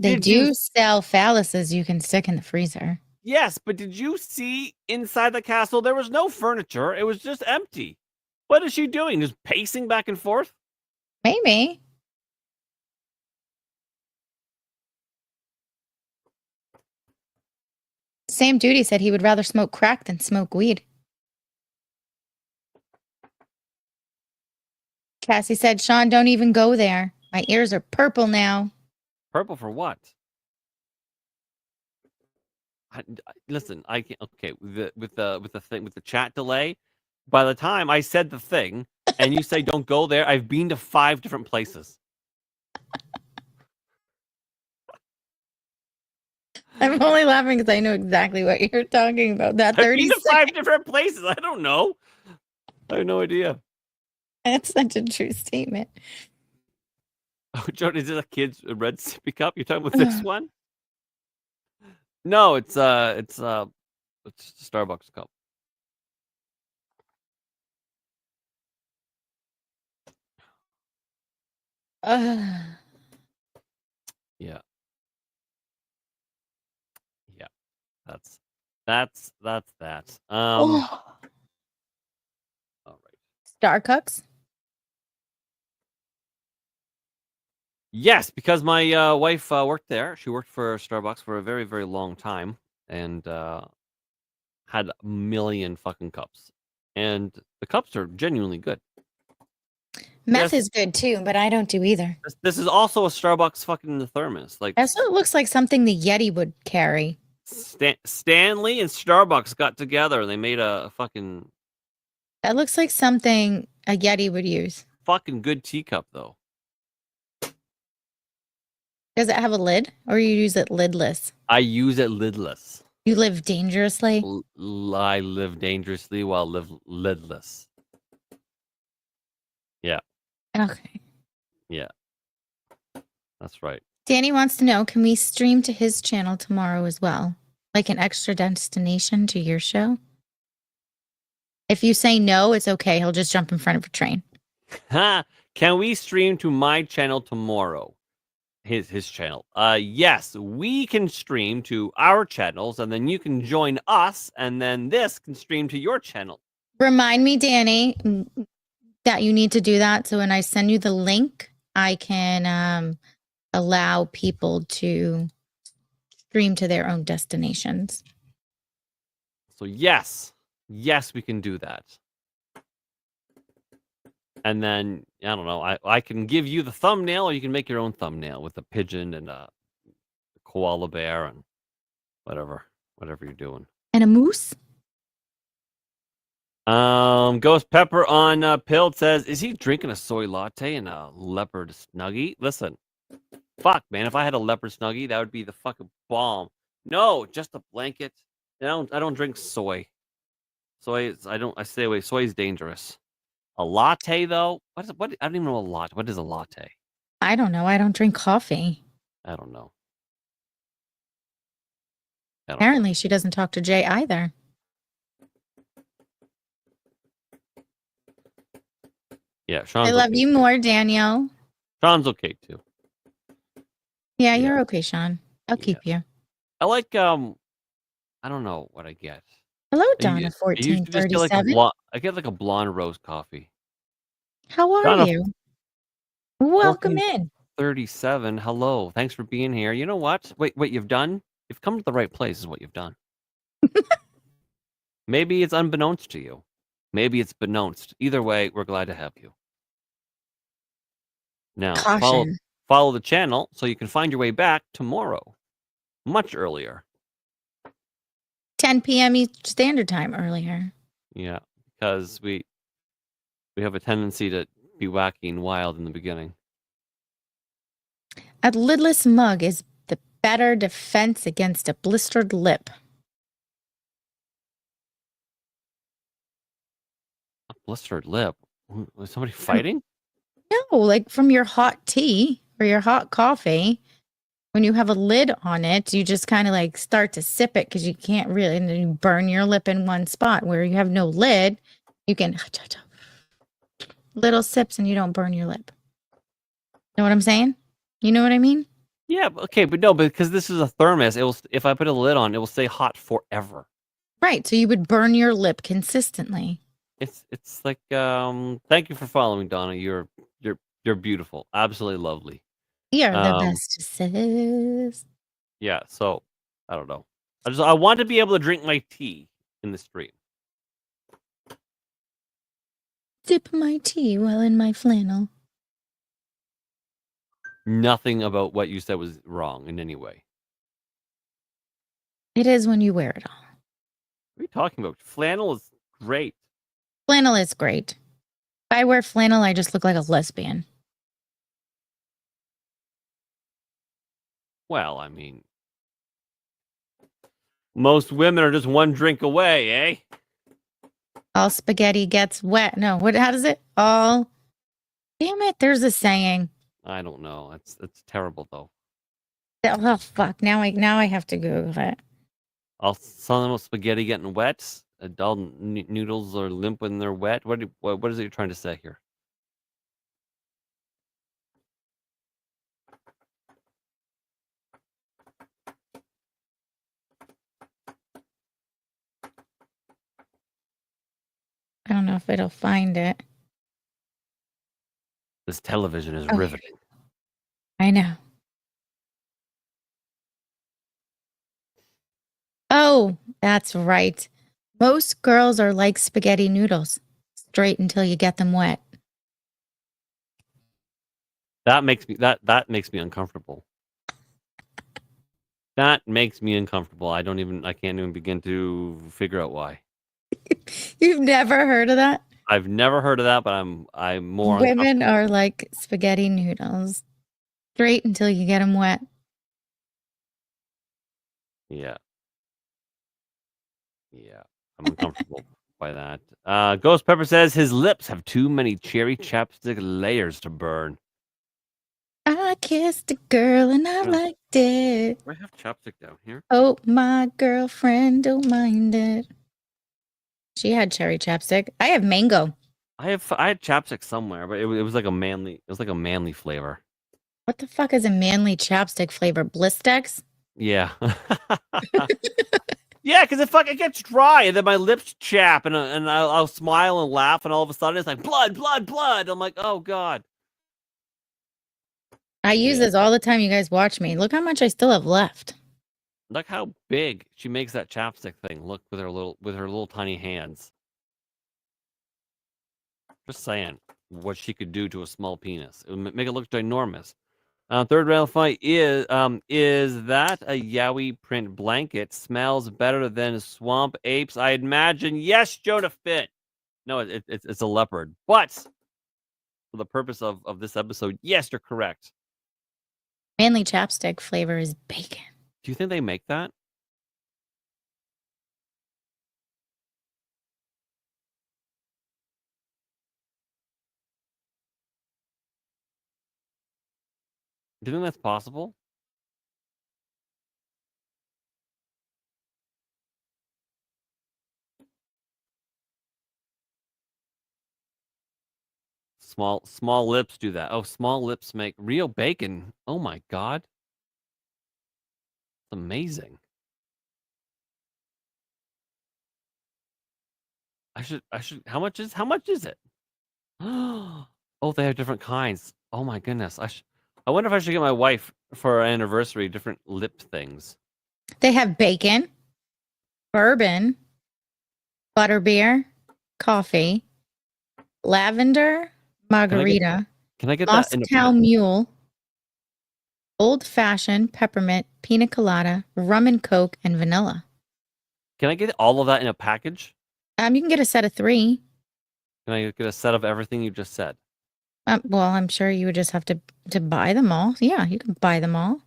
they do sell phalluses you can stick in the freezer. Yes, but did you see inside the castle? There was no furniture. It was just empty. What is she doing? Just pacing back and forth? Maybe. Sam Duty said he would rather smoke crack than smoke weed. Cassie said, Shawn, don't even go there. My ears are purple now. Purple for what? Listen, I can't. Okay, with the chat delay. By the time I said the thing, and you say don't go there, I've been to 5 different places. I'm only laughing because I know exactly what you're talking about. That 30 I've been to 5 different places. I don't know. I have no idea. That's such a true statement. Oh, Jordan, is it a kid's red sippy cup? You're talking about this one? No, it's a Starbucks cup. Yeah. Yeah. That's that. All right. Starbucks? Yes, because my wife worked there. She worked for Starbucks for a very, very long time and had a million fucking cups. And the cups are genuinely good. Meth is good too, but I don't do either. This is also a Starbucks fucking thermos. Like that's what it looks like, something the Yeti would carry. Stanley and Starbucks got together and they made a fucking... That looks like something a Yeti would use. Fucking good teacup though. Does it have a lid, or you use it lidless? I use it lidless. You live dangerously? I live dangerously while live lidless. Yeah. Okay. Yeah. That's right. Danny wants to know, can we stream to his channel tomorrow as well? Like an extra destination to your show? If you say no, it's okay. He'll just jump in front of a train. Can we stream to my channel tomorrow? His channel. Yes, we can stream to our channels, and then you can join us, and then this can stream to your channel. Remind me, Danny, that you need to do that. So when I send you the link, I can allow people to stream to their own destinations. So yes, we can do that. And then I don't know. I can give you the thumbnail, or you can make your own thumbnail with a pigeon and a koala bear and whatever you're doing. And a moose? Ghost Pepper on Pilled says, is he drinking a soy latte and a leopard snuggie? Listen, fuck, man, if I had a leopard snuggie, that would be the fucking bomb. No, just a blanket. I don't drink soy. I stay away. Soy is dangerous. A latte though? I don't even know a latte. What is a latte? I don't know. I don't drink coffee. I don't know. Apparently, she doesn't talk to Jay either. Yeah, Sean's I love you more, Daniel. Sean's okay too. Yeah, you're okay, Shawn. I'll keep you. I like I don't know what I get. Hello, Donna 1437. I get like a blonde roast coffee. How are Donna, you? Welcome in. 37. Hello. Thanks for being here. You know what? Wait, you've come to the right place is what you've done. Maybe it's unbeknownst to you. Maybe it's beknownst. Either way, we're glad to have you. Now, follow the channel so you can find your way back tomorrow. Much earlier. 10 p.m. Eastern Standard Time earlier. Yeah, because we have a tendency to be wacky and wild in the beginning. A lidless mug is the better defense against a blistered lip. A blistered lip? Was somebody fighting? No, like from your hot tea or your hot coffee. When you have a lid on it, you just kind of like start to sip it because you can't really, and then you burn your lip in one spot. Where you have no lid, you can little sips and you don't burn your lip. Know what I'm saying? You know what I mean? Yeah, okay, but no, because this is a thermos, if I put a lid on, it will stay hot forever. Right, so you would burn your lip consistently. It's like thank you for following, Donna. You're beautiful, absolutely lovely. You're the best, sis. Yeah, so I don't know. I want to be able to drink my tea in the stream. Sip my tea while in my flannel. Nothing about what you said was wrong in any way. It is when you wear it all. What are you talking about? Flannel is great. Flannel is great. If I wear flannel, I just look like a lesbian. Well, I mean, most women are just one drink away, eh? All spaghetti gets wet. No, how does it? All. Damn it, there's a saying. I don't know. It's terrible though. Oh fuck! Now I have to Google it. Some of spaghetti getting wet. Adult noodles are limp when they're wet. What is it you're trying to say here? I don't know if it'll find it. This television is riveting. I know. Oh, that's right. Most girls are like spaghetti noodles, straight until you get them wet. That makes me uncomfortable. That makes me uncomfortable. I can't even begin to figure out why. You've never heard of that? I've never heard of that, but I'm more. Women are like spaghetti noodles, straight until you get them wet. Yeah. I'm uncomfortable by that. Ghost Pepper says his lips have too many cherry chapstick layers to burn. I kissed a girl and I liked it. Do I have chapstick down here? Oh, my girlfriend don't mind it. She had cherry chapstick. I have mango. I had chapstick somewhere, but it was like a manly flavor. What the fuck is a manly chapstick flavor? Blistex? Yeah. Yeah, because it gets dry and then my lips chap and I'll smile and laugh and all of a sudden it's like blood. I'm like, oh god. I use this all the time. You guys watch me. Look how much I still have left. Look how big she makes that chapstick thing. Look with her little tiny hands. Just saying what she could do to a small penis. It would make it look ginormous. Third round fight is that a Yowie print blanket? Smells better than swamp apes, I imagine. Yes, Jonah Fit. No, it's a leopard. But for the purpose of this episode, yes, you're correct. Manly chapstick flavor is bacon. Do you think they make that? Do you think that's possible? Small lips do that. Oh, small lips make real bacon. Oh my god. It's amazing. I should how much is it? Oh, they have different kinds. Oh my goodness. I wonder if I should get my wife for our anniversary different lip things. They have bacon, bourbon, butterbeer, coffee, lavender, margarita, Can I get that in Moscow Mule, old fashioned, peppermint, pina colada, rum and coke, and vanilla. Can I get all of that in a package? You can get a set of 3. Can I get a set of everything you just said? Well, I'm sure you would just have to buy them all. Yeah, you can buy them all.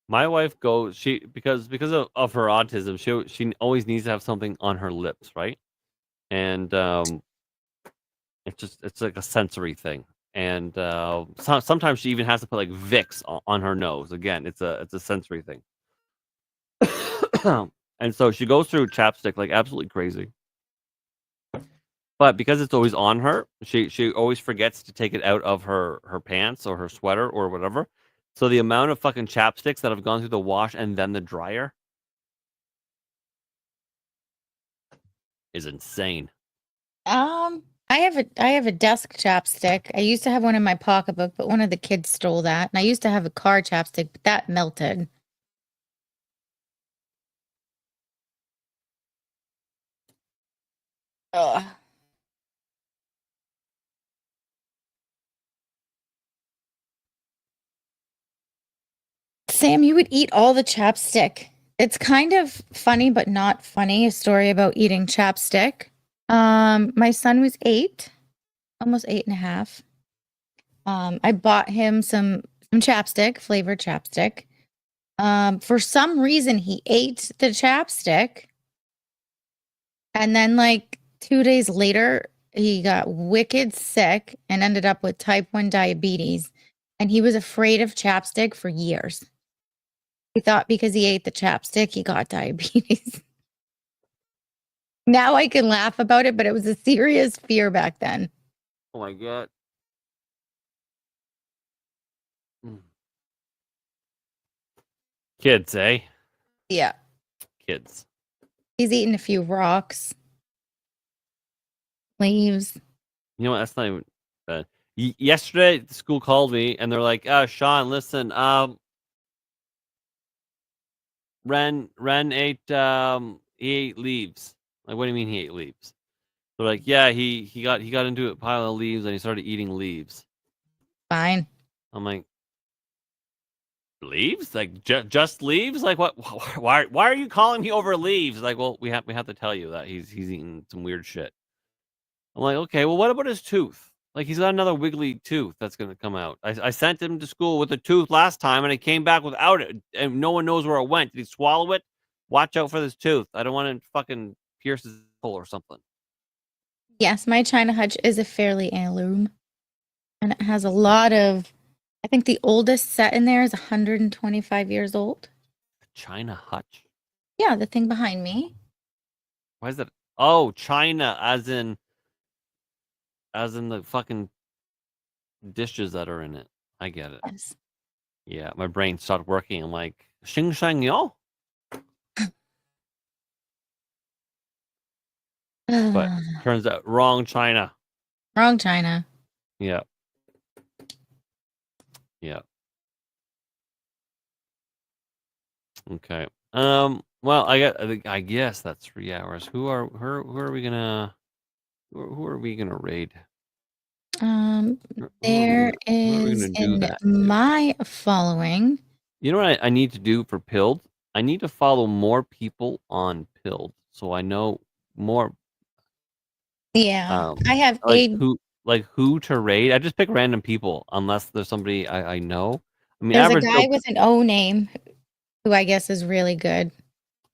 My wife goes because of her autism, she always needs to have something on her lips, right? And it's like a sensory thing. And sometimes she even has to put like Vicks on her nose. Again, it's a sensory thing. And so she goes through chapstick like absolutely crazy. But because it's always on her, she always forgets to take it out of her pants or her sweater or whatever. So the amount of fucking chapsticks that have gone through the wash and then the dryer is insane. I have a desk chapstick. I used to have one in my pocketbook, but one of the kids stole that. And I used to have a car chapstick, but that melted. Ugh. Sam, you would eat all the chapstick. It's kind of funny, but not funny. A story about eating chapstick. My son was 8, almost 8.5. I bought him some chapstick, flavored chapstick. For some reason, he ate the chapstick, and then like 2 days later, he got wicked sick and ended up with type 1 diabetes. And he was afraid of chapstick for years. He thought because he ate the chapstick, he got diabetes. Now I can laugh about it, but it was a serious fear back then. Oh my god. Kids, eh? Yeah. Kids. He's eaten a few rocks, leaves. You know what? That's not even bad. Yesterday, the school called me and they're like, Shawn, listen, Ren ate he ate leaves. Like, what do you mean he ate leaves? They're like, yeah, he got into a pile of leaves and he started eating leaves. Fine. I'm like, leaves? Like just leaves? Like what? Why are you calling me over leaves? Like, well, we have to tell you that he's eating some weird shit. I'm like, okay, well, what about his tooth? Like, he's got another wiggly tooth that's going to come out. I sent him to school with a tooth last time, and he came back without it, and no one knows where it went. Did he swallow it? Watch out for this tooth. I don't want to fucking pierce his hole or something. Yes, my China hutch is a fairly heirloom. And it has a lot of, I think the oldest set in there is 125 years old. China hutch? Yeah, the thing behind me. Why is that? Oh, China, as in the fucking dishes that are in it. I get it. Yes. Yeah, my brain stopped working. I'm like, Xing Shang Yo? But turns out, wrong China. Wrong China. Yeah. Yeah. Okay. Well, I guess that's 3 hours. Who are we gonna raid? There Who are we is gonna do in that to? my following. You know what I need to do for Pilled? I need to follow more people on Pilled, so I know more. Yeah, I have Who to raid. I just pick random people unless there's somebody I know. I mean, there's a average guy with an O name who I guess is really good.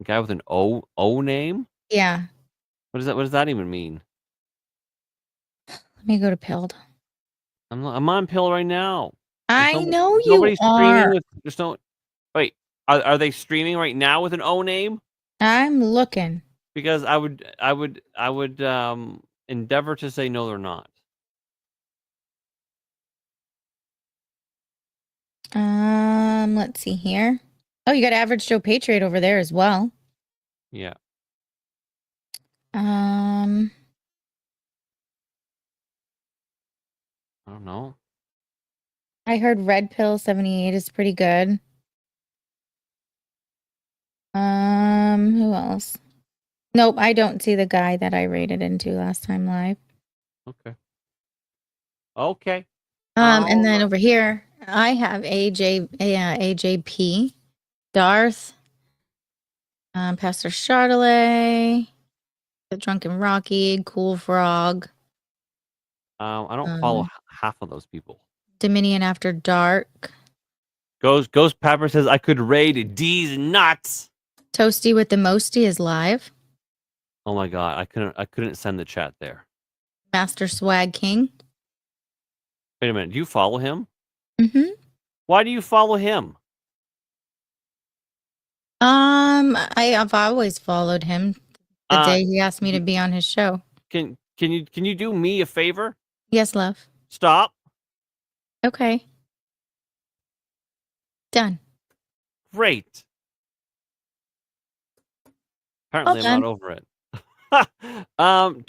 guy with an O name. Yeah, What does that even mean? let me go to Pilled. I'm on Pill right now. I know you Nobody streaming are. with. There's no. Wait, are they streaming right now with an O name? I'm looking. Because I would endeavor to say no, they're not. Let's see here. Oh, you got Average Joe Patriot over there as well. Yeah. Um, I don't know. I heard Red Pill 78 is pretty good. Who else? Nope, I don't see the guy that I rated into last time live. Okay. Okay. And then over here, I have AJP, Darth, Pastor Charlotte, the Drunken Rocky, Cool Frog. I don't follow half of those people. Dominion After Dark. Ghost Pepper says I could raid D's nuts. Toasty with the Mosty is live. Oh my god, I couldn't send the chat there. Master Swag King. Wait a minute, do you follow him? Mm-hmm. Why do you follow him? I've always followed him the day he asked me to be on his show. Can you do me a favor? Yes, love. Stop. Okay. Done. Great. Apparently, Well I'm not over it. I'm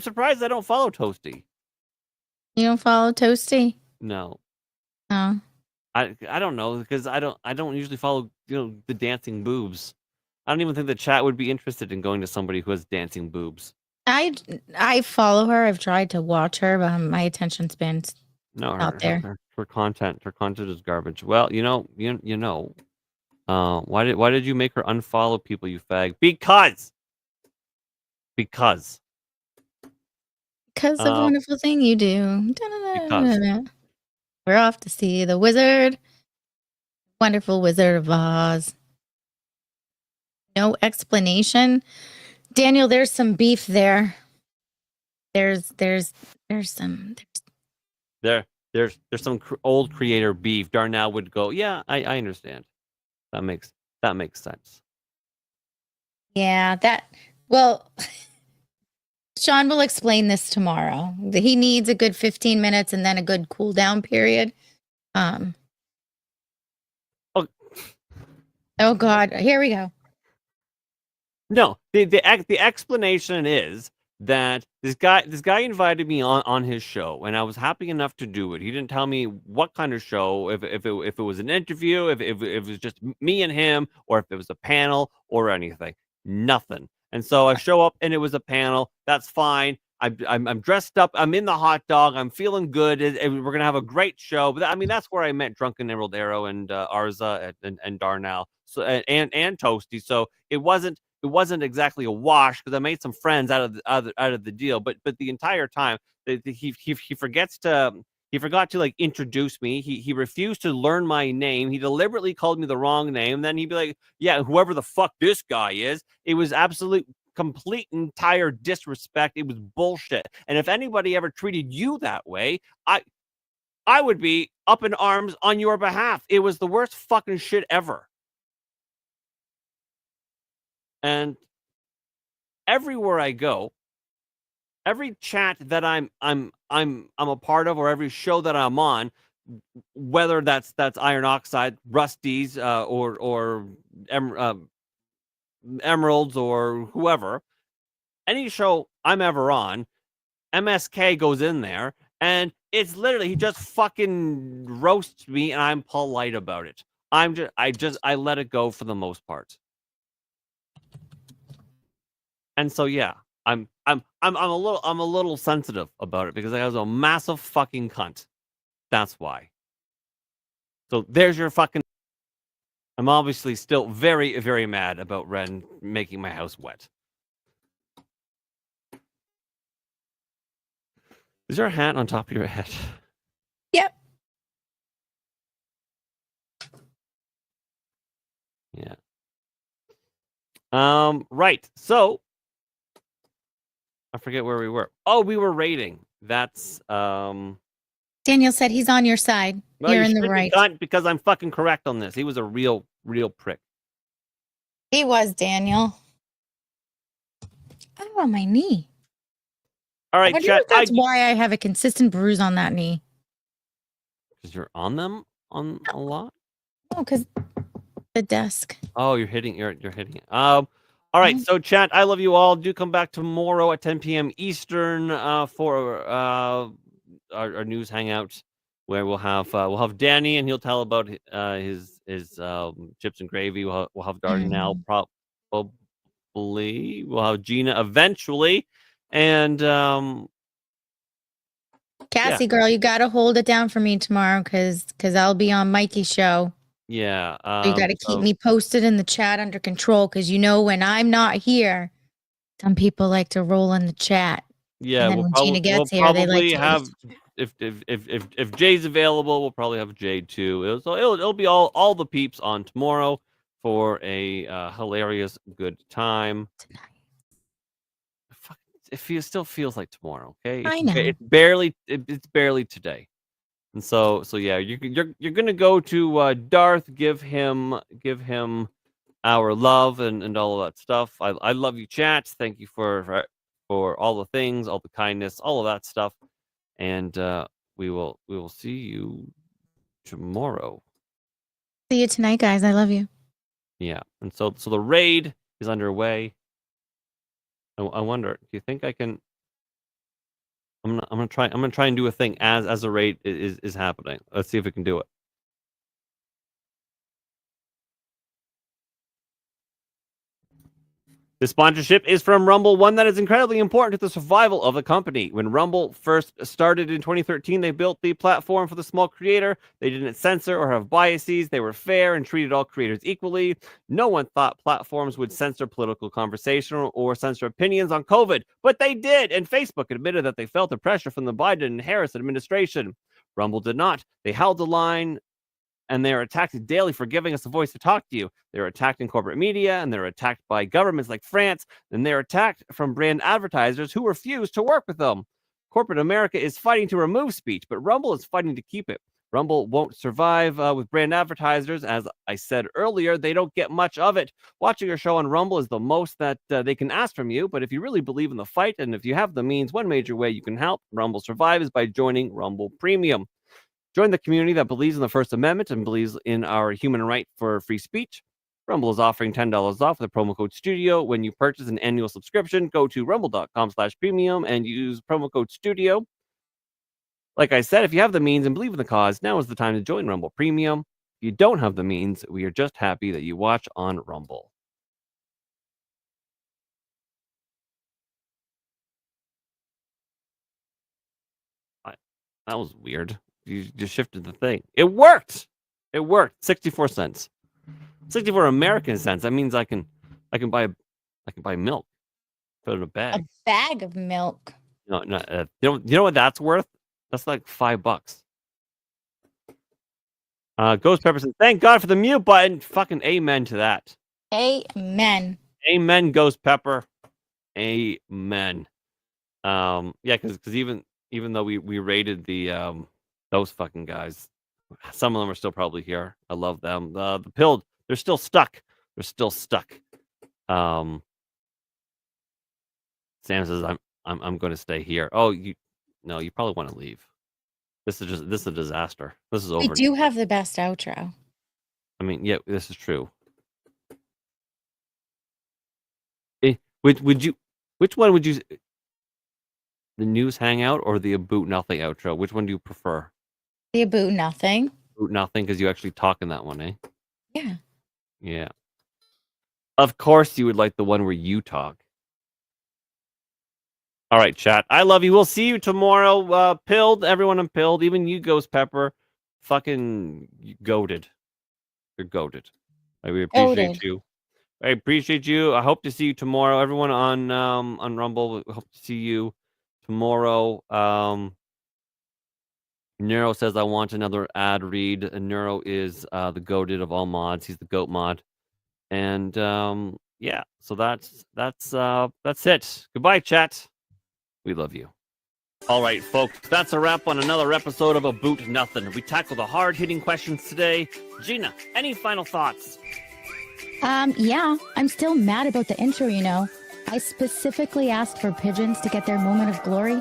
surprised I don't follow Toasty. You don't follow Toasty? No. Oh. I don't know because I don't usually follow the dancing boobs. I don't even think the chat would be interested in going to somebody who has dancing boobs. I follow her. I've tried to watch her, but my attention span's out there. Her content is garbage. Well, you know. Why did you make her unfollow people, you fag? Because of the wonderful thing you do. Because we're off to see the wizard. Wonderful Wizard of Oz. No explanation. Daniel, there's some beef there. There's some. There's some old creator beef. Darnell would go, yeah, I understand. That makes sense. Yeah, well, Shawn will explain this tomorrow. He needs a good 15 minutes and then a good cool down period. Oh God, here we go. No, the explanation is that this guy invited me on his show, and I was happy enough to do it. He didn't tell me what kind of show, if it was an interview, if it was just me and him, or if it was a panel or anything. Nothing. And so I show up, and it was a panel. That's fine. I'm dressed up. I'm in the hot dog. I'm feeling good. We're gonna have a great show. But I mean, that's where I met Drunken Emerald Arrow and Arza and Darnell. So and Toasty. So it wasn't exactly a wash because I made some friends out of the deal. But the entire time he forgot to like introduce me. He refused to learn my name. He deliberately called me the wrong name. Then he'd be like, yeah, whoever the fuck this guy is. It was absolute complete entire disrespect. It was bullshit. And if anybody ever treated you that way, I would be up in arms on your behalf. It was the worst fucking shit ever. And everywhere I go, every chat that I'm a part of, or every show that I'm on, whether that's Iron Oxide, Rusty's, or Emeralds, or whoever, any show I'm ever on, MSK goes in there, and it's literally he just fucking roasts me, and I'm polite about it. I let it go for the most part. And so yeah, I'm a little sensitive about it because I was a massive fucking cunt. That's why. So there's your fucking. I'm obviously still very, very mad about Ren making my house wet. Is there a hat on top of your head? Yep. Yeah. Right. So I forget where we were. Oh, we were rating. That's Daniel said he's on your side. well, You're you in the should be right. cunt because I'm fucking correct on this. He was a real prick. He was, Daniel. Oh, my knee. All I right, wonder chat. if that's why I have a consistent bruise on that knee. Because you're on them on a lot. Oh, because the desk. Oh, you're hitting. You're hitting it. All right. So, chat. I love you all. Do come back tomorrow at 10 p.m. Eastern for our news hangout, where we'll have Danny and he'll tell about his chips and gravy. We'll have Dardanelle probably. We'll have Gina eventually, and Cassie, girl, you got to hold it down for me tomorrow because I'll be on Mikey's show. yeah. So you got to keep me posted in the chat under control because when I'm not here, some people like to roll in the chat. Yeah, and then when Gina gets here, they like to have if Jay's available, we'll probably have Jay too. It'll be all the peeps on tomorrow for a hilarious good time. Still feels like tomorrow. Okay, I know. it's barely today, and so yeah, you're gonna go to Darth, give him our love and all of that stuff. I love you, chat. Thank you for all the things, all the kindness, all of that stuff, and we will see you tomorrow. See you tonight, guys. I love you. Yeah, and so the raid is underway. I wonder, do you think I can? I'm gonna try and do a thing as a raid is happening. Let's see if we can do it. This sponsorship is from Rumble, one that is incredibly important to the survival of the company. When Rumble first started in 2013, they built the platform for the small creator. They didn't censor or have biases. They were fair and treated all creators equally. No one thought platforms would censor political conversation or censor opinions on COVID, but they did, and Facebook admitted that they felt the pressure from the Biden and Harris administration. Rumble did not. They held the line, and they are attacked daily for giving us a voice to talk to you. They're attacked in corporate media, and they're attacked by governments like France, and they're attacked from brand advertisers who refuse to work with them. Corporate America is fighting to remove speech, but Rumble is fighting to keep it. Rumble won't survive with brand advertisers. As I said earlier, they don't get much of it. Watching your show on Rumble is the most that they can ask from you, but if you really believe in the fight, and if you have the means, one major way you can help Rumble survive is by joining Rumble Premium. Join the community that believes in the First Amendment and believes in our human right for free speech. Rumble is offering $10 off with the promo code STUDIO when you purchase an annual subscription. Go to rumble.com/premium and use promo code STUDIO. Like I said, if you have the means and believe in the cause, now is the time to join Rumble Premium. If you don't have the means, we are just happy that you watch on Rumble. That was weird. You just shifted the thing. It worked. 64 cents. 64 American cents. That means I can buy milk. Put it in a bag. A bag of milk. No, you know what that's worth? That's like $5. Ghost Pepper says, thank God for the mute button. Fucking amen to that. Amen. Amen, Ghost Pepper. Amen. Yeah, because even though we rated the those fucking guys, some of them are still probably here. I love them. The pilled, they're still stuck. Sam says I'm going to stay here. Oh, you probably want to leave. This is a disaster. This is over. We do have the best outro. I mean, yeah, this is true. Which one would you? The news hangout or the Aboot Nothing outro? Which one do you prefer? The Aboot Nothing. Aboot Nothing, because you actually talk in that one, eh? Yeah. Yeah. Of course you would like the one where you talk. All right, chat. I love you. We'll see you tomorrow. Pilled, everyone in Pilled, even you, Ghost Pepper. Fucking goated. You're goated. We appreciate Goated. you. I appreciate you. I hope to see you tomorrow. Everyone on Rumble, I hope to see you tomorrow. Neuro says I want another ad read. And Neuro is the goated of all mods. He's the goat mod. And yeah, so that's it. Goodbye, chat. We love you. All right, folks, that's a wrap on another episode of Aboot Nothing. We tackled the hard-hitting questions today. Gina, any final thoughts? Yeah, I'm still mad about the intro, you know. I specifically asked for pigeons to get their moment of glory,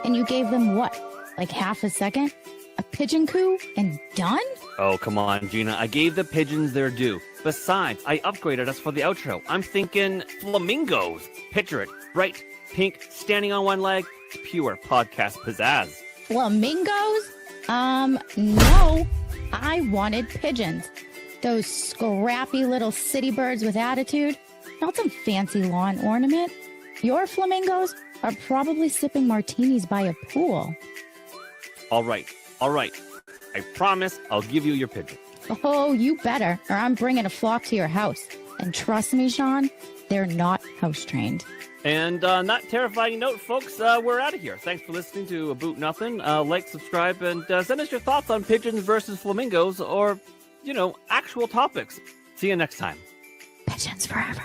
and you gave them what? Like half a second? A pigeon coo and done? Oh, come on, Gina. I gave the pigeons their due. Besides, I upgraded us for the outro. I'm thinking flamingos. Picture it. Bright, pink, standing on one leg. Pure podcast pizzazz. Flamingos? No. I wanted pigeons. Those scrappy little city birds with attitude. Not some fancy lawn ornament. Your flamingos are probably sipping martinis by a pool. All right. I promise I'll give you your pigeon. Oh, you better, or I'm bringing a flock to your house. And trust me, Shawn, they're not house trained. And on that terrifying note, folks, we're out of here. Thanks for listening to Aboot Nothing. Like, subscribe, and send us your thoughts on pigeons versus flamingos or, actual topics. See you next time. Pigeons forever.